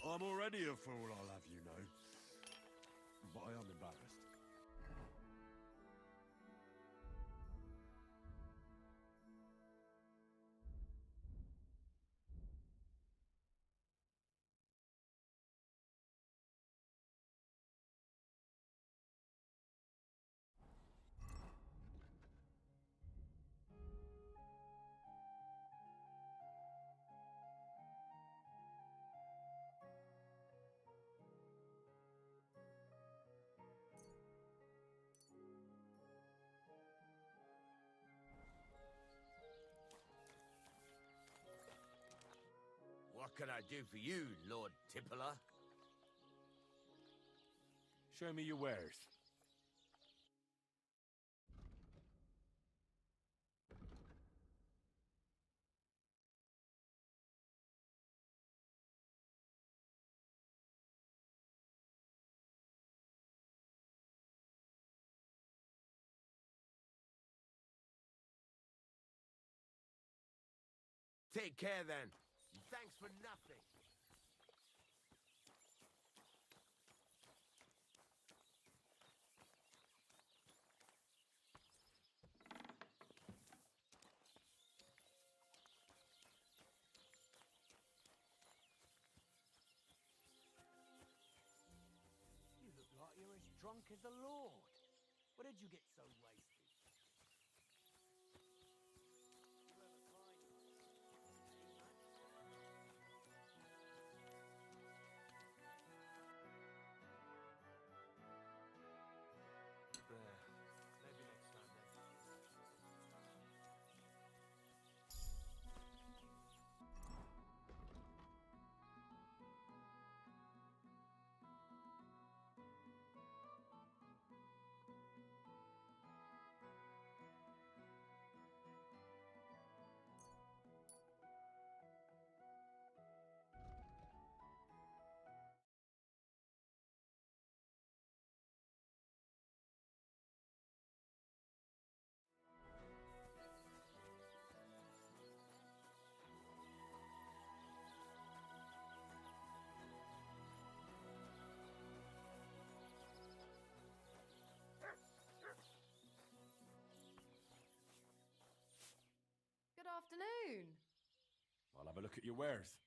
I'm already a fool, I'll have you know. But I am embarrassed. What can I do for you, Lord Tippler? Show me your wares. Take care then. Thanks for nothing. You look like you're as drunk as the Lord. Where did you get so wasted? Maybe next time then. Good afternoon. I'll have a look at your wares.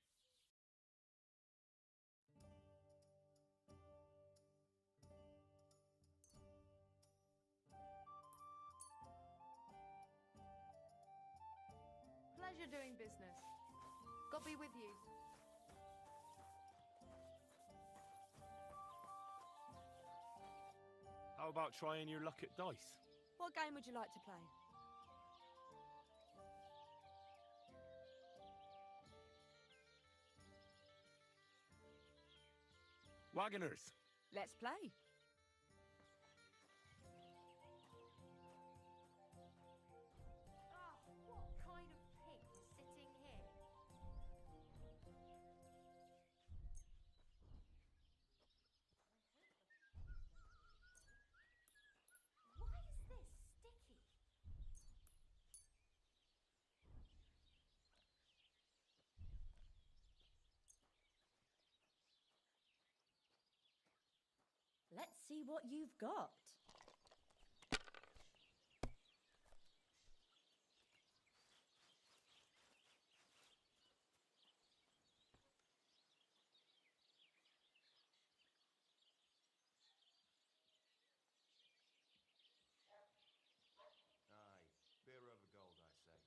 Pleasure doing business. God be with you. How about trying your luck at dice? What game would you like to play? Wagoners. Let's play. Oh, what kind of pig is sitting here? Why is this sticky? Let's see what you've got. Aye, beer over gold, I say.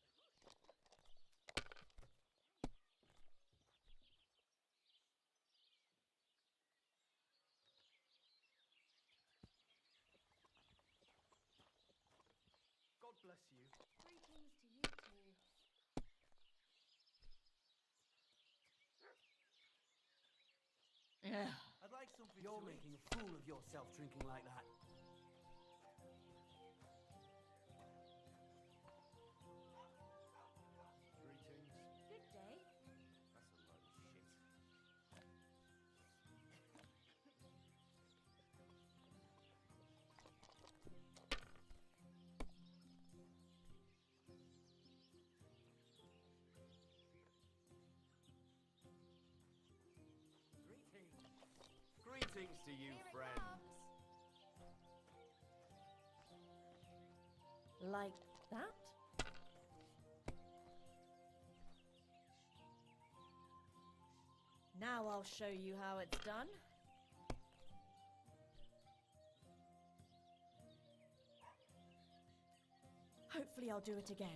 God bless you. Greetings to you too. Yeah. I'd like something You're to making eat. a fool of yourself drinking like that. Greetings. Good day. That's a load of shit. Greetings to you, friend. Like that? Now I'll show you how it's done. Hopefully I'll do it again.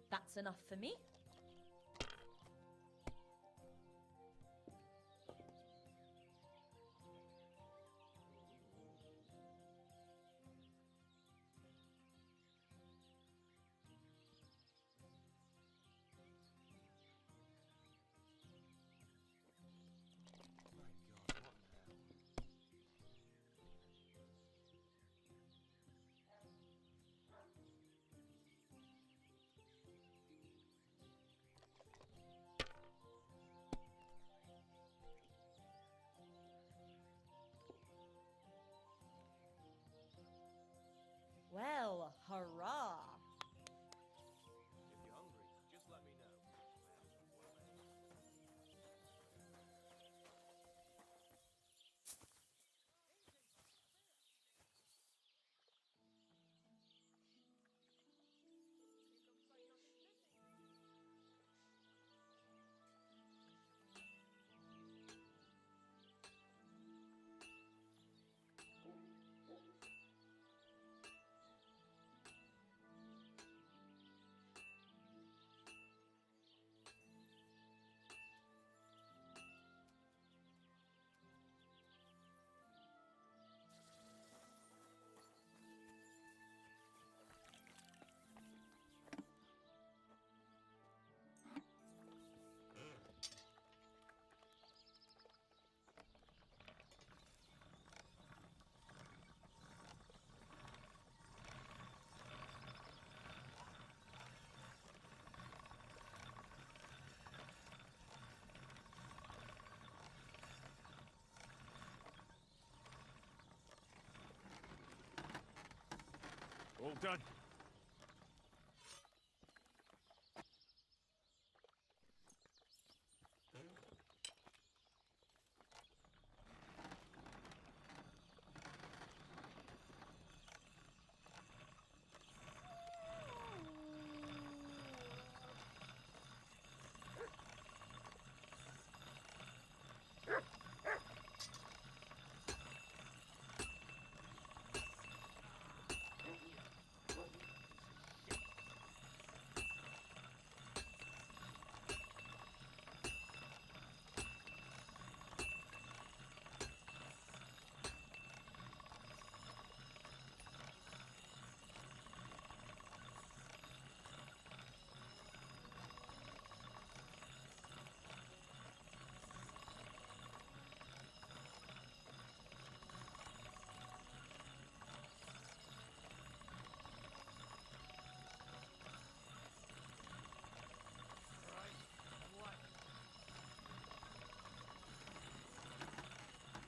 That's enough for me. Well, hurrah! If you're hungry, just let me know. All done.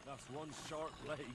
That's one sharp blade.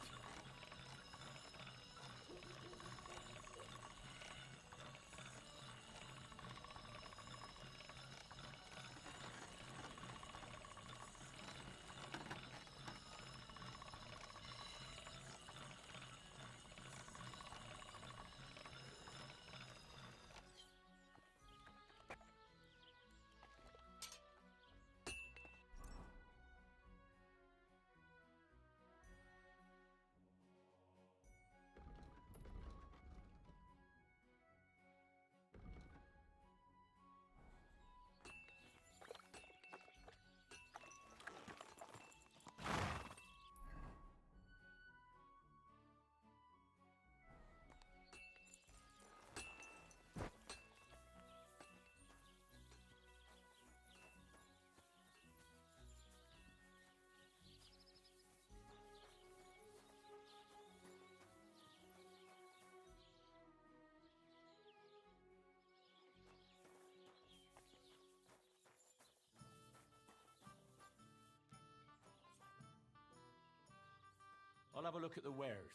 I'll have a look at the wares.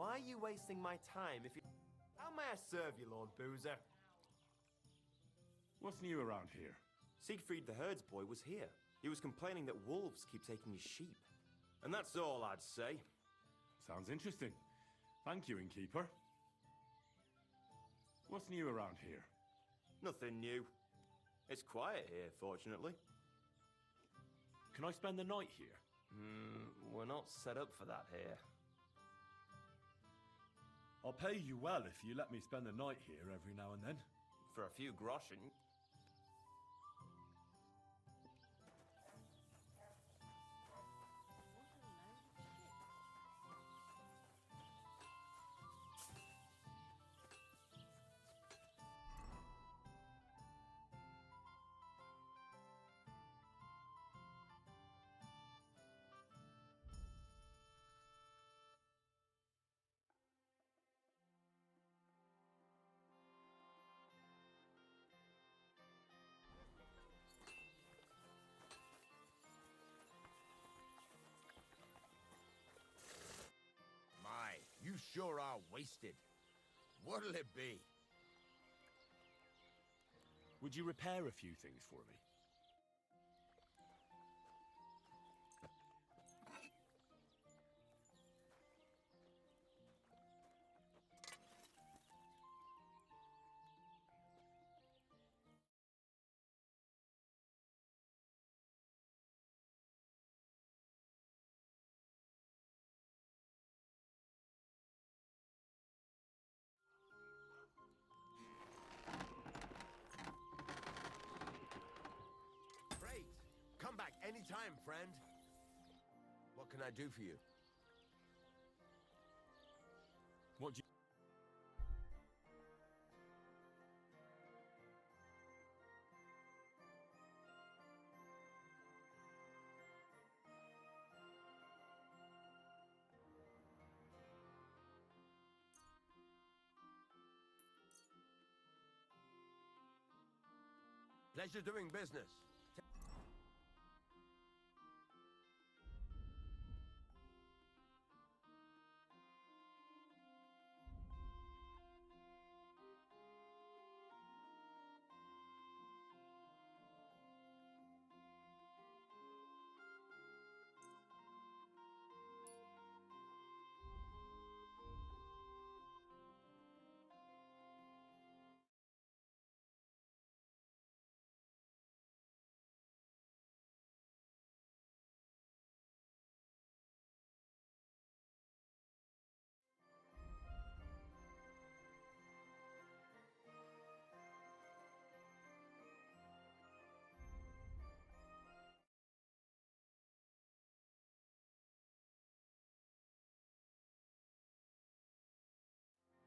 Why are you wasting my time if you... How may I serve you, Lord Boozer? What's new around here? Siegfried the herdsboy was here. He was complaining that wolves keep taking his sheep. And that's all I'd say. Sounds interesting. Thank you, innkeeper. What's new around here? Nothing new. It's quiet here, fortunately. Can I spend the night here? We're not set up for that here. I'll pay you well if you let me spend the night here every now and then. For a few groschen. You sure are wasted. What'll it be? Would you repair a few things for me? Great. Come back anytime, friend. What can I do for you? What do you... Pleasure doing business.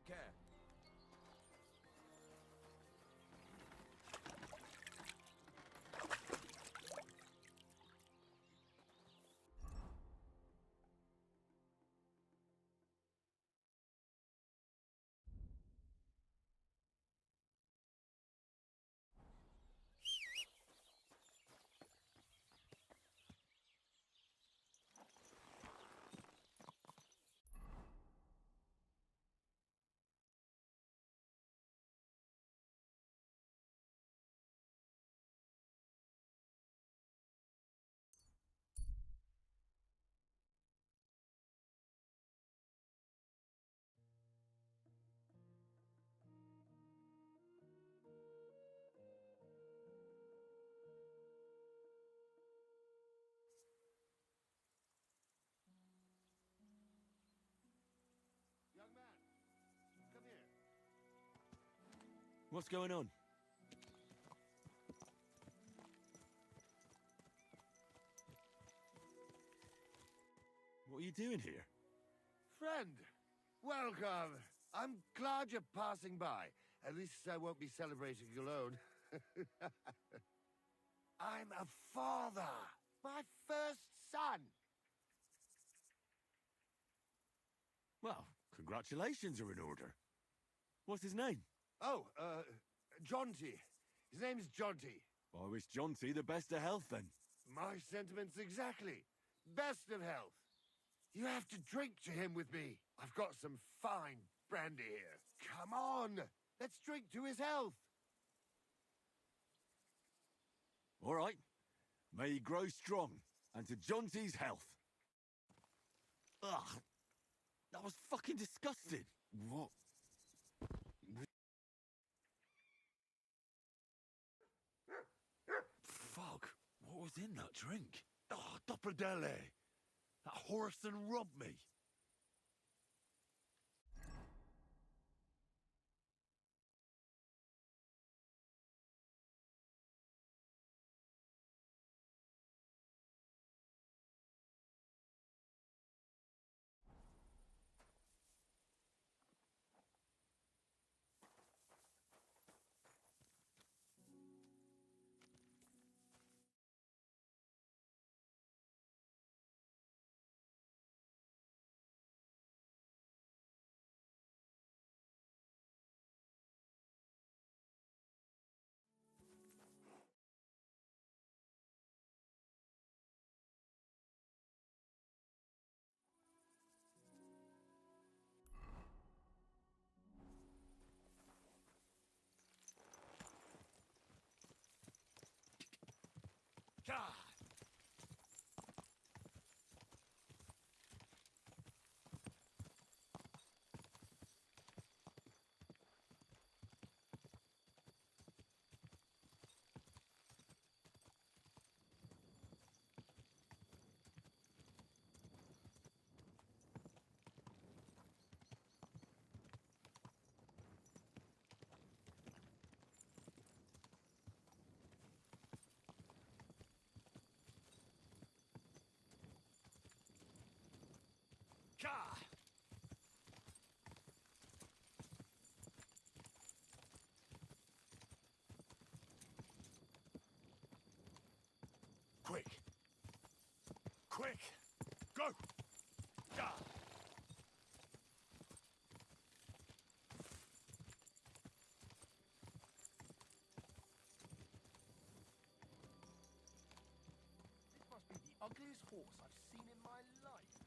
Care. Young man, come here. What's going on? What are you doing here? Friend, welcome. I'm glad you're passing by. At least I won't be celebrating alone. I'm a father. My first son. Well, congratulations are in order. What's his name? Oh, Jonty. His name's Jonty. I wish Jonty the best of health then. My sentiments exactly. Best of health. You have to drink to him with me. I've got some fine brandy here. Come on! Let's drink to his health. All right. May he grow strong, and to Johnsie's health. Ugh. That was fucking disgusting. What? Fuck. What was in that drink? Oh, Dopperdelle. That Horson robbed me. God! God! Quick! Quick! Go! God! This must be the ugliest horse I've seen in my life.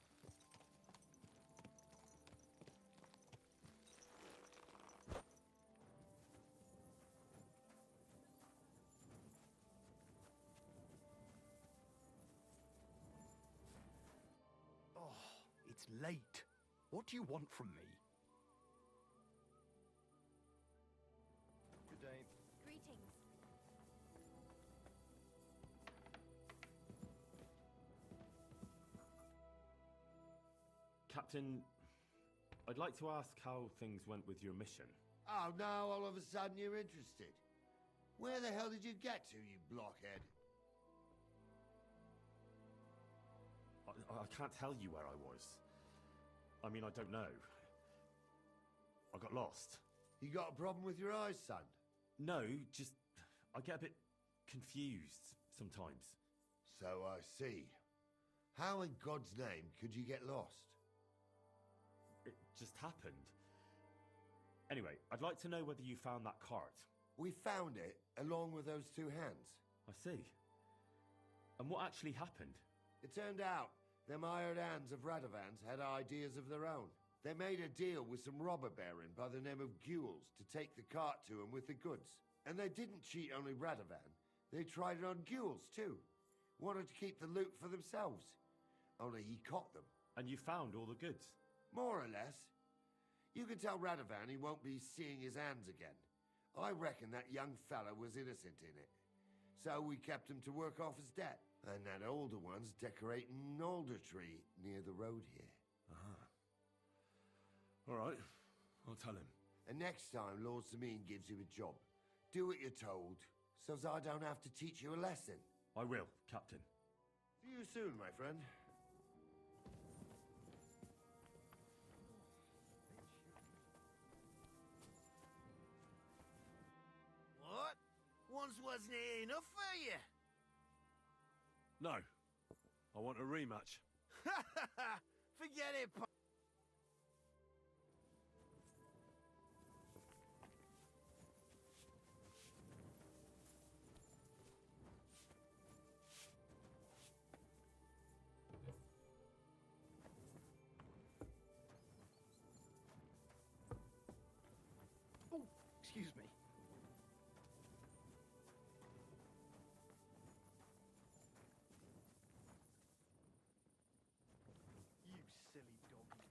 It's late. What do you want from me? Good day. Greetings. Captain, I'd like to ask how things went with your mission. Oh, now all of a sudden you're interested. Where the hell did you get to, you blockhead? I can't tell you where I was. I mean, I don't know. I got lost. You got a problem with your eyes, son? No, just... I get a bit confused sometimes. So I see. How in God's name could you get lost? It just happened. Anyway, I'd like to know whether you found that cart. We found it, along with those two hands. I see. And what actually happened? It turned out them hired hands of Radovans had ideas of their own. They made a deal with some robber baron by the name of Gules to take the cart to him with the goods. And they didn't cheat only Radovan. They tried it on Gules too. Wanted to keep the loot for themselves. Only he caught them. And you found all the goods? More or less. You can tell Radovan he won't be seeing his hands again. I reckon that young fella was innocent in it. So we kept him to work off his debt. And that older one's decorating an alder tree near the road here. Ah. All right. I'll tell him. And next time Lord Sameen gives you a job, do what you're told, so as I don't have to teach you a lesson. I will, Captain. See you soon, my friend. What? Once wasn't enough for you? No. I want a rematch. Forget it, Excuse me. You silly donkey.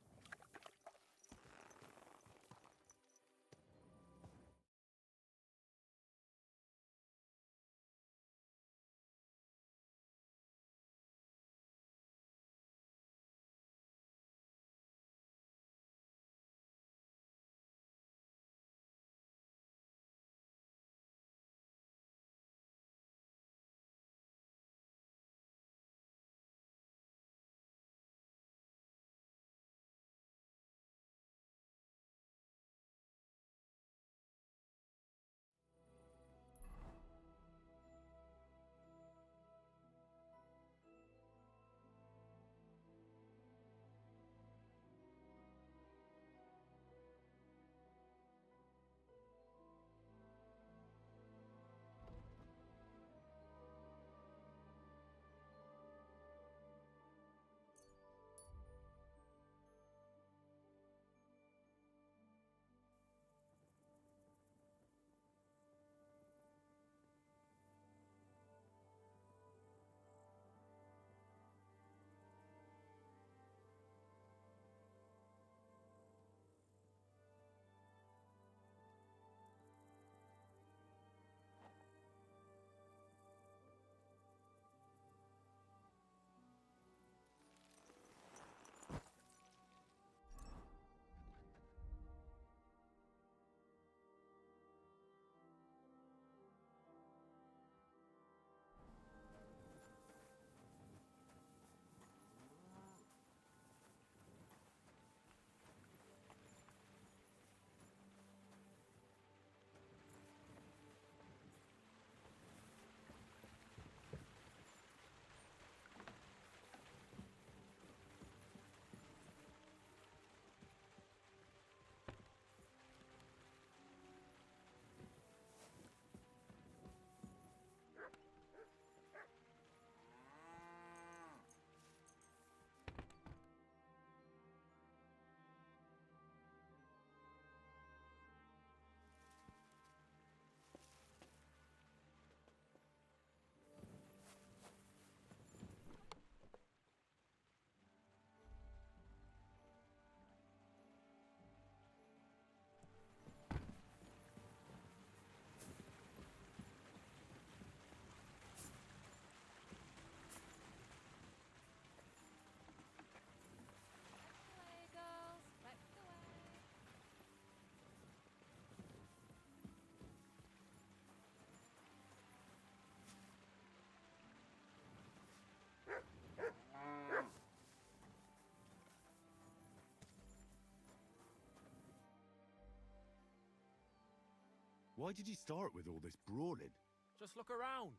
Why did you start with all this brawling? Just look around.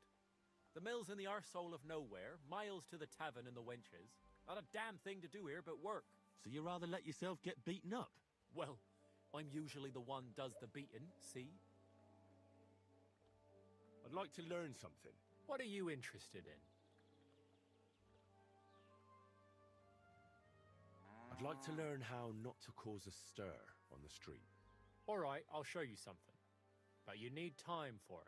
The mill's in the arsehole of nowhere, miles to the tavern and the wenches. Not a damn thing to do here but work. So you rather let yourself get beaten up? Well, I'm usually the one does the beating, see? I'd like to learn something. What are you interested in? I'd like to learn how not to cause a stir on the street. All right, I'll show you something. But you need time for it.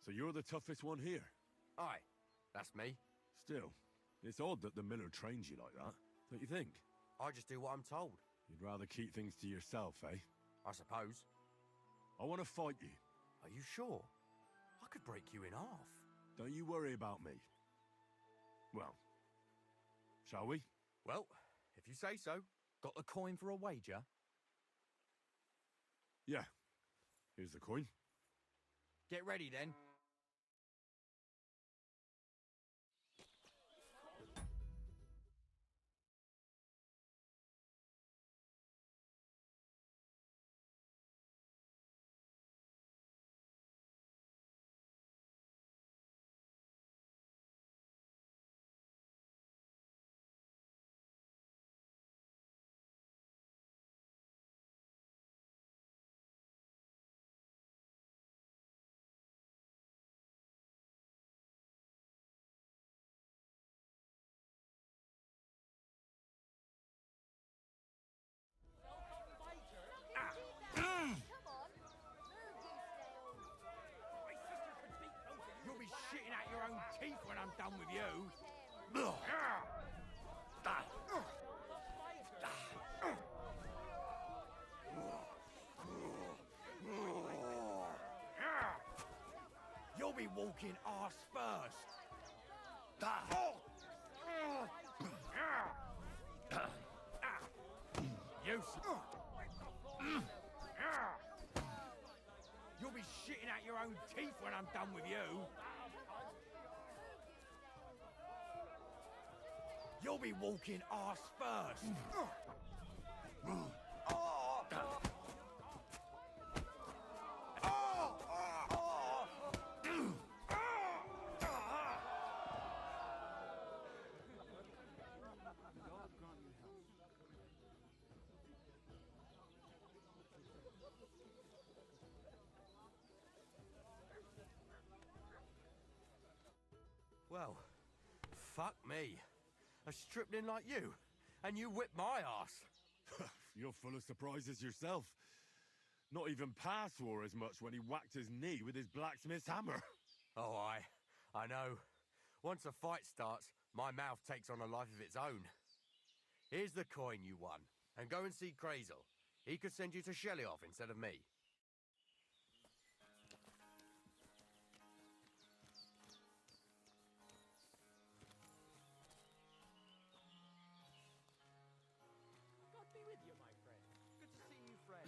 So you're the toughest one here? Aye, that's me. Still, it's odd that the miller trains you like that, don't you think? I just do what I'm told. You'd rather keep things to yourself, eh? I suppose. I want to fight you. Are you sure? I could break you in half. Don't you worry about me. Well, shall we? Well, if you say so. Got the coin for a wager? Yeah. Here's the coin. Get ready then. shitting out your own teeth when I'm done with you. You'll be walking arse first. You'll be shitting out your own teeth when I'm done with you. You'll be walking arse first. Well, fuck me. I stripped in like you, and you whipped my ass. You're full of surprises yourself. Not even Pa swore as much when he whacked his knee with his blacksmith's hammer. Oh, I know. Once a fight starts, my mouth takes on a life of its own. Here's the coin you won, and go and see Crazel. He could send you to Shelly-off instead of me. God be with you, my friend. Good to see you, friend.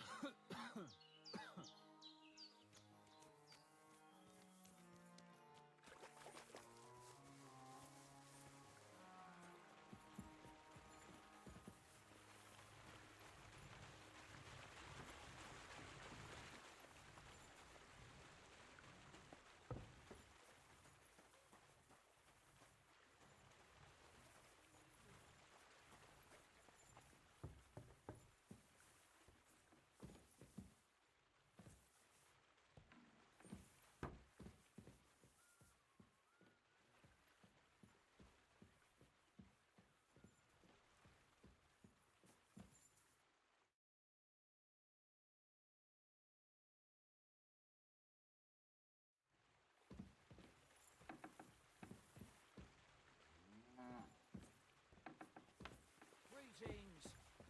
Greetings.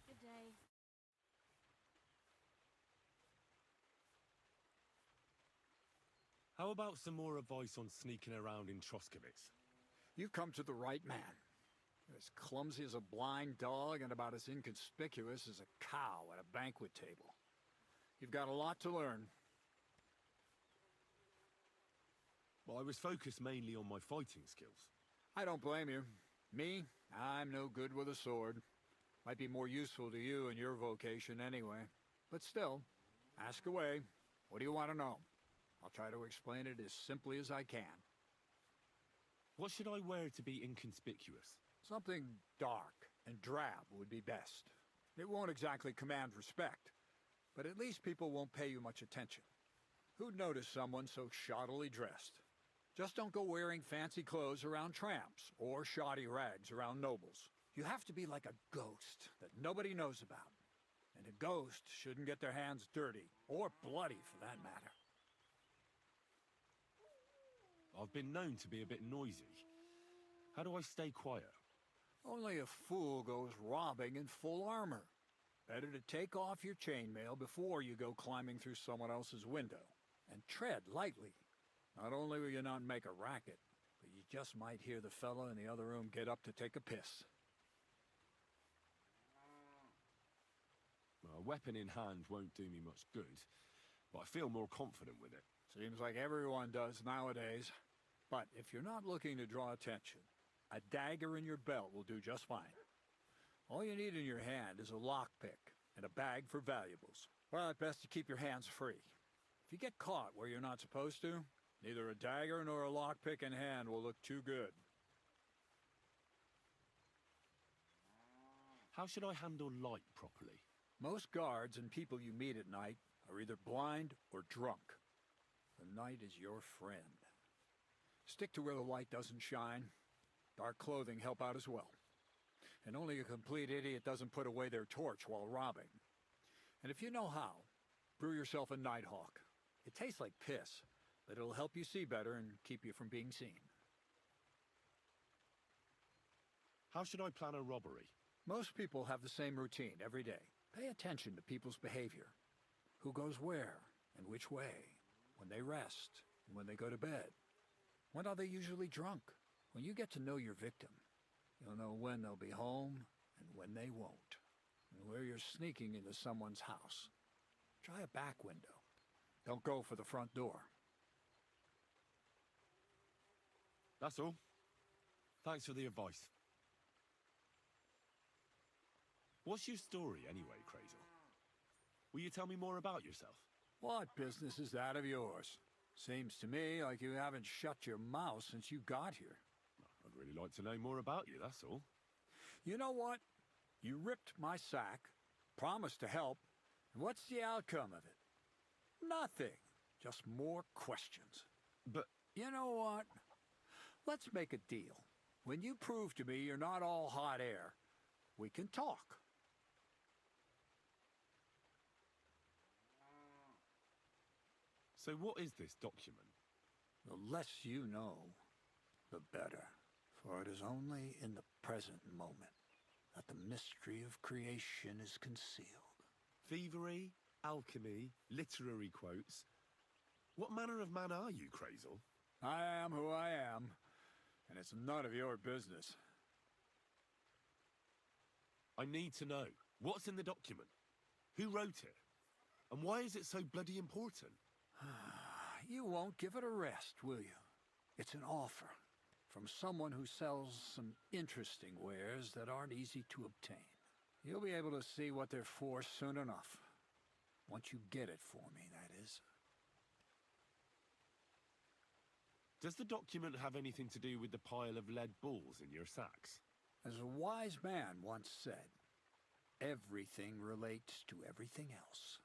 Good day. How about some more advice on sneaking around in Troskowitz? You've come to the right man. You're as clumsy as a blind dog and about as inconspicuous as a cow at a banquet table. You've got a lot to learn. Well, I was focused mainly on my fighting skills. I don't blame you. Me, I'm no good with a sword. Might be more useful to you in your vocation anyway. But still, ask away. What do you want to know? I'll try to explain it as simply as I can. What should I wear to be inconspicuous? Something dark and drab would be best. It won't exactly command respect, but at least people won't pay you much attention. Who'd notice someone so shoddily dressed? Just don't go wearing fancy clothes around tramps, or shoddy rags around nobles. You have to be like a ghost that nobody knows about. And a ghost shouldn't get their hands dirty, or bloody for that matter. I've been known to be a bit noisy. How do I stay quiet? Only a fool goes robbing in full armor. Better to take off your chainmail before you go climbing through someone else's window. And tread lightly. Not only will you not make a racket, but you just might hear the fellow in the other room get up to take a piss. A weapon in hand won't do me much good, but I feel more confident with it. Seems like everyone does nowadays. But if you're not looking to draw attention, a dagger in your belt will do just fine. All you need in your hand is a lockpick and a bag for valuables. Well, it's best to keep your hands free. If you get caught where you're not supposed to, neither a dagger nor a lockpick in hand will look too good. How should I handle light properly? Most guards and people you meet at night are either blind or drunk. The night is your friend. Stick to where the light doesn't shine. Dark clothing help out as well. And only a complete idiot doesn't put away their torch while robbing. And if you know how, brew yourself a Nighthawk. It tastes like piss, but it'll help you see better and keep you from being seen. How should I plan a robbery? Most people have the same routine every day. Pay attention to people's behavior. Who goes where and which way, when they rest and when they go to bed. When are they usually drunk? When you get to know your victim, you'll know when they'll be home and when they won't, and where you're sneaking into someone's house. Try a back window. Don't go for the front door. That's all. Thanks for the advice. What's your story anyway, Crazel? Will you tell me more about yourself? What business is that of yours? Seems to me like you haven't shut your mouth since you got here. I'd really like to know more about you, that's all. You know what? You ripped my sack, promised to help, and what's the outcome of it? Nothing. Just more questions. But... You know what? Let's make a deal. When you prove to me you're not all hot air, we can talk. So what is this document? The less you know, the better. For it is only in the present moment that the mystery of creation is concealed. Thievery, alchemy, literary quotes. What manner of man are you, Crazel? I am who I am, and it's none of your business. I need to know. What's in the document? Who wrote it? And why is it so bloody important? You won't give it a rest, will you? It's an offer from someone who sells some interesting wares that aren't easy to obtain. You'll be able to see what they're for soon enough. Once you get it for me, that is. Does the document have anything to do with the pile of lead balls in your sacks? As a wise man once said, everything relates to everything else.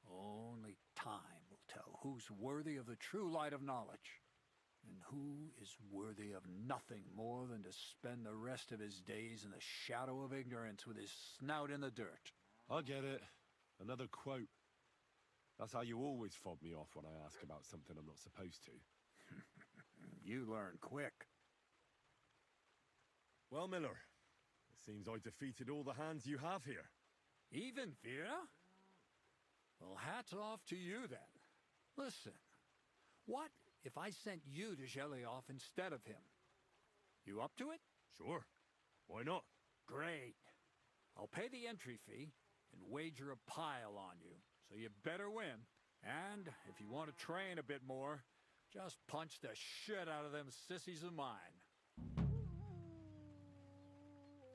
Only time will tell who's worthy of the true light of knowledge, and who is worthy of nothing more than to spend the rest of his days in the shadow of ignorance with his snout in the dirt. I get it. Another quote. That's how you always fob me off when I ask about something I'm not supposed to. You learn quick. Well, Miller, it seems I defeated all the hands you have here. Even Vera? Well, hats off to you then. Listen, what if I sent you to Zhelyaoff instead of him? You up to it? Sure. Why not? Great. I'll pay the entry fee and wager a pile on you, so you better win. And if you want to train a bit more, just punch the shit out of them sissies of mine.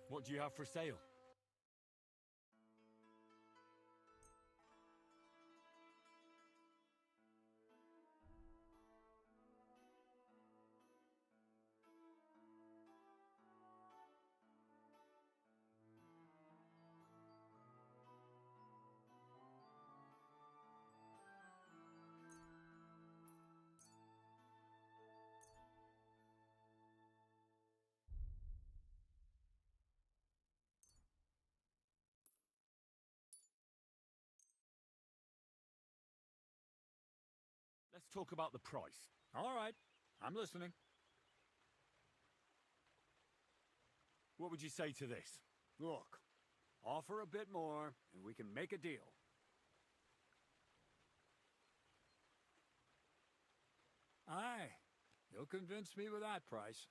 What do you have for sale? Let's talk about the price. All right, I'm listening. What would you say to this? Look, offer a bit more, and we can make a deal. Aye, you'll convince me with that price.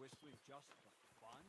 whistling just for fun?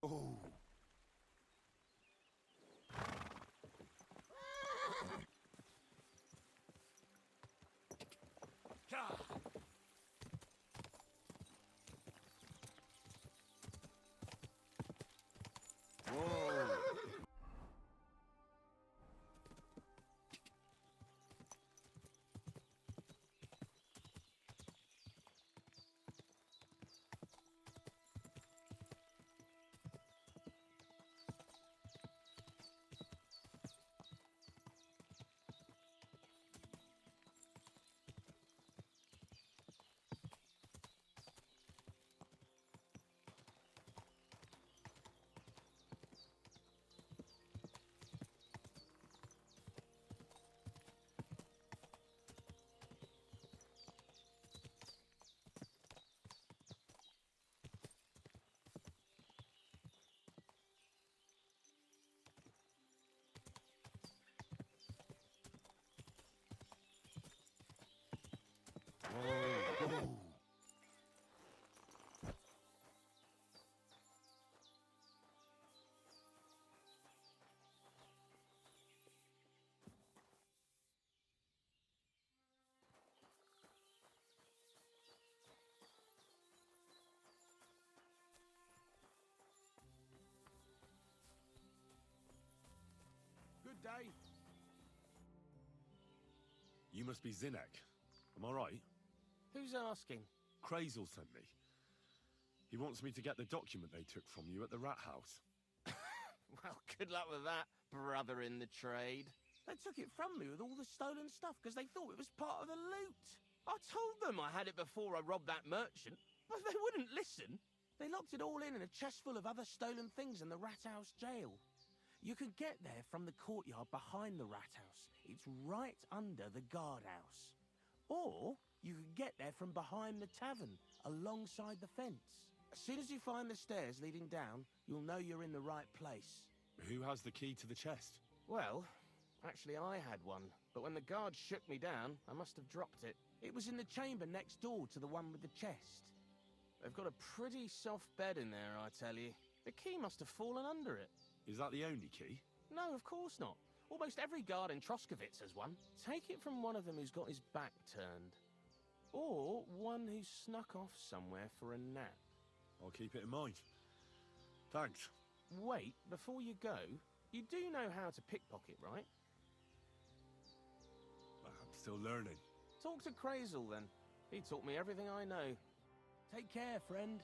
Oh. Good day. You must be Zinnek. Am I right? Who's asking? Krazel sent me. He wants me to get the document they took from you at the rat house. Well, good luck with that, brother in the trade. They took it from me with all the stolen stuff because they thought it was part of the loot. I told them I had it before I robbed that merchant, but they wouldn't listen. They locked it all in a chest full of other stolen things in the rat house jail. You can get there from the courtyard behind the rat house. It's right under the guardhouse. Or you can get there from behind the tavern, alongside the fence. As soon as you find the stairs leading down, you'll know you're in the right place. Who has the key to the chest? Well, actually I had one, but when the guard shook me down, I must have dropped it. It was in the chamber next door to the one with the chest. They've got a pretty soft bed in there, I tell you. The key must have fallen under it. Is that the only key? No, of course not. Almost every guard in Troskovitz has one. Take it from one of them who's got his back turned. Or one who snuck off somewhere for a nap. I'll keep it in mind. Thanks. Wait, before you go, you do know how to pickpocket, right? I'm still learning. Talk to Krazel, then. He taught me everything I know. Take care, friend.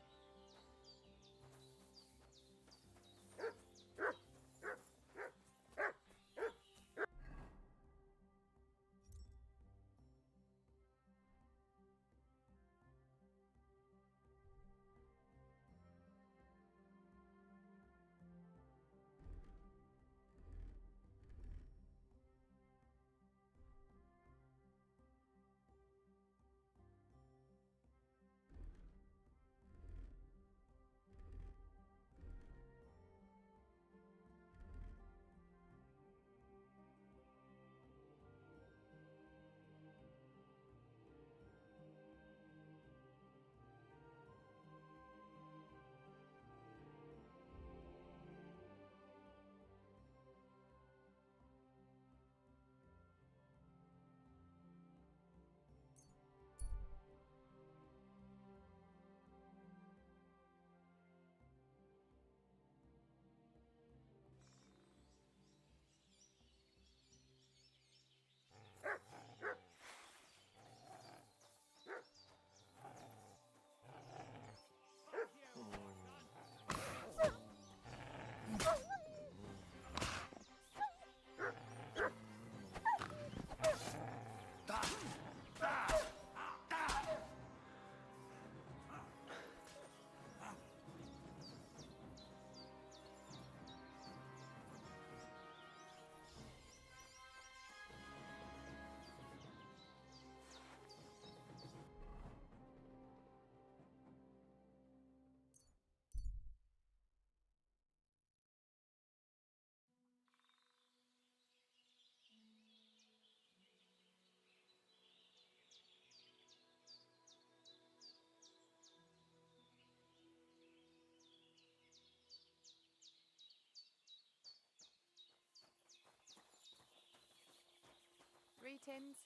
tins?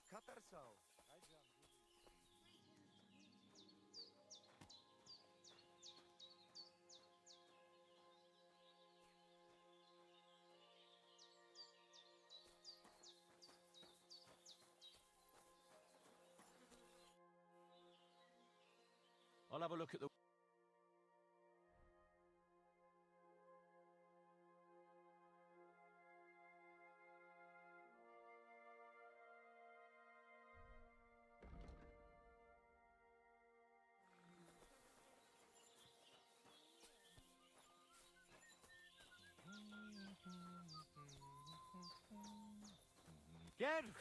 Katarso. I'll have a look at the...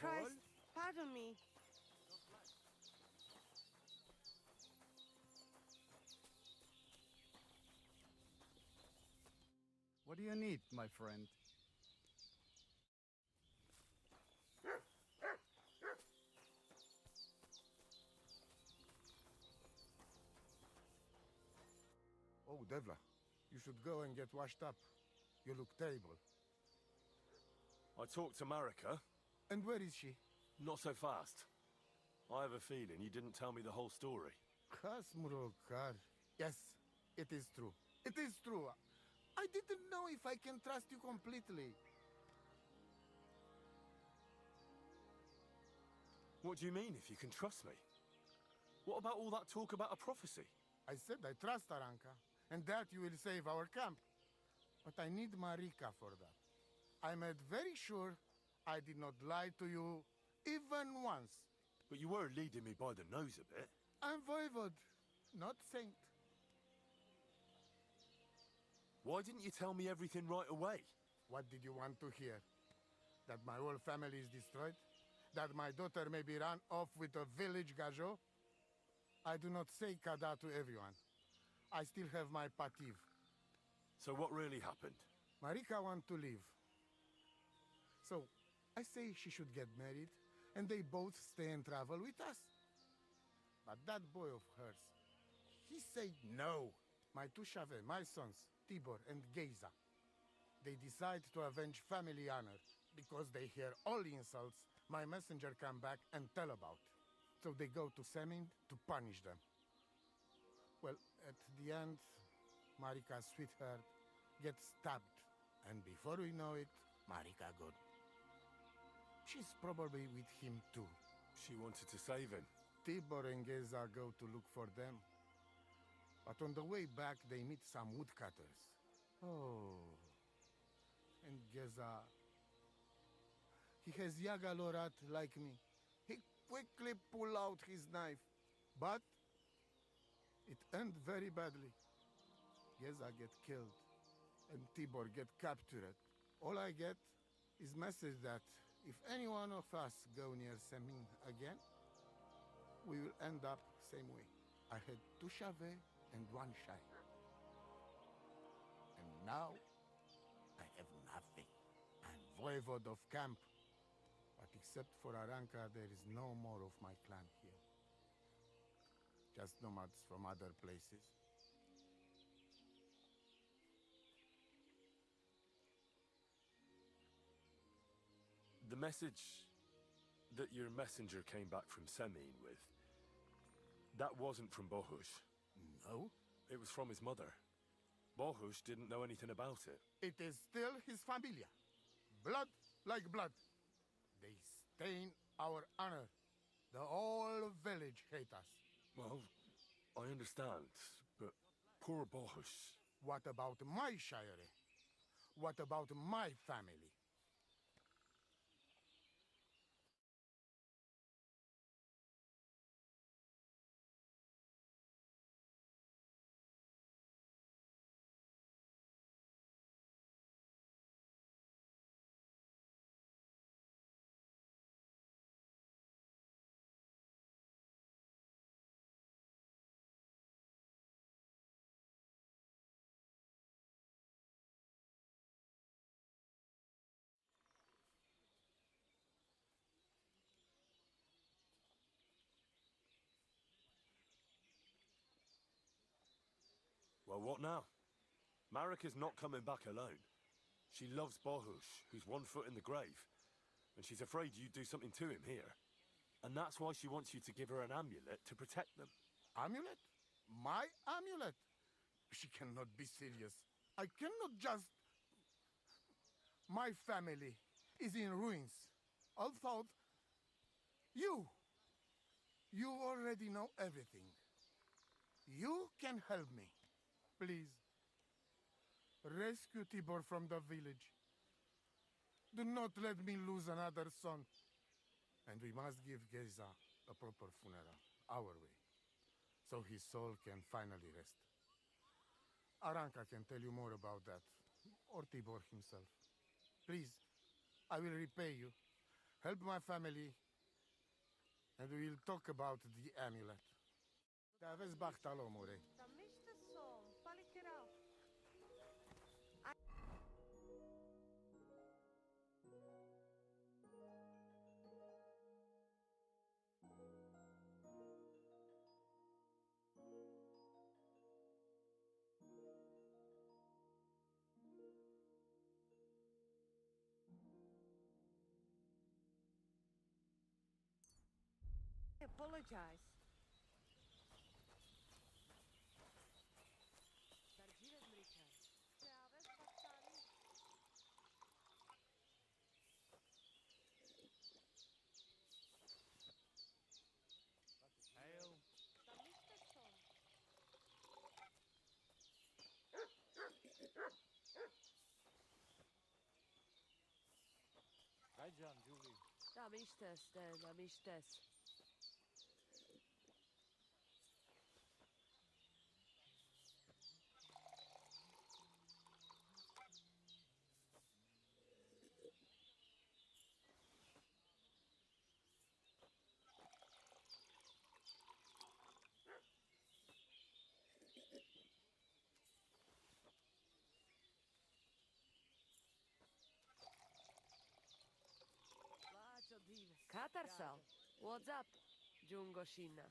Christ, pardon me. What do you need, my friend? Oh, Devla, you should go and get washed up. You look terrible. I talked to Marika. And where is she? Not so fast. I have a feeling you didn't tell me the whole story. Kasmurokar. Yes, it is true. It is true. I didn't know if I can trust you completely. What do you mean, if you can trust me? What about all that talk about a prophecy? I said I trust Aranka, and that you will save our camp. But I need Marika for that. I made very sure I did not lie to you even once. But you were leading me by the nose a bit. I'm voivode, not saint. Why didn't you tell me everything right away? What did you want to hear? That my whole family is destroyed? That my daughter may be run off with a village gajo? I do not say kada to everyone. I still have my pativ. So what really happened? Marika wants to leave. So, I say she should get married, and they both stay and travel with us. But that boy of hers, he said no. My two Shave, my sons, Tibor and Geza, they decide to avenge family honor because they hear all insults my messenger come back and tell about. So they go to Semin to punish them. Well, at the end, Marika's sweetheart gets stabbed, and before we know it, Marika gone. She's probably with him too. She wanted to save him. Tibor and Geza go to look for them. But on the way back, they meet some woodcutters. Oh. And Geza... He has Yagalorat like me. He quickly pull out his knife. But... it end very badly. Geza get killed. And Tibor get captured. All I get is message that if any one of us go near Semin again, we will end up same way. I had 2 Shave and 1 Shai. And now, I have nothing. I'm voivode of camp. But except for Aranka, there is no more of my clan here. Just nomads from other places. The message that your messenger came back from Semin with, that wasn't from Bohush. No? It was from his mother. Bohush didn't know anything about it. It is still his familia. Blood like blood. They stain our honor. The whole village hate us. Well, I understand, but poor Bohush. What about my shire? What about my family? Well, what now? Marika's not coming back alone. She loves Bohush, who's 1 foot in the grave. And she's afraid you'd do something to him here. And that's why she wants you to give her an amulet to protect them. Amulet? My amulet? She cannot be serious. I cannot just... My family is in ruins. All thought... You already know everything. You can help me. Please. Rescue Tibor from the village. Do not let me lose another son. And we must give Geza a proper funeral, our way, so his soul can finally rest. Aranka can tell you more about that, or Tibor himself. Please, I will repay you. Help my family, and we will talk about the amulet. Davez Bachtalomore. I apologize. Da miștes. Katarsal, what's up, Jungoshina?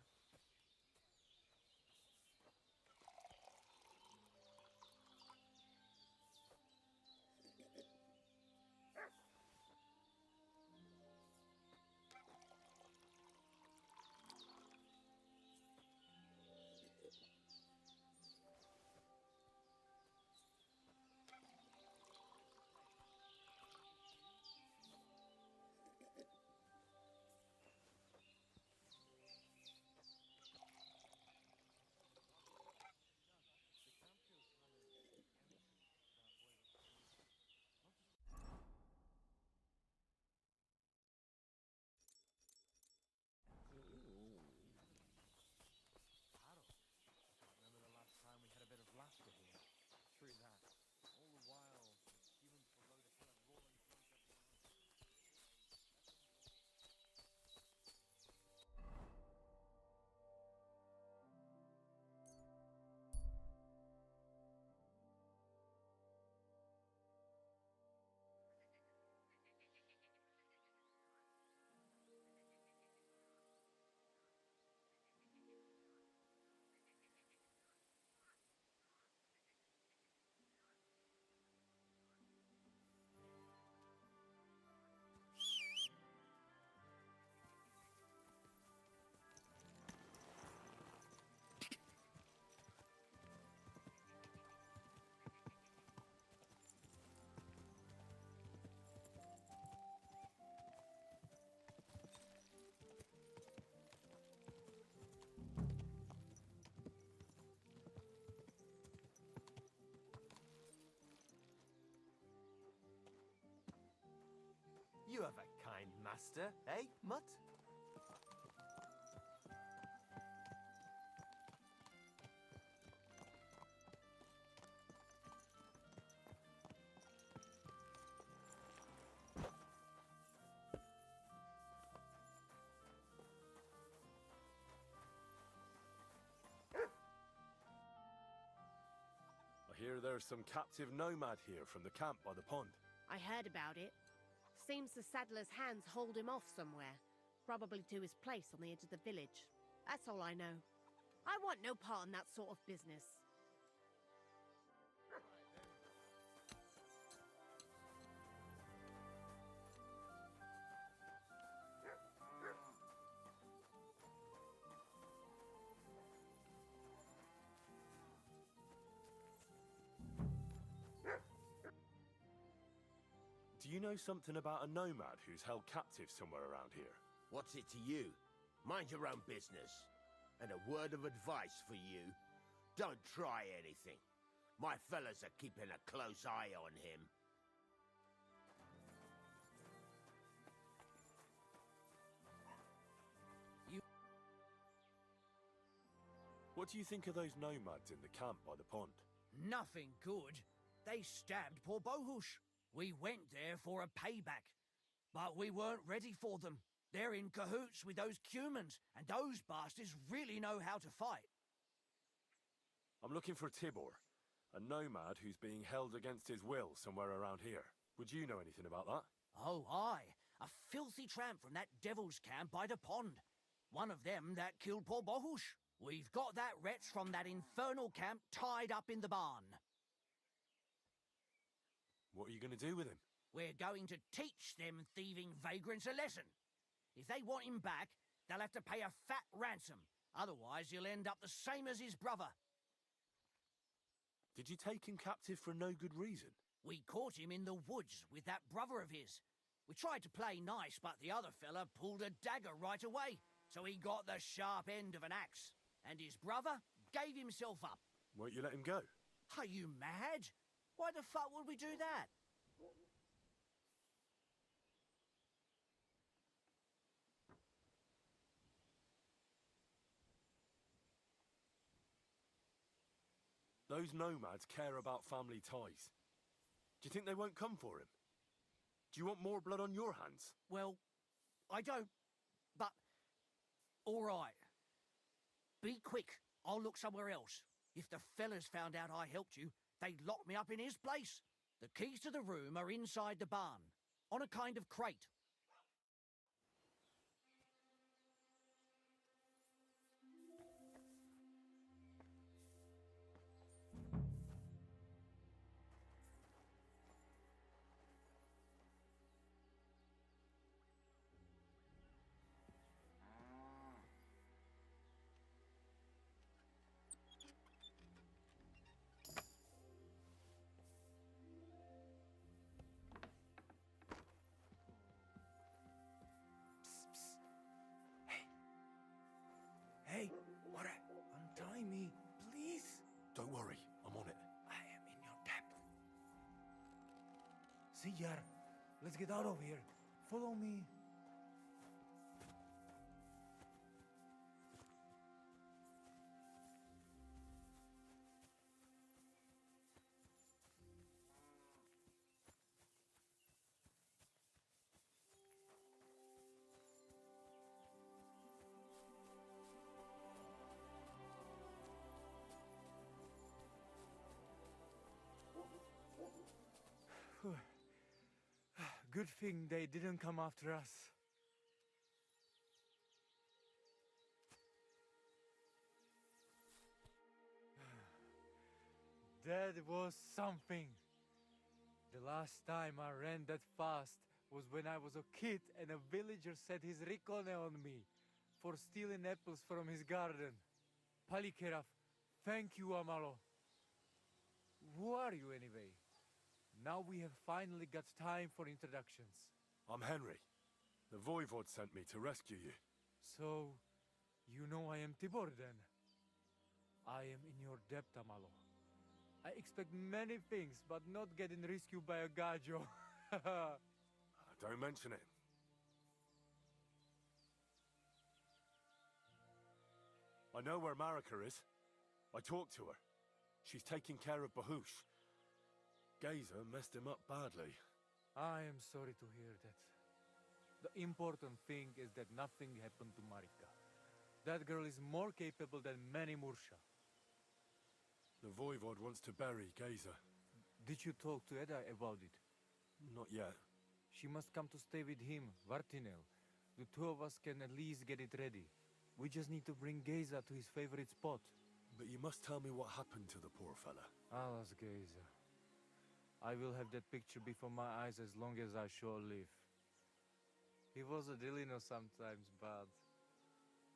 You have a kind master, eh, Mutt? I hear there's some captive nomad here from the camp by the pond. I heard about it. Seems the saddler's hands hold him off somewhere. Probably to his place on the edge of the village. That's all I know. I want no part in that sort of business. Do you know something about a nomad who's held captive somewhere around here? What's it to you? Mind your own business. And a word of advice for you. Don't try anything. My fellas are keeping a close eye on him. What do you think of those nomads in the camp by the pond? Nothing good. They stabbed poor Bohush. We went there for a payback, but we weren't ready for them. They're in cahoots with those humans, and those bastards really know how to fight. I'm looking for Tibor, a nomad who's being held against his will somewhere around here. Would you know anything about that? Oh, aye. A filthy tramp from that devil's camp by the pond. One of them that killed poor Bohush. We've got that wretch from that infernal camp tied up in the barn. What are you going to do with him? We're going to teach them thieving vagrants a lesson. If they want him back, they'll have to pay a fat ransom. Otherwise, he'll end up the same as his brother. Did you take him captive for no good reason? We caught him in the woods with that brother of his. We tried to play nice, but the other fella pulled a dagger right away, so he got the sharp end of an axe. And his brother gave himself up. Won't you let him go? Are you mad? Why the fuck would we do that? Those nomads care about family ties. Do you think they won't come for him? Do you want more blood on your hands? Well, I don't, but... all right. Be quick. I'll look somewhere else. If the fellas found out I helped you, they'd lock me up in his place. The keys to the room are inside the barn, on a kind of crate. Hey, what? Untie me, please. Don't worry, I'm on it. I am in your debt. See, Yar, let's get out of here. Follow me. Good thing they didn't come after us. That was something. The last time I ran that fast was when I was a kid and a villager set his rikone on me for stealing apples from his garden. Palikeraf, thank you, Amalo. Who are you anyway? Now we have finally got time for introductions. I'm Henry. The Voivod sent me to rescue you. So, you know I am Tibor then? I am in your debt, Amalo. I expect many things, but not getting rescued by a gajo. Don't mention it. I know where Marika is. I talked to her. She's taking care of Bahush. Gazer messed him up badly. I am sorry to hear that. The important thing is that nothing happened to Marika. That girl is more capable than many Mursha. The Voivod wants to bury Gazer. Did you talk to Edda about it? Not yet. She must come to stay with him, Vartinel. The two of us can at least get it ready. We just need to bring Gazer to his favorite spot. But you must tell me what happened to the poor fella. Alas, Gazer. I will have that picture before my eyes as long as I shall live. He was a Delino sometimes, but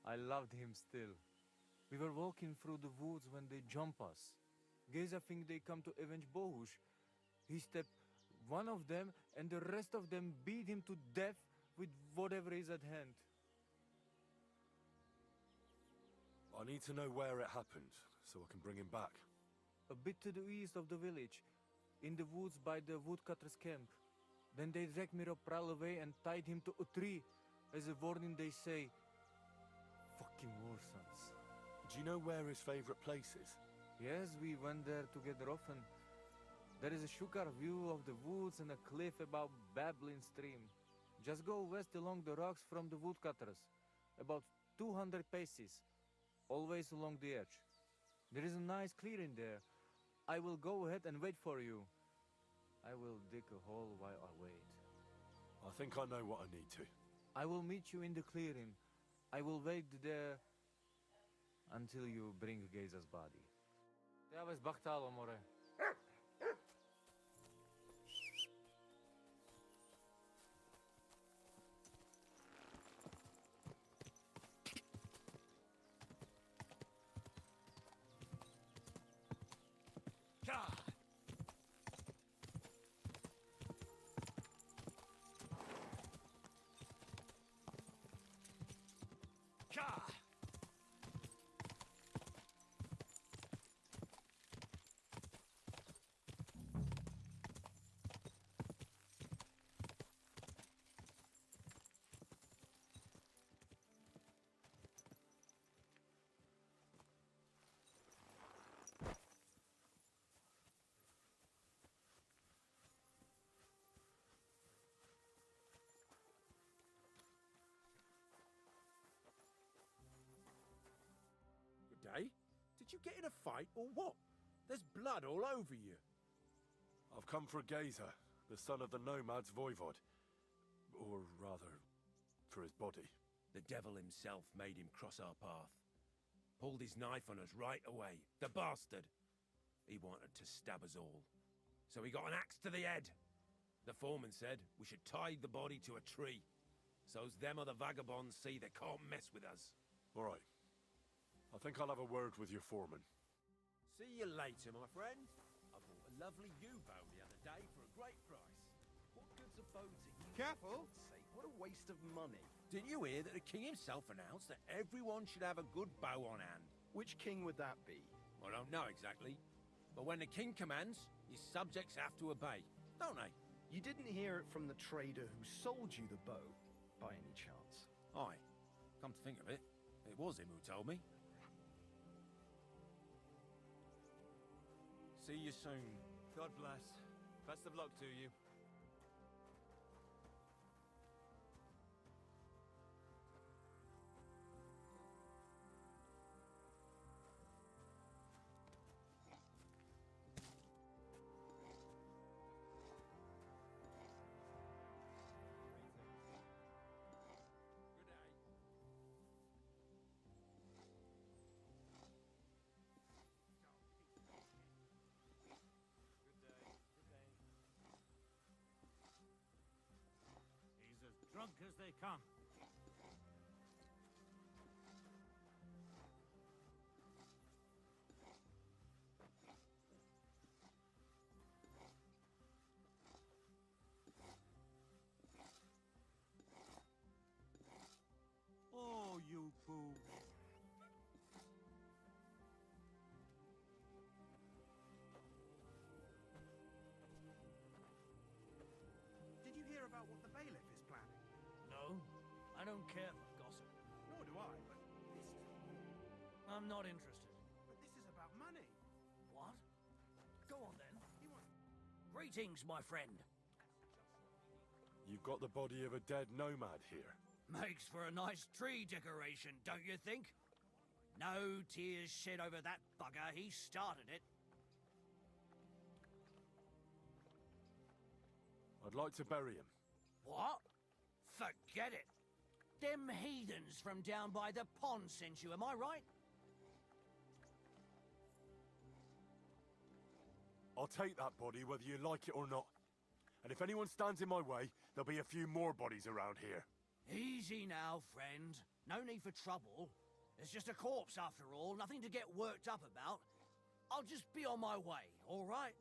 I loved him still. We were walking through the woods when they jump us. Gazer think they come to avenge Bohush. He stepped One of them and the rest of them beat him to death with whatever is at hand. I need to know where it happened, so I can bring him back. A bit to the east of the village, in the woods by the woodcutter's camp. Then they dragged Miropral away and tied him to a tree. As a warning, they say, fucking war sons. Do you know where his favorite place is? Yes, we went there together often. There is a shukar view of the woods and a cliff above babbling stream. Just go west along the rocks from the woodcutters. About 200 paces. Always along the edge. There is a nice clearing there. I will go ahead and wait for you. I will dig a hole while I wait. I think I know what I need to. I will meet you in the clearing. I will wait there until you bring Geza's body. Ja bez bachtalo, more. Day? Did you get in a fight or what? There's blood all over you. I've come for Geza, the son of the nomad's voivod. Or rather, for his body. The devil himself made him cross our path. Pulled his knife on us right away. The bastard! He wanted to stab us all. So he got an axe to the head. The foreman said we should tie the body to a tree. So's them other vagabonds see they can't mess with us. All right. I think I'll have a word with your foreman. See you later, my friend. I bought a lovely U-bow the other day for a great price. What good's a bow to you? Careful! For God's sake, what a waste of money. Didn't you hear that the king himself announced that everyone should have a good bow on hand? Which king would that be? I don't know exactly. But when the king commands, his subjects have to obey, don't they? You didn't hear it from the trader who sold you the bow, by any chance? Aye. Come to think of it, it was him who told me. See you soon. God bless. Best of luck to you. Drunk as they come. Oh, you fool. Did you hear about what the bailiff is planning? No, I don't care for gossip. Nor do I, but this is... I'm not interested. But this is about money. What? Go on then. He wants... Greetings, my friend. You've got the body of a dead nomad here. Makes for a nice tree decoration, don't you think? No tears shed over that bugger. He started it. I'd like to bury him. What? Forget it. Them heathens from down by the pond sent you, am I right? I'll take that body whether you like it or not. And if anyone stands in my way, there'll be a few more bodies around here. Easy now, friend. No need for trouble. It's just a corpse after all, nothing to get worked up about. I'll just be on my way, all right?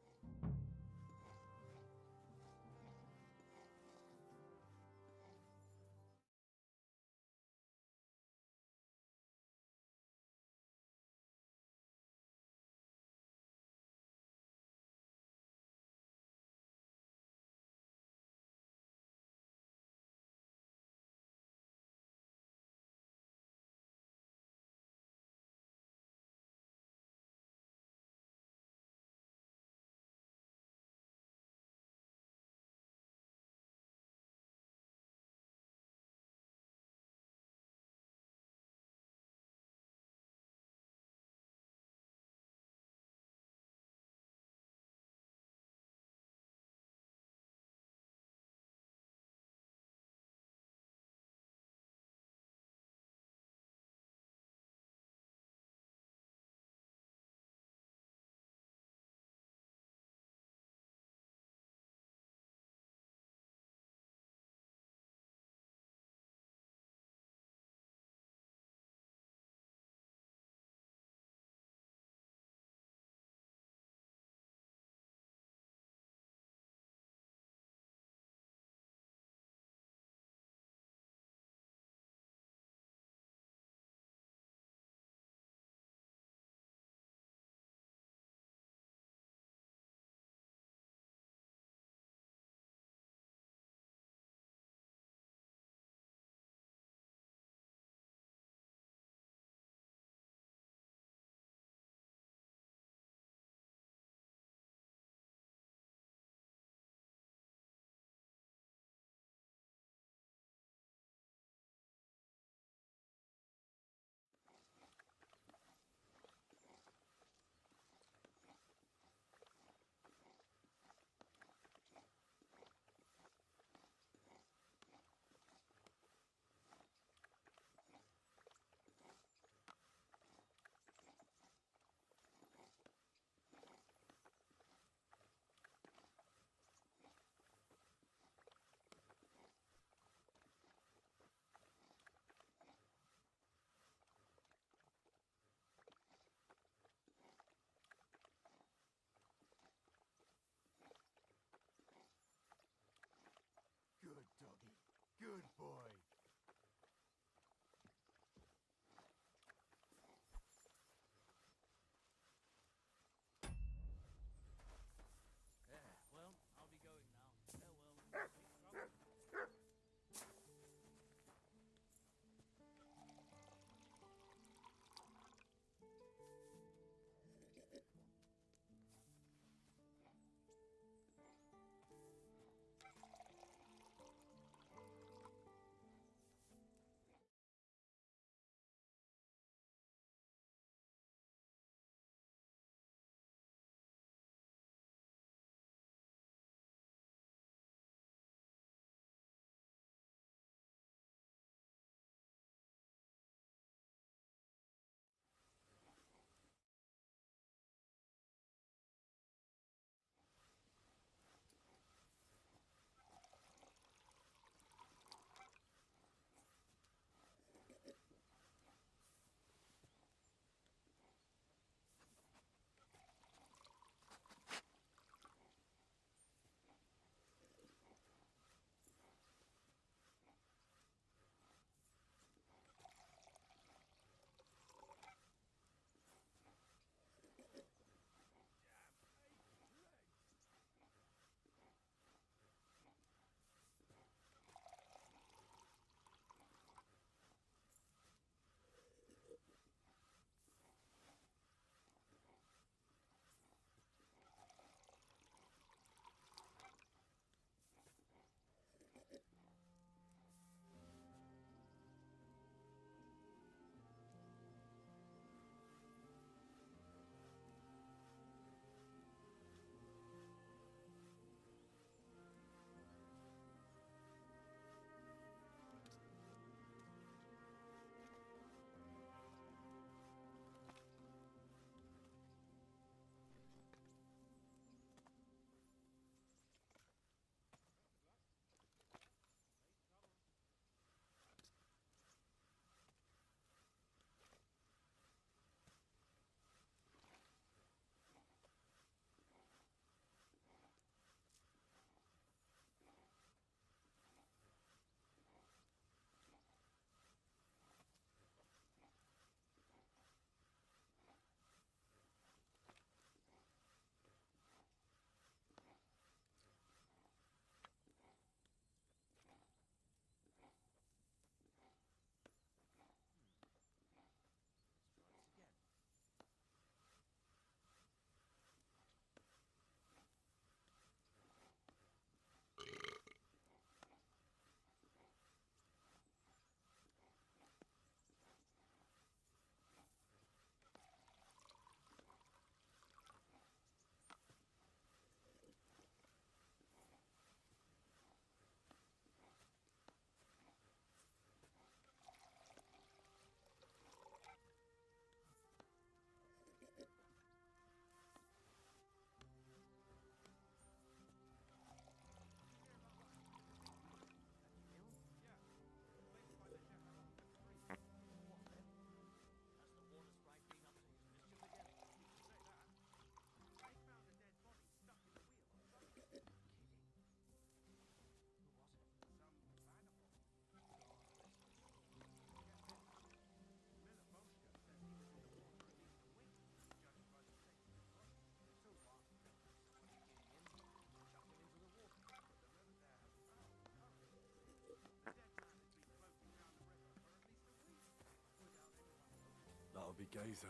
be Gazer.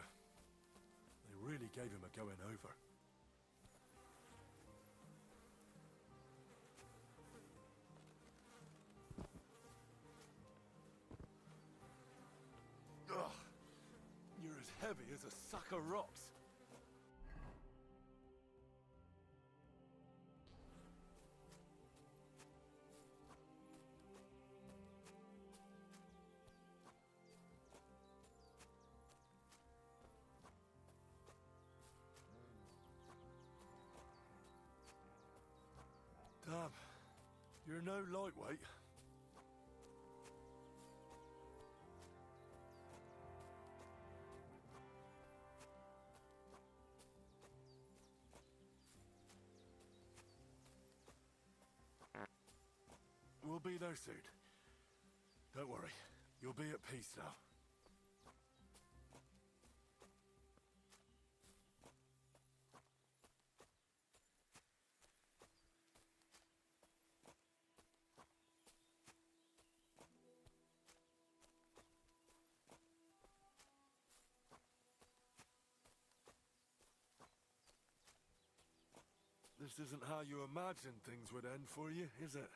They really gave him a going over. Ugh! You're as heavy as a sack of rocks. Damn, you're no lightweight. We'll be there soon. Don't worry, you'll be at peace now. This isn't how you imagined things would end for you, is it?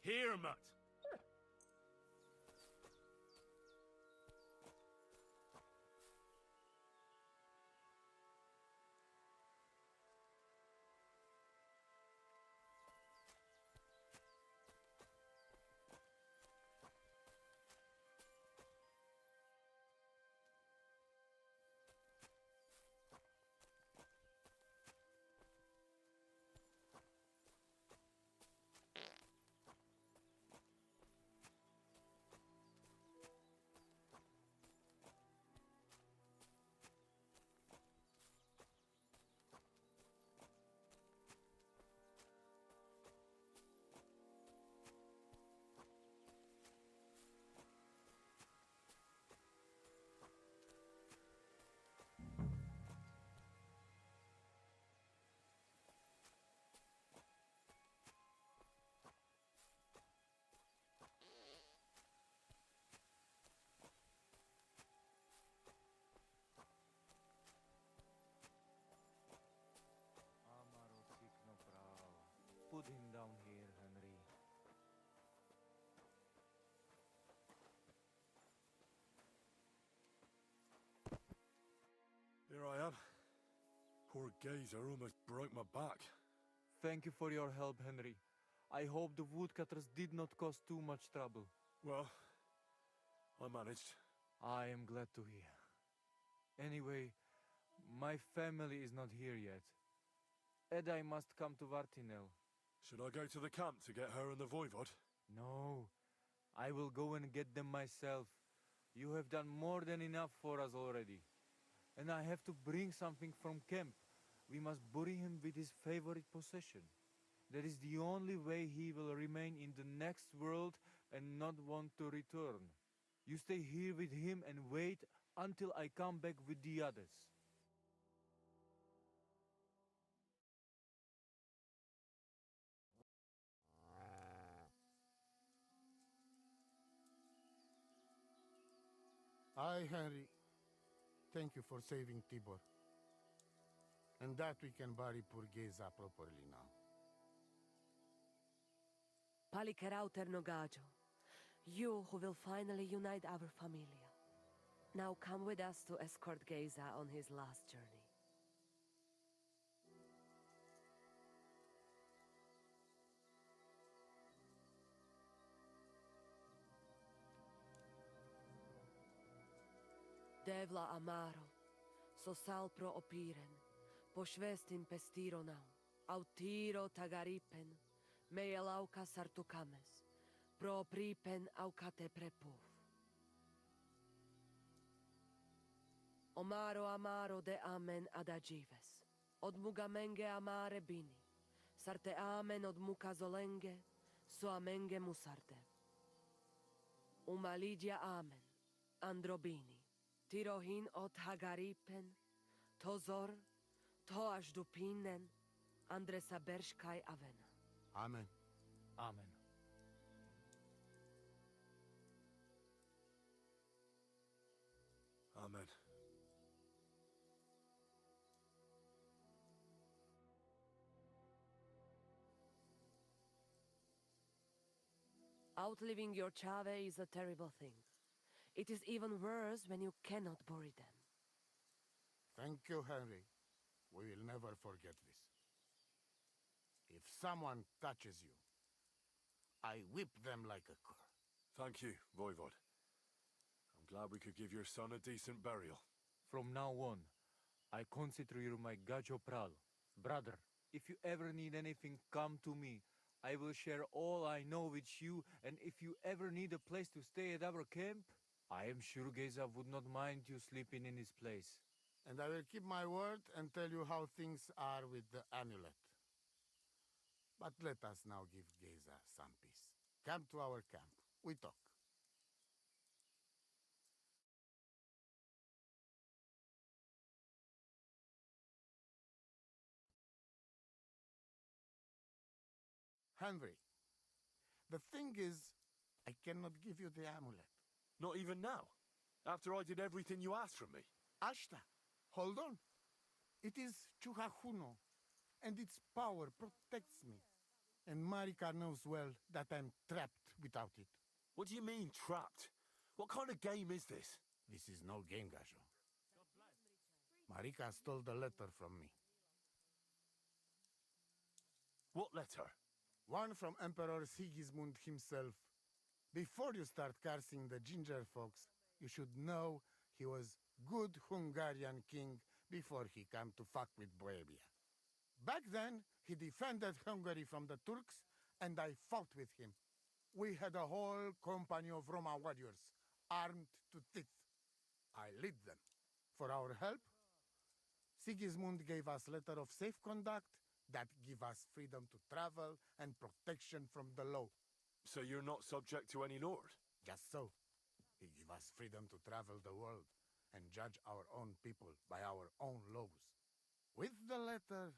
Here, mutt! Put him down here, Henry. Here I am. Poor Gazer almost broke my back. Thank you for your help, Henry. I hope the woodcutters did not cause too much trouble. Well, I managed. I am glad to hear. Anyway, my family is not here yet. Edai must come to Vartinel. Should I go to the camp to get her and the Voivod? No, I will go and get them myself. You have done more than enough for us already. And I have to bring something from camp. We must bury him with his favorite possession. That is the only way he will remain in the next world and not want to return. You stay here with him and wait until I come back with the others. Aye, Henry. Thank you for saving Tibor. And that we can bury poor Geza properly now. Palikerauter Nogajo, you who will finally unite our familia. Now come with us to escort Geza on his last journey. Devla amaro, sosal pro opiren, pošvestin pestironau, autiro tagaripen, mejelauka sartukames, Pro pripen aukate prepuf. Omaro amaro de amen adagives. Od mugamenge amare bini. Sarte amen od mukazolenge, so amenge musarte. Umalidia amen, androbini. Tirohin od hagaripen, tozor, to až dupinen, andresa berškaj avena. Amen. Amen. Amen. Outliving your chave is a terrible thing. It is even worse when you cannot bury them. Thank you, Henry. We will never forget this. If someone touches you, I whip them like a cur. Thank you, Voivod. I'm glad we could give your son a decent burial. From now on, I consider you my gajo pral. Brother, if you ever need anything, come to me. I will share all I know with you, and if you ever need a place to stay at our camp, I am sure Geza would not mind you sleeping in his place. And I will keep my word and tell you how things are with the amulet. But let us now give Geza some peace. Come to our camp. We talk. Henry, the thing is, I cannot give you the amulet. Not even now? After I did everything you asked from me? Ashta, hold on. It is Chuhajuno, and its power protects me. And Marika knows well that I'm trapped without it. What do you mean, trapped? What kind of game is this? This is no game, Gajo. Marika stole the letter from me. What letter? One from Emperor Sigismund himself. Before you start cursing the ginger folks, you should know he was good Hungarian king before he came to fuck with Bohemia. Back then, he defended Hungary from the Turks, and I fought with him. We had a whole company of Roma warriors, armed to teeth. I lead them. For our help, Sigismund gave us letter of safe conduct that give us freedom to travel and protection from the law. So you're not subject to any lord? Just so. He give us freedom to travel the world and judge our own people by our own laws. With the letter,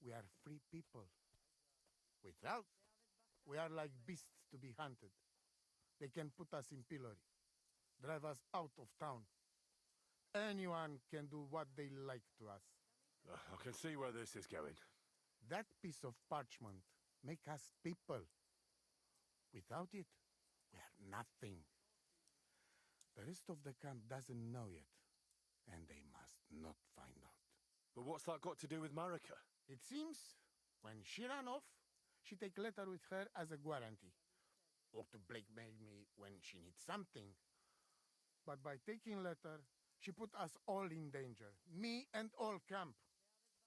we are free people. Without, we are like beasts to be hunted. They can put us in pillory, drive us out of town. Anyone can do what they like to us. I can see where this is going. That piece of parchment make us people. Without it, we are nothing. The rest of the camp doesn't know yet, and they must not find out. But what's that got to do with Marika? It seems, when she ran off, she take letter with her as a guarantee, or to blackmail me when she needs something. But by taking letter, she put us all in danger, me and all camp.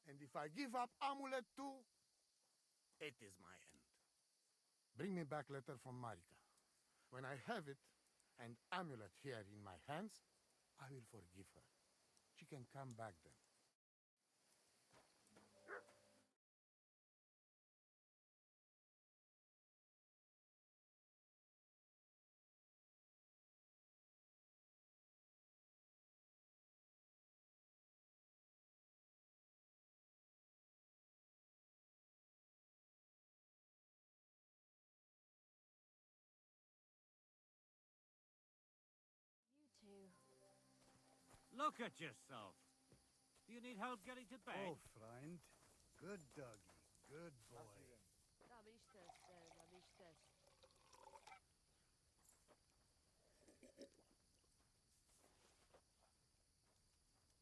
And if I give up amulet too, it is my end. Bring me back letter from Marika. When I have it, and amulet here in my hands, I will forgive her. She can come back then. Look at yourself. Do you need help getting to bed? Oh, Freund. Good doggy. Good boy.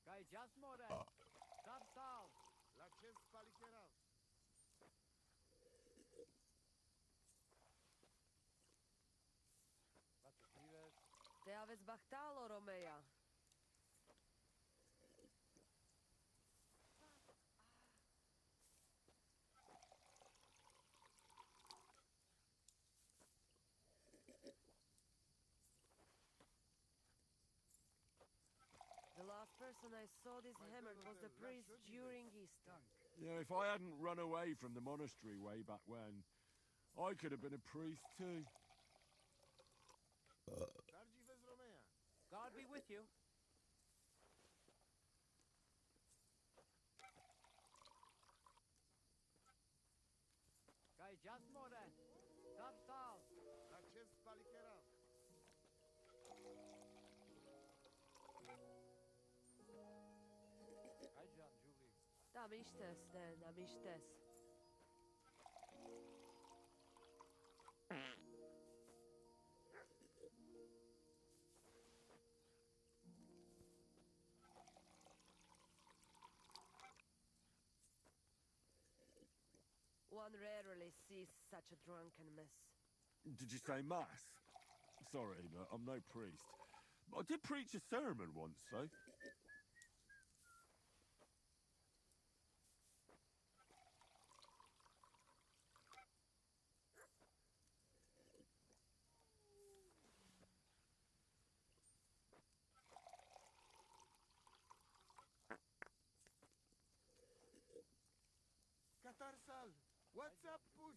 Kaj just more. Stop, stop. Te aveți bactalo, Romea. person I saw this hammered was the priest during Easter. Yeah, if I hadn't run away from the monastery way back when, I could have been a priest too. God be with you. Kaj jasmore. Zapstal. Tam istes, ne, tam istes. One rarely sees such a drunkenness. Did you say mass? Sorry, but I'm no priest. But I did preach a sermon once, though. Katarsal, what's up, Pooch?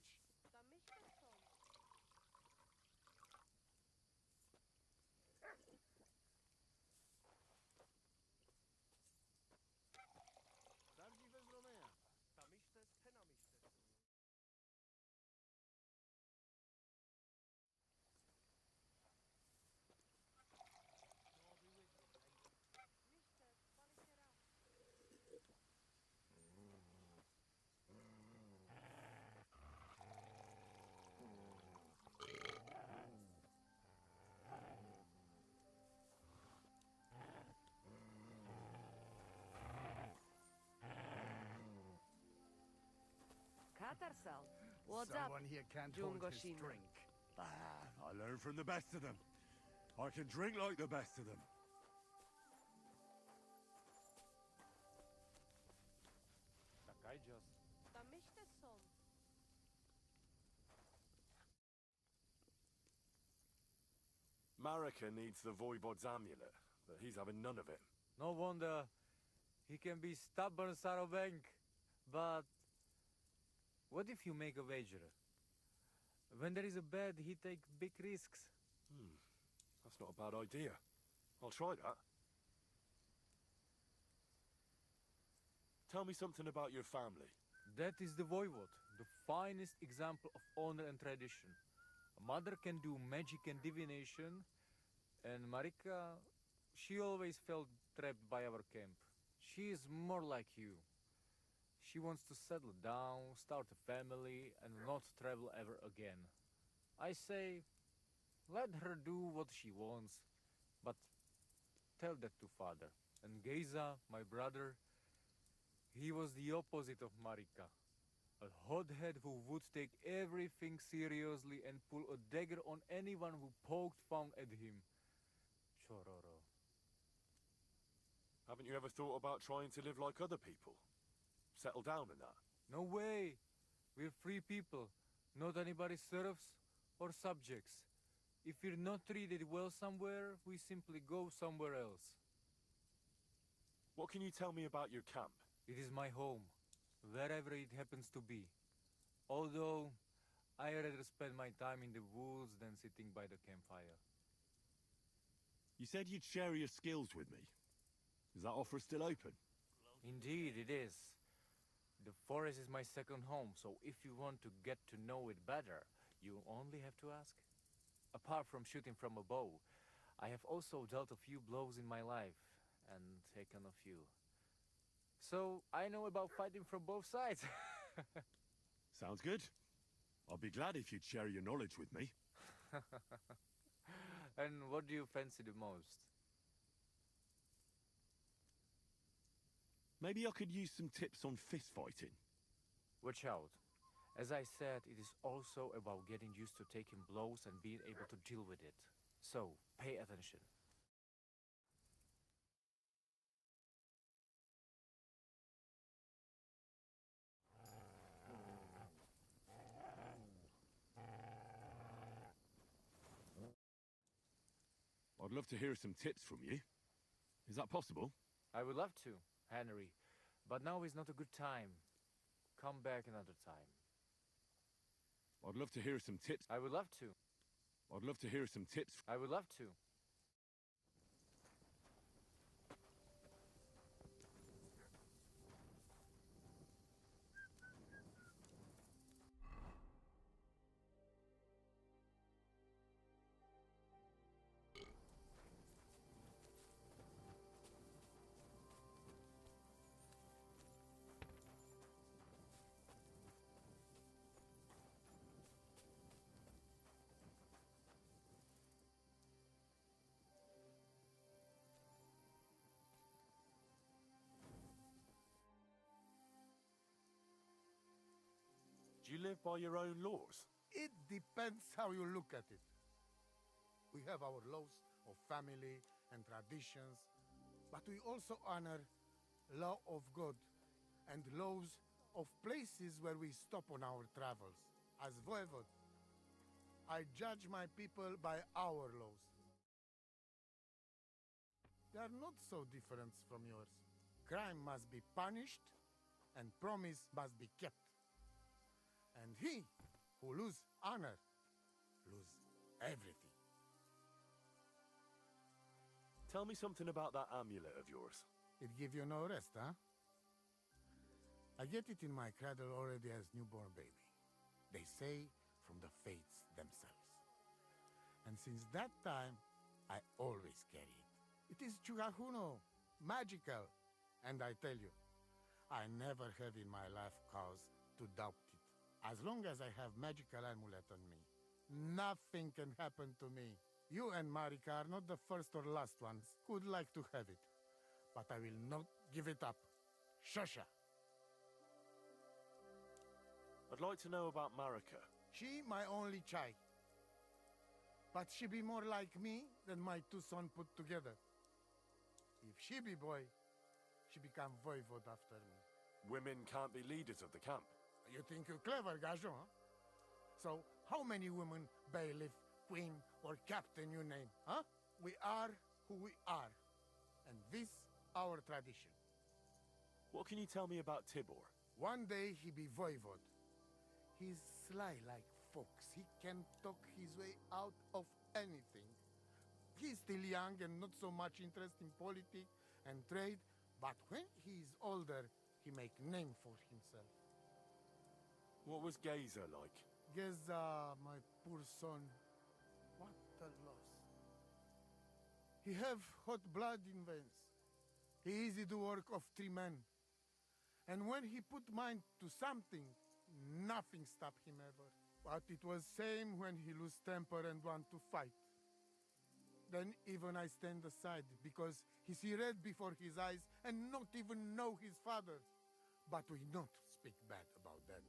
Katarsal, what's Someone up? here can't hold his Jungoshima. drink. I learned from the best of them. I can drink like the best of them. Tam istes som. Marika needs the Voivod's amulet, but he's having none of it. No wonder. He can be stubborn, Sarobank. But what if you make a wager? When there is a bet, he take big risks. That's not a bad idea. I'll try that. Tell me something about your family. That is the Voivod, the finest example of honor and tradition. A mother can do magic and divination, and Marika, she always felt trapped by our camp. She is more like you. She wants to settle down, start a family, and not travel ever again. I say, let her do what she wants, but tell that to father. And Geza, my brother, he was the opposite of Marika. A hothead who would take everything seriously and pull a dagger on anyone who poked fun at him. Chororo. Haven't you ever thought about trying to live like other people? Settle down in that? No way! We're free people, not anybody's serfs or subjects. If we're not treated well somewhere, we simply go somewhere else. What can you tell me about your camp? It is my home, wherever it happens to be. Although, I rather spend my time in the woods than sitting by the campfire. You said you'd share your skills with me. Is that offer still open? Indeed, it is. The forest is my second home, so if you want to get to know it better, you only have to ask. Apart from shooting from a bow, I have also dealt a few blows in my life, and taken a few. So, I know about fighting from both sides. Sounds good. I'll be glad if you'd share your knowledge with me. And what do you fancy the most? Maybe I could use some tips on fist fighting. Watch out. As I said, it is also about getting used to taking blows and being able to deal with it. So, pay attention. I'd love to hear some tips from you. Is that possible? I would love to, Henry, but now is not a good time. Come back another time. I'd love to hear some tips. I would love to. I'd love to hear some tips. I would love to. Do you live by your own laws? It depends how you look at it. We have our laws of family and traditions, but we also honor law of God and laws of places where we stop on our travels. As voivod, I judge my people by our laws. They are not so different from yours. Crime must be punished, and promise must be kept. And he who lose honor, lose everything. Tell me something about that amulet of yours. It give you no rest, huh? I get it in my cradle already as newborn baby. They say from the fates themselves. And since that time, I always carry it. It is Chugahuno, magical. And I tell you, I never have in my life cause to doubt it. As long as I have magical amulet on me, nothing can happen to me. You and Marika are not the first or last ones who would like to have it. But I will not give it up. Shosha. I'd like to know about Marika. She my only child. But she be more like me than my two sons put together. If she be boy, she become voivod after me. Women can't be leaders of the camp. You think you're clever, Gajon, huh? So, how many women, bailiff, queen, or captain you name, huh? We are who we are. And this, our tradition. What can you tell me about Tibor? One day he be voivod. He's sly like fox. He can talk his way out of anything. He's still young and not so much interested in politics and trade, but when he's older, he make name for himself. What was Geza like? Geza, my poor son, what a loss. He have hot blood in veins. He easy to work of 3 men. And when he put mind to something, nothing stop him ever. But it was same when he lose temper and want to fight. Then even I stand aside because he see red before his eyes and not even know his father. But we not speak bad about that.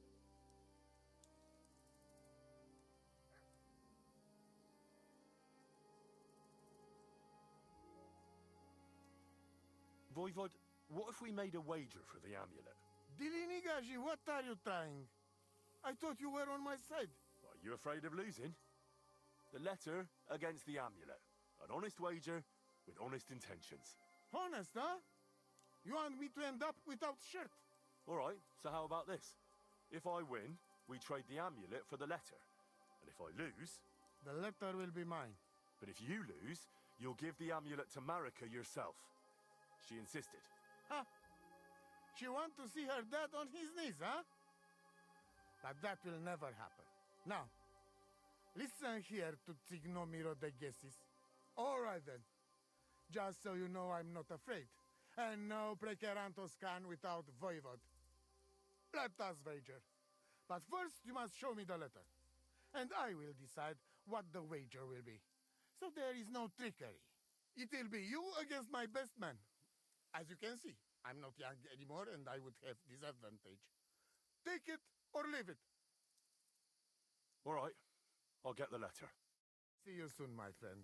Voivod, what if we made a wager for the amulet? Dilinigaji, what are you trying? I thought you were on my side. Are you afraid of losing? The letter against the amulet. An honest wager with honest intentions. Honest, huh? You want me to end up without shirt? All right, so how about this? If I win, we trade the amulet for the letter. And if I lose... The letter will be mine. But if you lose, you'll give the amulet to Marika yourself. She insisted. Huh? She want to see her dad on his knees, huh? But that will never happen. Now, listen here to Tsignomiro de Gesis. All right then. Just so you know I'm not afraid. And no precarantos can without voivod. Let us wager. But first you must show me the letter. And I will decide what the wager will be. So there is no trickery. It will be you against my best man. As you can see, I'm not young anymore and I would have disadvantage. Take it or leave it. All right, I'll get the letter. See you soon, my friend.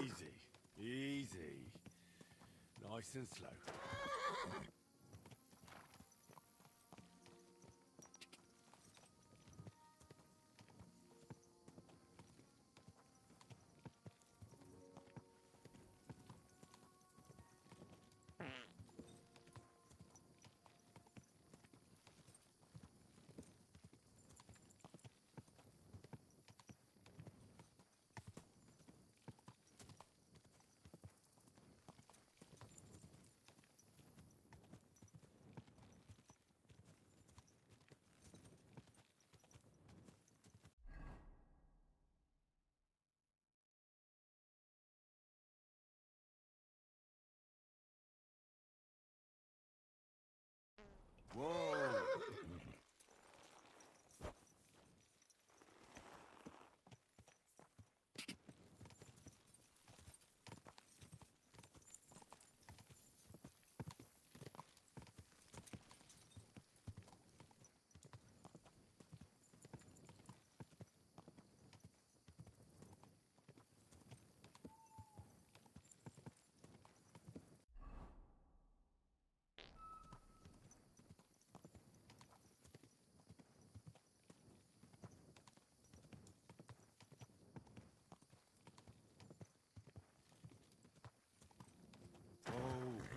Easy, easy. Nice and slow. Whoa!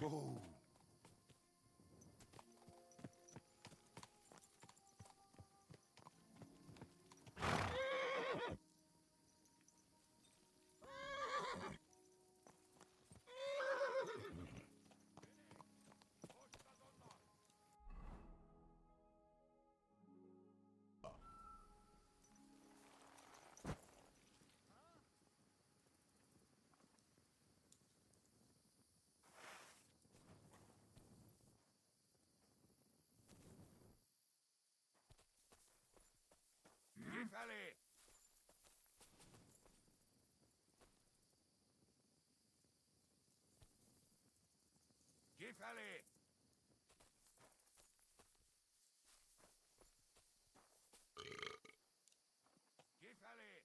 Whoa! Gifali! Gifali! Gifali!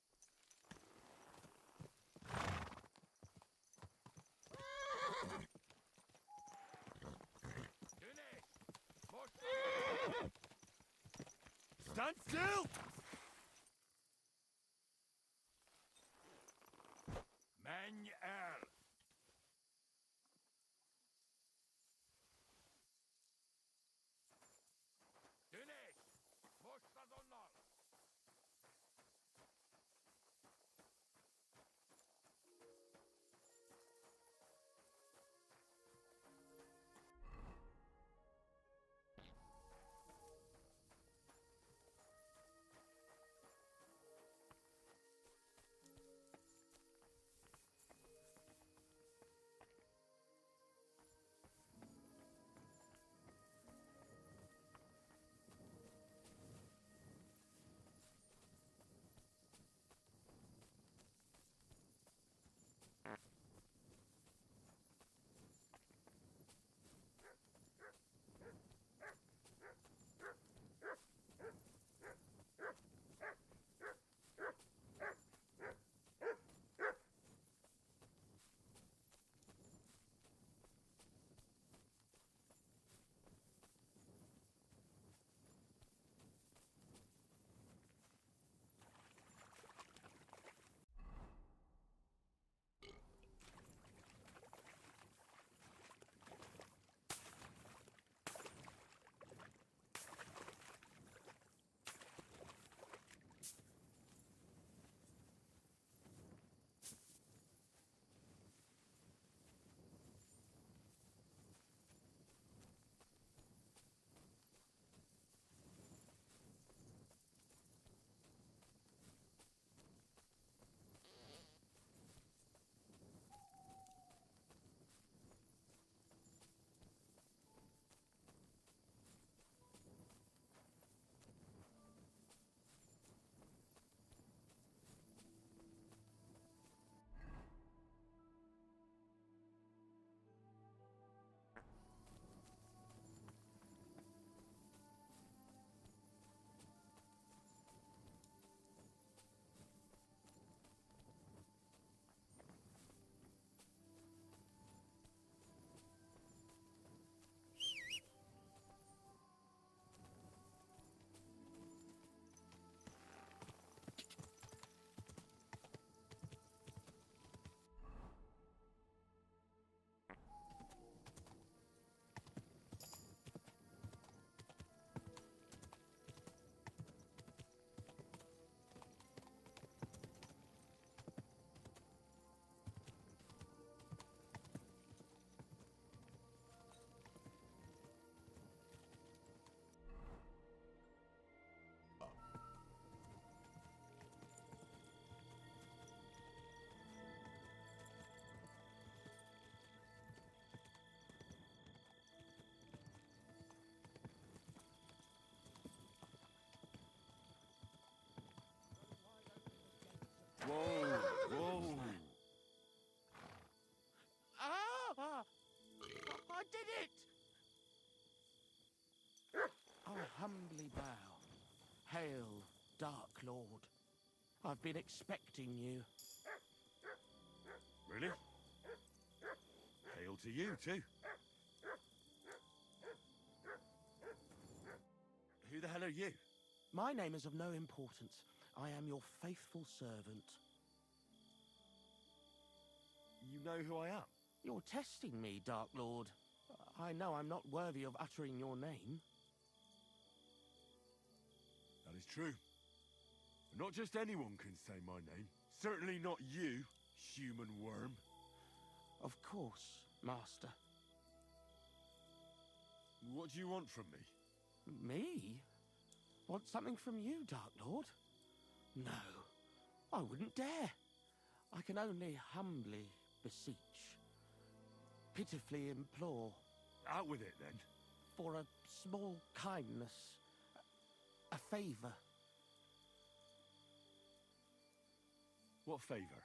Stand still! Manuel! Güneş! Boşta onlar! Whoa, whoa. Ah! I did it! I humbly bow. Hail, Dark Lord. I've been expecting you. Really? Hail to you, too. Who the hell are you? My name is of no importance. I am your faithful servant. You know who I am? You're testing me, Dark Lord. I know I'm not worthy of uttering your name. That is true. Not just anyone can say my name. Certainly not you, human worm. Of course, Master. What do you want from me? Me? Want something from you, Dark Lord? No, I wouldn't dare. I can only humbly beseech, pitifully implore. Out with it, then. For a small kindness, a favor. What favor?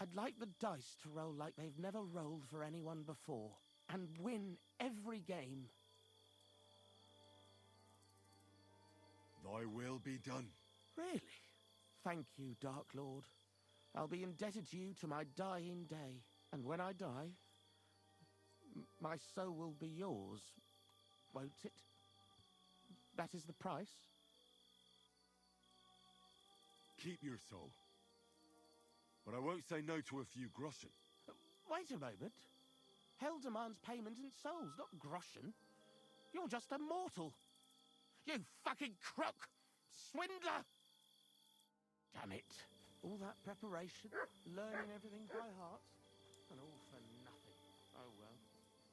I'd like the dice to roll like they've never rolled for anyone before, and win every game. Thy will be done. Really? Thank you, Dark Lord. I'll be indebted to you to my dying day. And when I die, my soul will be yours, won't it? That is the price? Keep your soul. But I won't say no to a few groschen. Wait a moment. Hell demands payment in souls, not groschen. You're just a mortal. You fucking crook! Swindler! Damn it. All that preparation, learning everything by heart, and all for nothing. Oh well,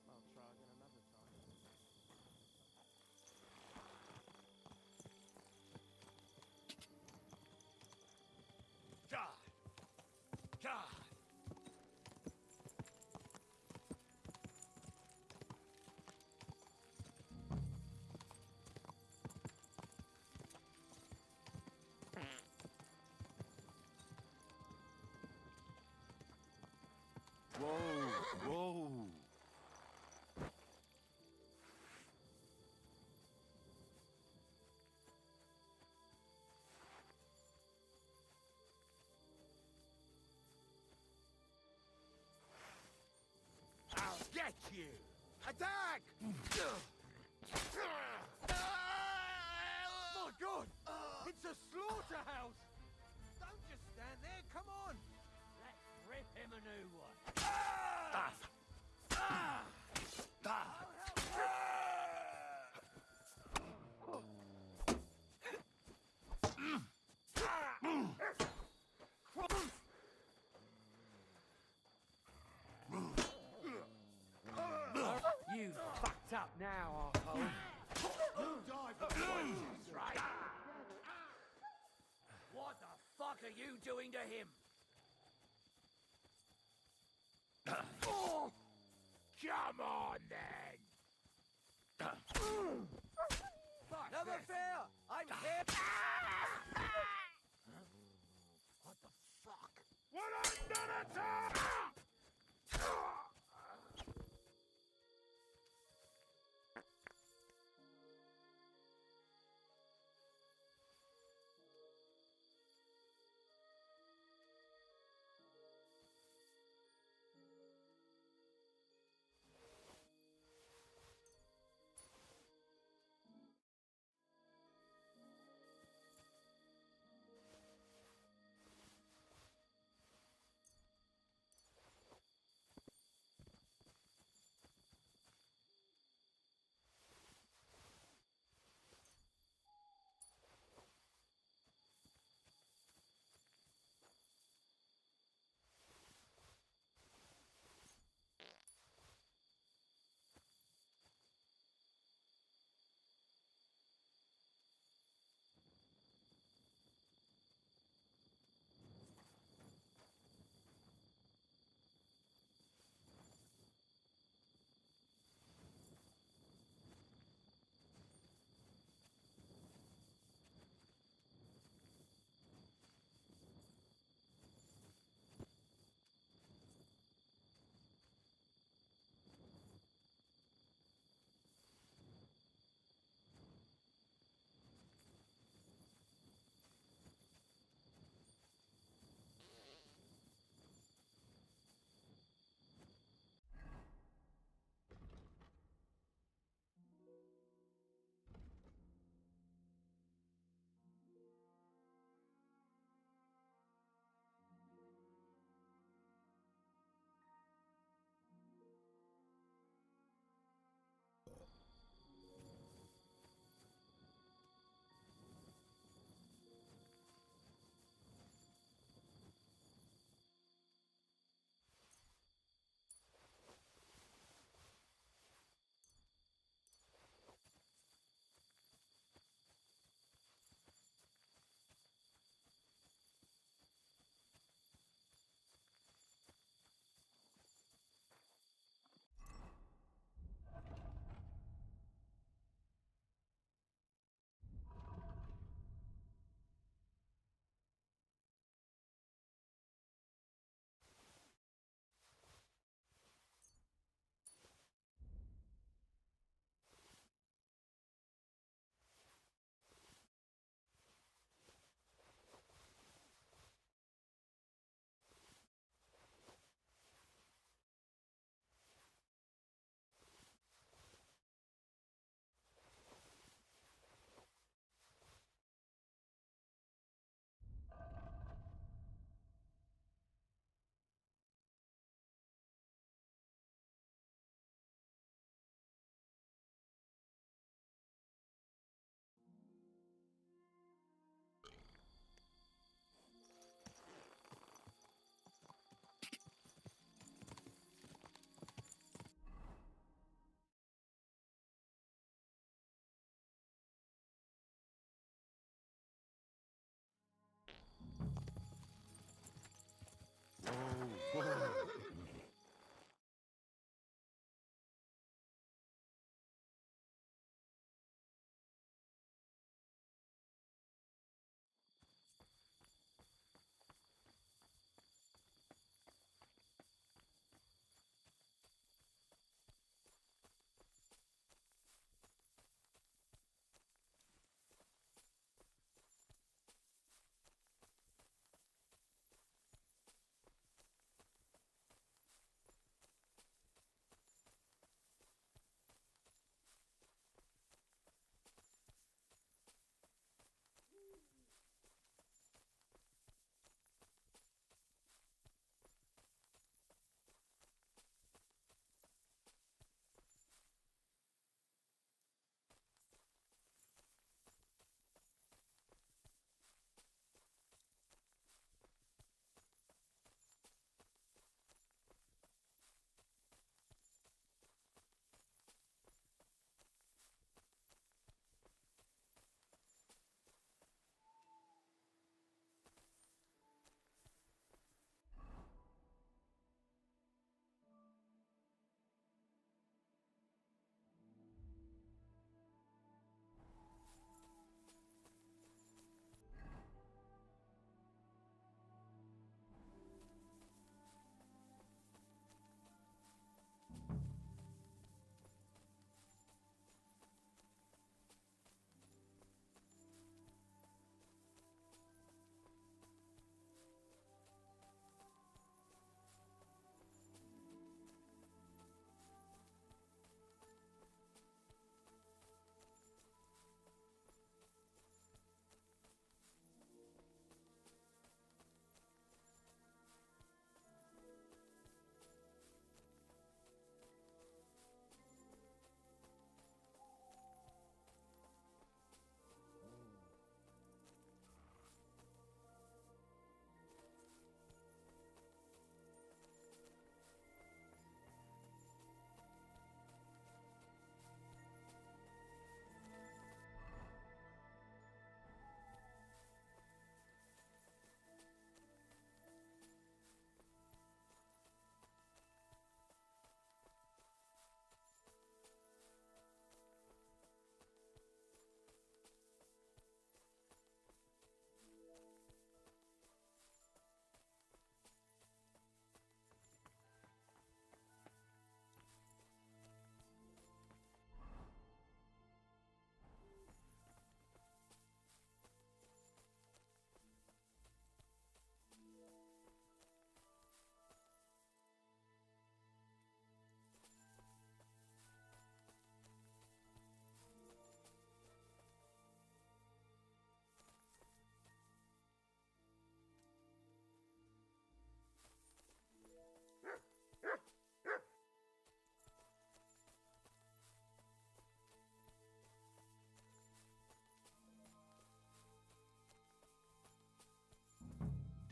I'll try again another time. God! God! Whoa, whoa. I'll get you! Attack! Oh, God! It's a slaughterhouse! Don't just stand there, come on! Let's rip him a new one. You fucked up now, arsehole. You die for poisons, right? What the fuck are you doing to him? Oh! Come on, then! Never fear! I'm here! What the fuck? What under attack!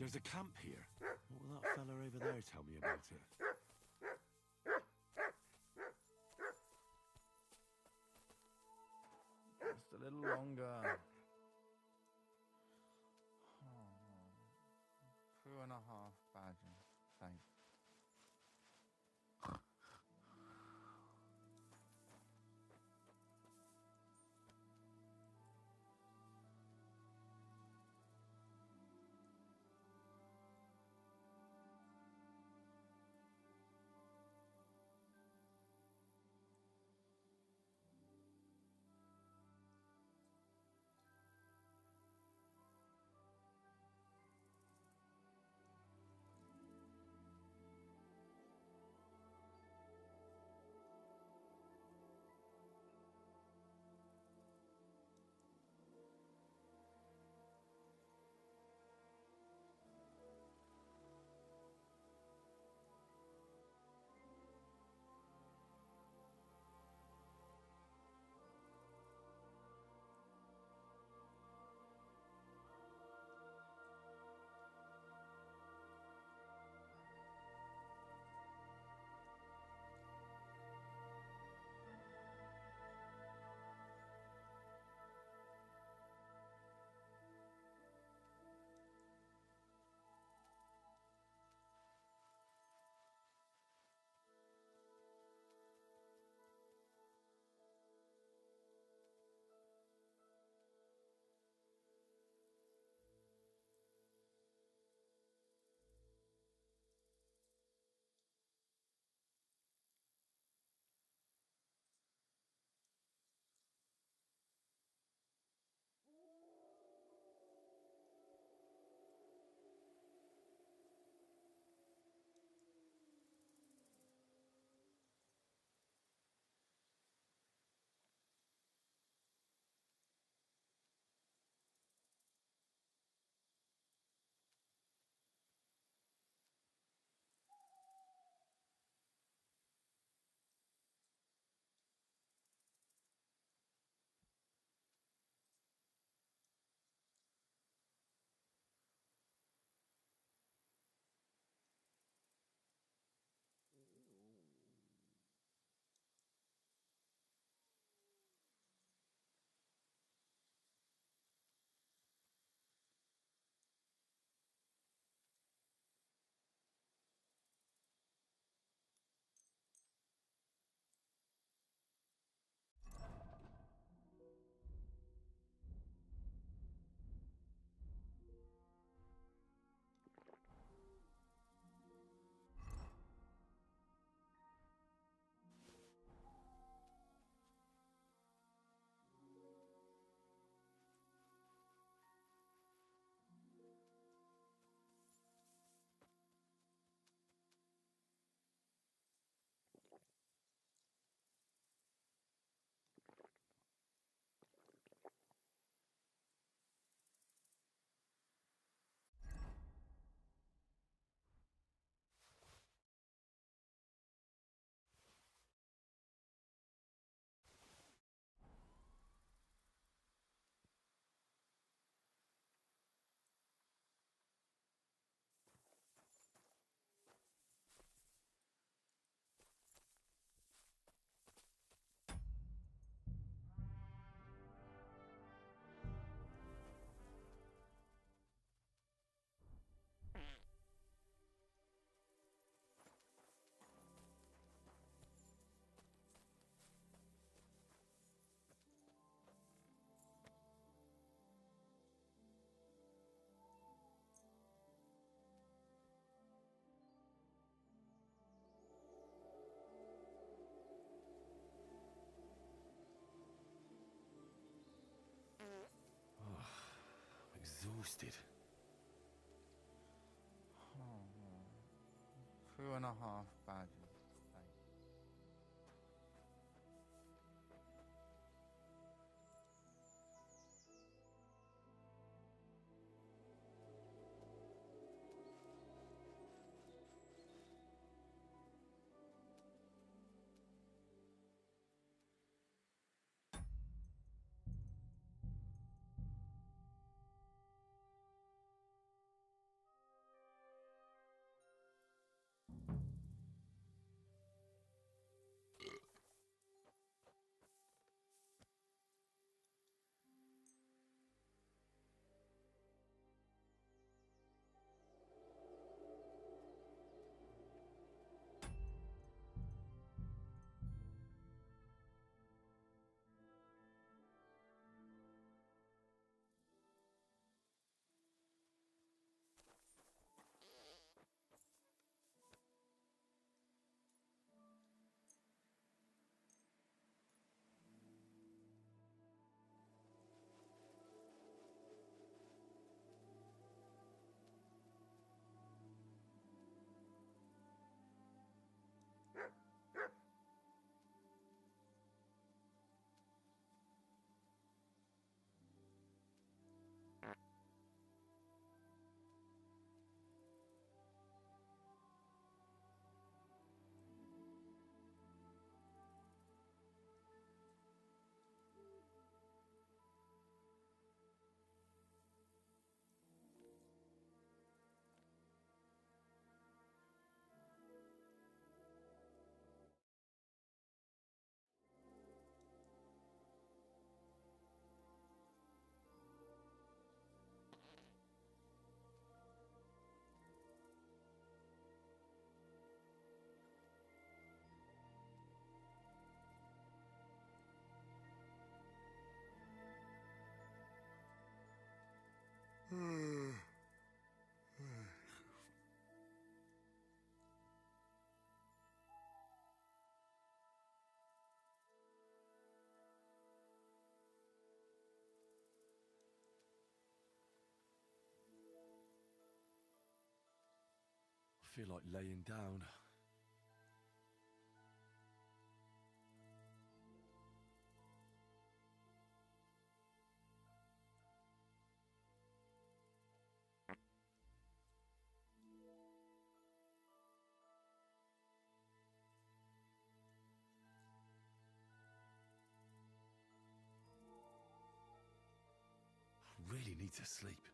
there's a camp here. What will that fella over there tell me about it? Just a little longer. 2.5 badges. Thanks. Exhausted. 2.5 badges. Thanks. feel like laying down. Really need to sleep.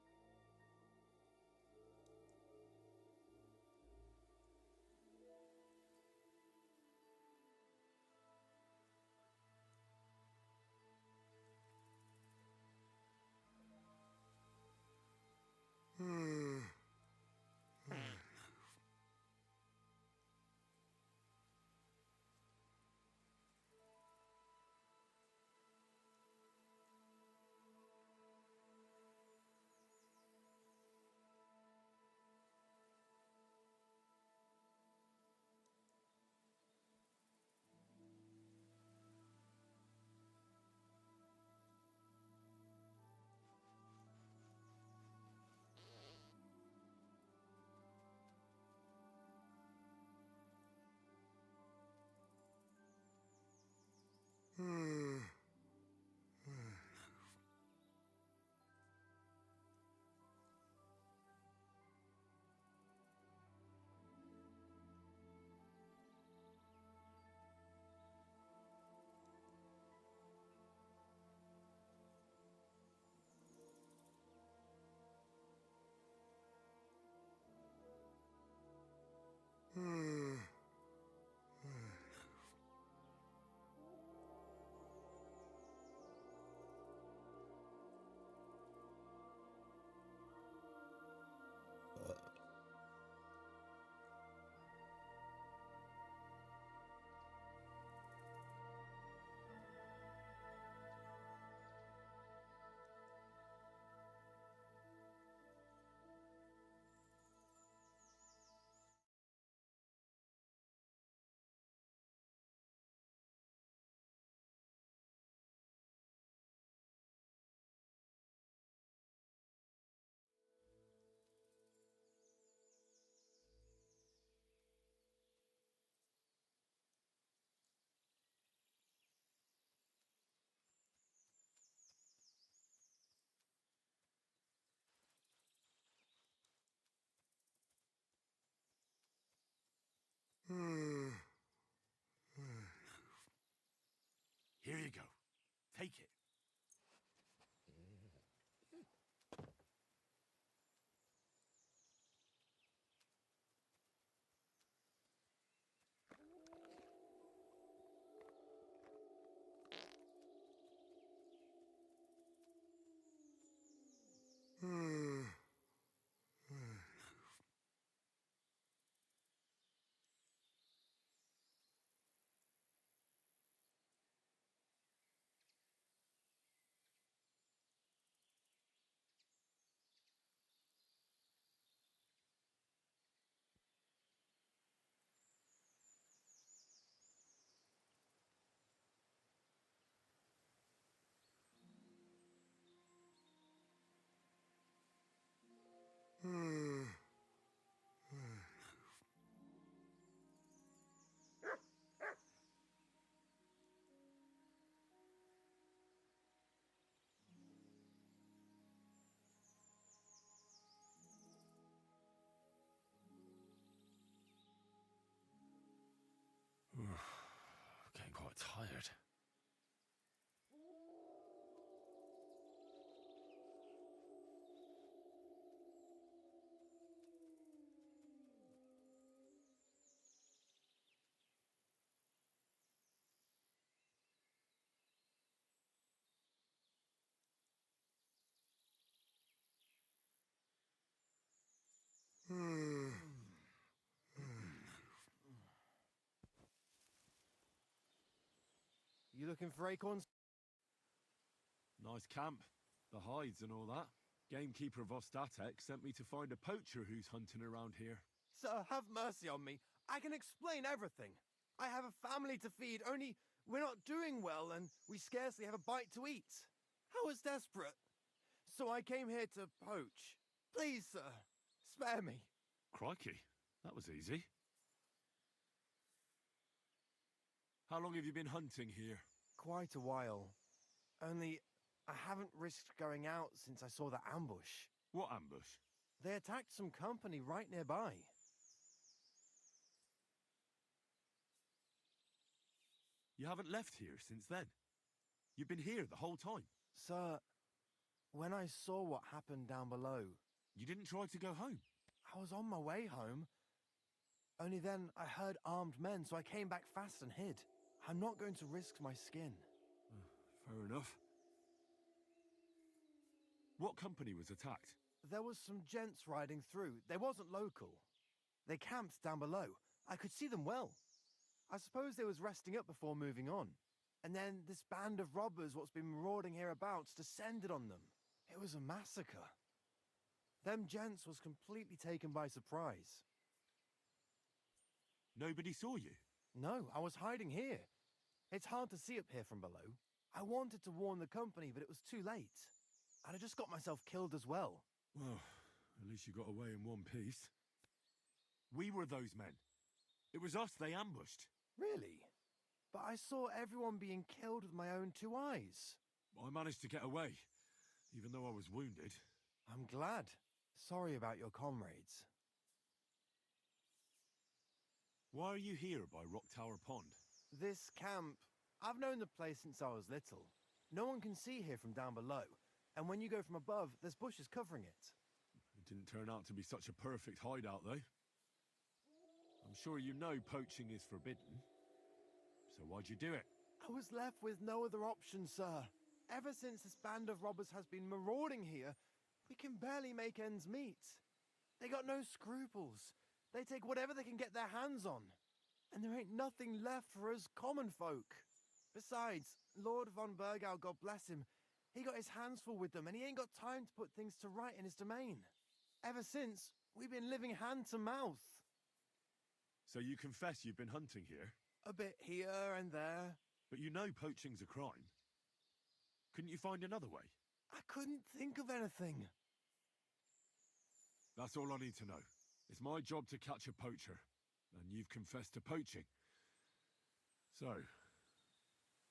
Here you go. Take it. Getting quite tired. You looking for acorns? Nice camp. The hides and all that. Gamekeeper of Ostatek sent me to find a poacher who's hunting around here. Sir, have mercy on me. I can explain everything. I have a family to feed, only we're not doing well and we scarcely have a bite to eat. I was desperate. So I came here to poach. Please, sir, spare me. Crikey. That was easy. How long have you been hunting here? Quite a while. Only, I haven't risked going out since I saw the ambush. What ambush? They attacked some company right nearby. You haven't left here since then. You've been here the whole time. Sir, when I saw what happened down below... You didn't try to go home? I was on my way home. Only then I heard armed men, so I came back fast and hid. I'm not going to risk my skin. Fair enough. What company was attacked? There was some gents riding through. They wasn't local. They camped down below. I could see them well. I suppose they was resting up before moving on. And then this band of robbers what's been marauding hereabouts descended on them. It was a massacre. Them gents was completely taken by surprise. Nobody saw you? No, I was hiding here. It's hard to see up here from below. I wanted to warn the company, but it was too late. And I just got myself killed as well. Well, at least you got away in one piece. We were those men. It was us they ambushed. Really? But I saw everyone being killed with my own 2 eyes. I managed to get away, even though I was wounded. I'm glad. Sorry about your comrades. Why are you here by Rock Tower Pond? This camp, I've known the place since I was little. No one can see here from down below. And when you go from above, there's bushes covering it. It didn't turn out to be such a perfect hideout, though. I'm sure you know poaching is forbidden. So why'd you do it? I was left with no other option, sir. Ever since this band of robbers has been marauding here, we can barely make ends meet. They got no scruples. They take whatever they can get their hands on. And there ain't nothing left for us common folk. Besides, Lord von Burgau, God bless him, he got his hands full with them and he ain't got time to put things to right in his domain. Ever since, we've been living hand to mouth. So you confess you've been hunting here? A bit here and there. But you know poaching's a crime. Couldn't you find another way? I couldn't think of anything. That's all I need to know. It's my job to catch a poacher, and you've confessed to poaching. So,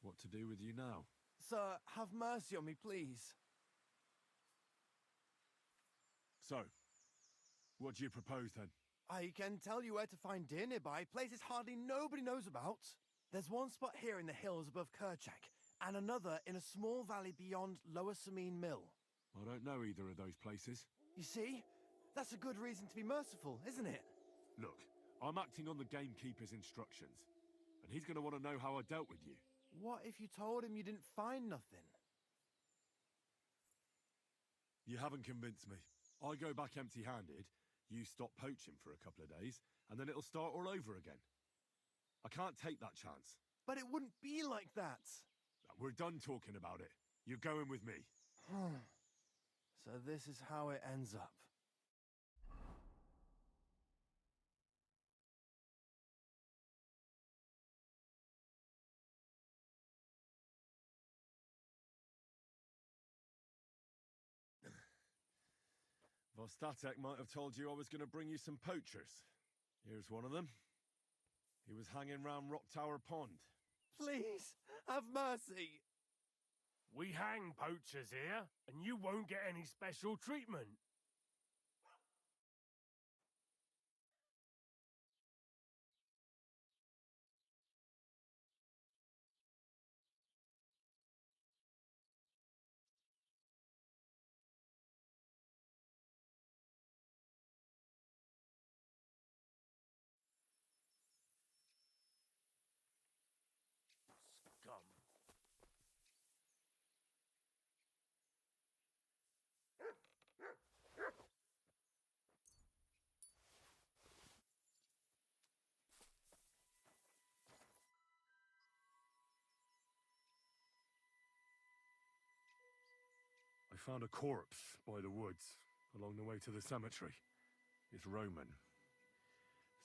what to do with you now? Sir, have mercy on me, please. So, what do you propose then? I can tell you where to find deer nearby, places hardly nobody knows about. There's one spot here in the hills above Kerchak, and another in a small valley beyond Lower Samine Mill. I don't know either of those places. You see? That's a good reason to be merciful, isn't it? Look, I'm acting on the gamekeeper's instructions, and he's going to want to know how I dealt with you. What if you told him you didn't find nothing? You haven't convinced me. I go back empty-handed, you stop poaching for a couple of days, and then it'll start all over again. I can't take that chance. But it wouldn't be like that. We're done talking about it. You're going with me. So this is how it ends up. Vostatek might have told you I was going to bring you some poachers. Here's one of them. He was hanging round Rock Tower Pond. Please, have mercy. We hang poachers here, and you won't get any special treatment. Scum. I found a corpse by the woods, along the way to the cemetery. It's Roman.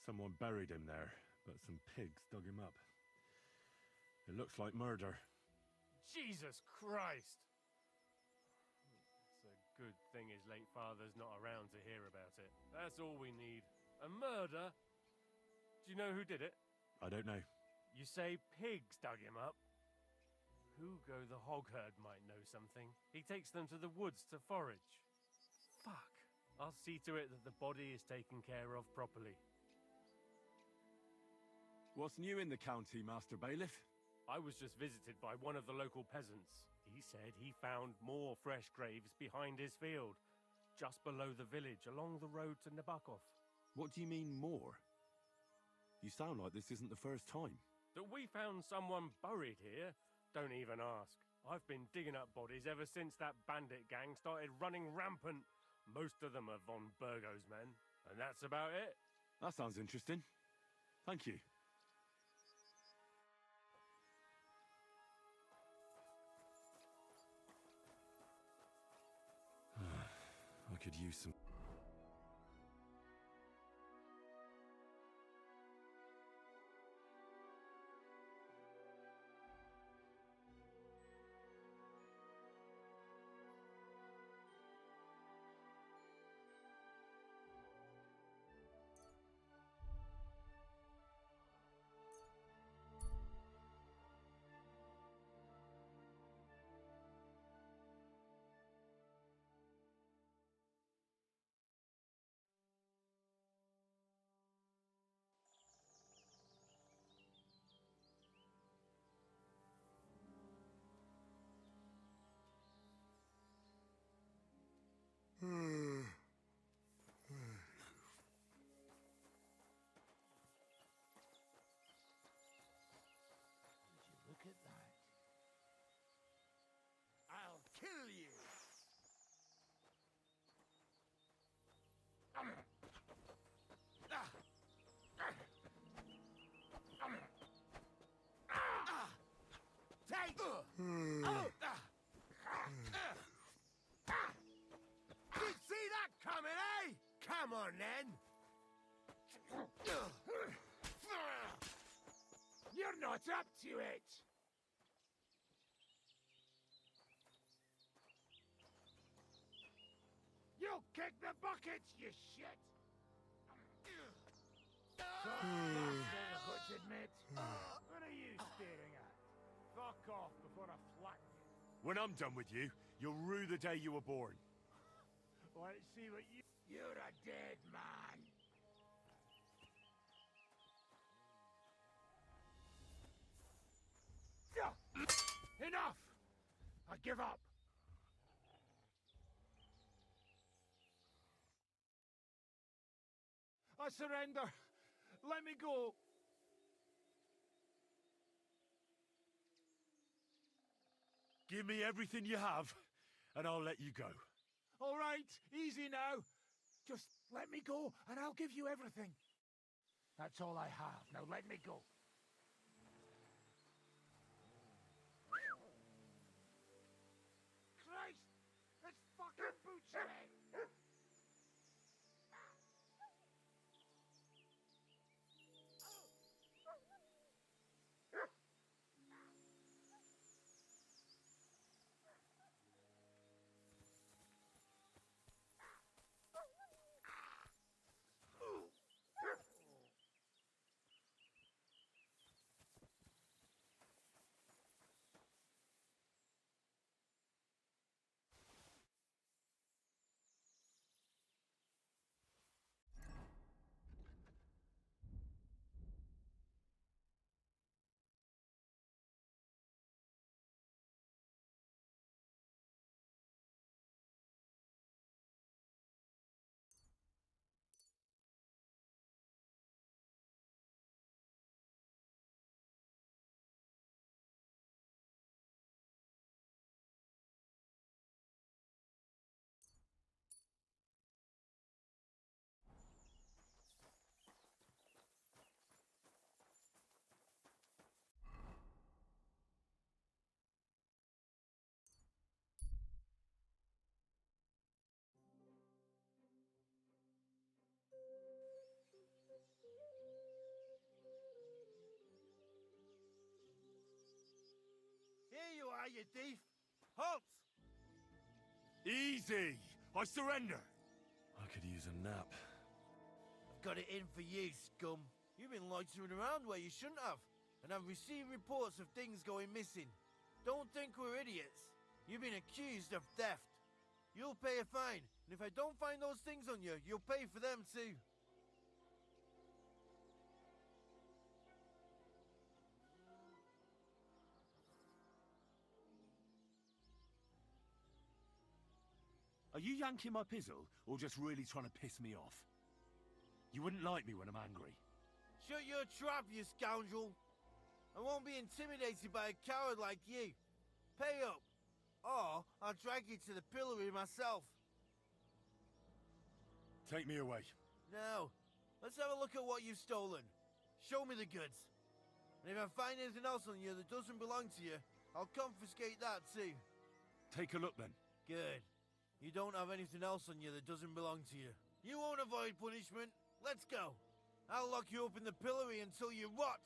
Someone buried him there, but some pigs dug him up. It looks like murder. Jesus Christ! It's a good thing his late father's not around to hear about it. That's all we need. A murder? Do you know who did it? I don't know. You say pigs dug him up? Hugo the hog herd might know something. He takes them to the woods to forage. Fuck. I'll see to it that the body is taken care of properly. What's new in the county, Master Bailiff? I was just visited by one of the local peasants. He said he found more fresh graves behind his field, just below the village, along the road to Nabokov. What do you mean, more? You sound like this isn't the first time. That we found someone buried here? Don't even ask. I've been digging up bodies ever since that bandit gang started running rampant. Most of them are von Burgo's men, and that's about it. That sounds interesting. Thank you. I could use some... Look at that. I'll kill you. Take! Did see that coming, eh? Come on, then. You're not up to it! You kick the bucket, you shit! Let's admit. What are you staring at? Fuck off before I flatten you. When I'm done with you, you'll rue the day you were born. Let's see what you... You're a dead man. Enough! I give up. I surrender. Let me go. Give me everything you have, and I'll let you go. All right, easy now. Just let me go, and I'll give you everything. That's all I have. Now let me go. Christ! It's fucking butchery! Here you are, you thief. Halt! Easy! I surrender! I could use a nap. got it in for you, scum. You've been loitering around where you shouldn't have, and I've received reports of things going missing. Don't think we're idiots. You've been accused of theft. You'll pay a fine, and if I don't find those things on you, you'll pay for them too. Are you yanking my pizzle, or just really trying to piss me off? You wouldn't like me when I'm angry. Shut your trap, you scoundrel. I won't be intimidated by a coward like you. Pay up, or I'll drag you to the pillory myself. Take me away. Now, let's have a look at what you've stolen. Show me the goods. And if I find anything else on you that doesn't belong to you, I'll confiscate that too. Take a look then. Good. You don't have anything else on you that doesn't belong to you. You won't avoid punishment. Let's go. I'll lock you up in the pillory until you rot.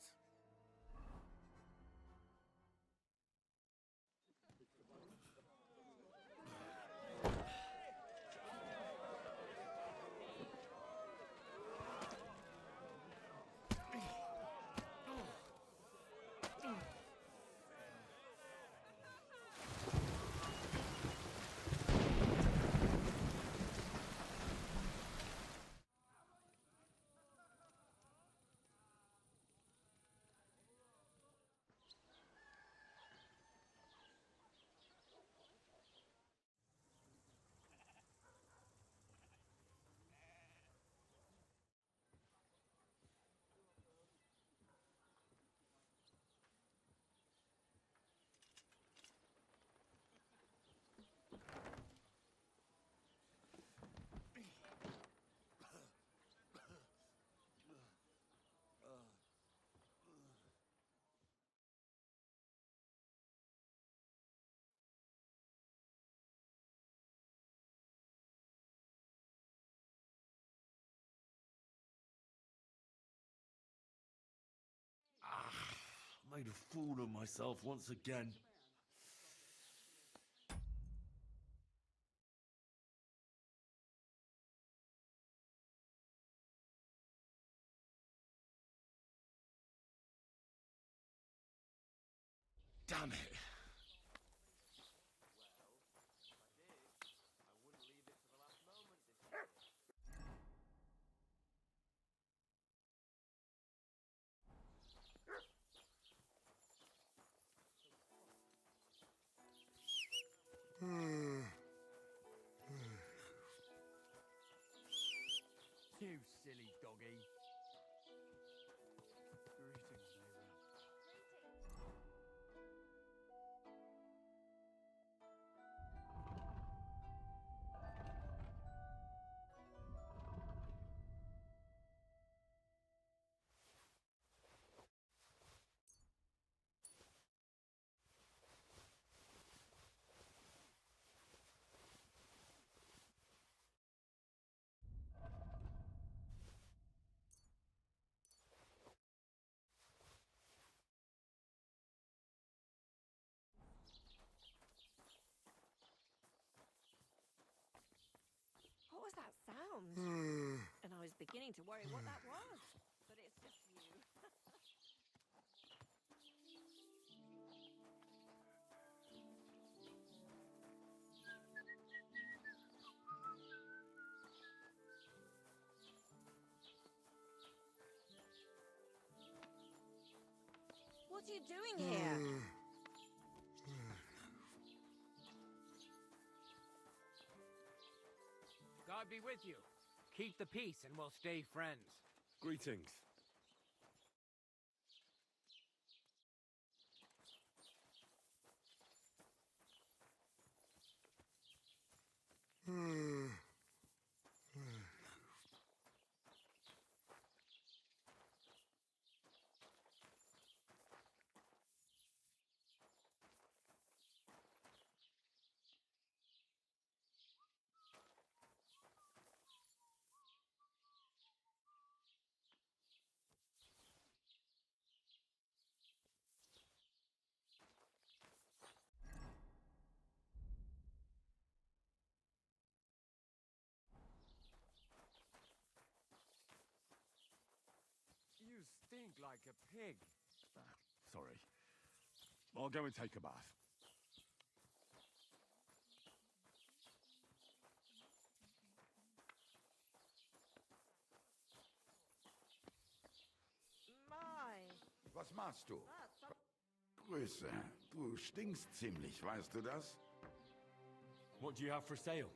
Made a fool of myself once again. Damn it. You silly doggy. Greetings, neighbor. What was that sound? And I was beginning to worry what that was. But it's just you. What are you doing here? God be with you. Keep the peace and we'll stay friends. Greetings. stink like a pig. Sorry. I'll go and take a bath. My. Was machst du? Grüße. Du stinkst ziemlich, weißt du das? What do you have for sale?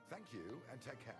Thank you, and take care.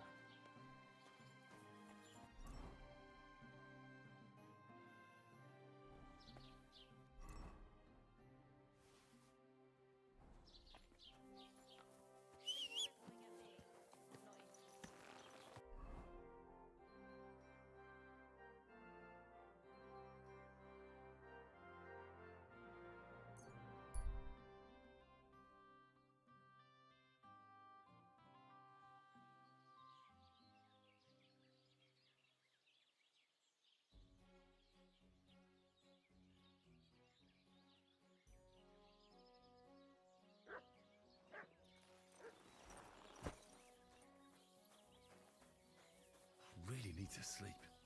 Really need to sleep.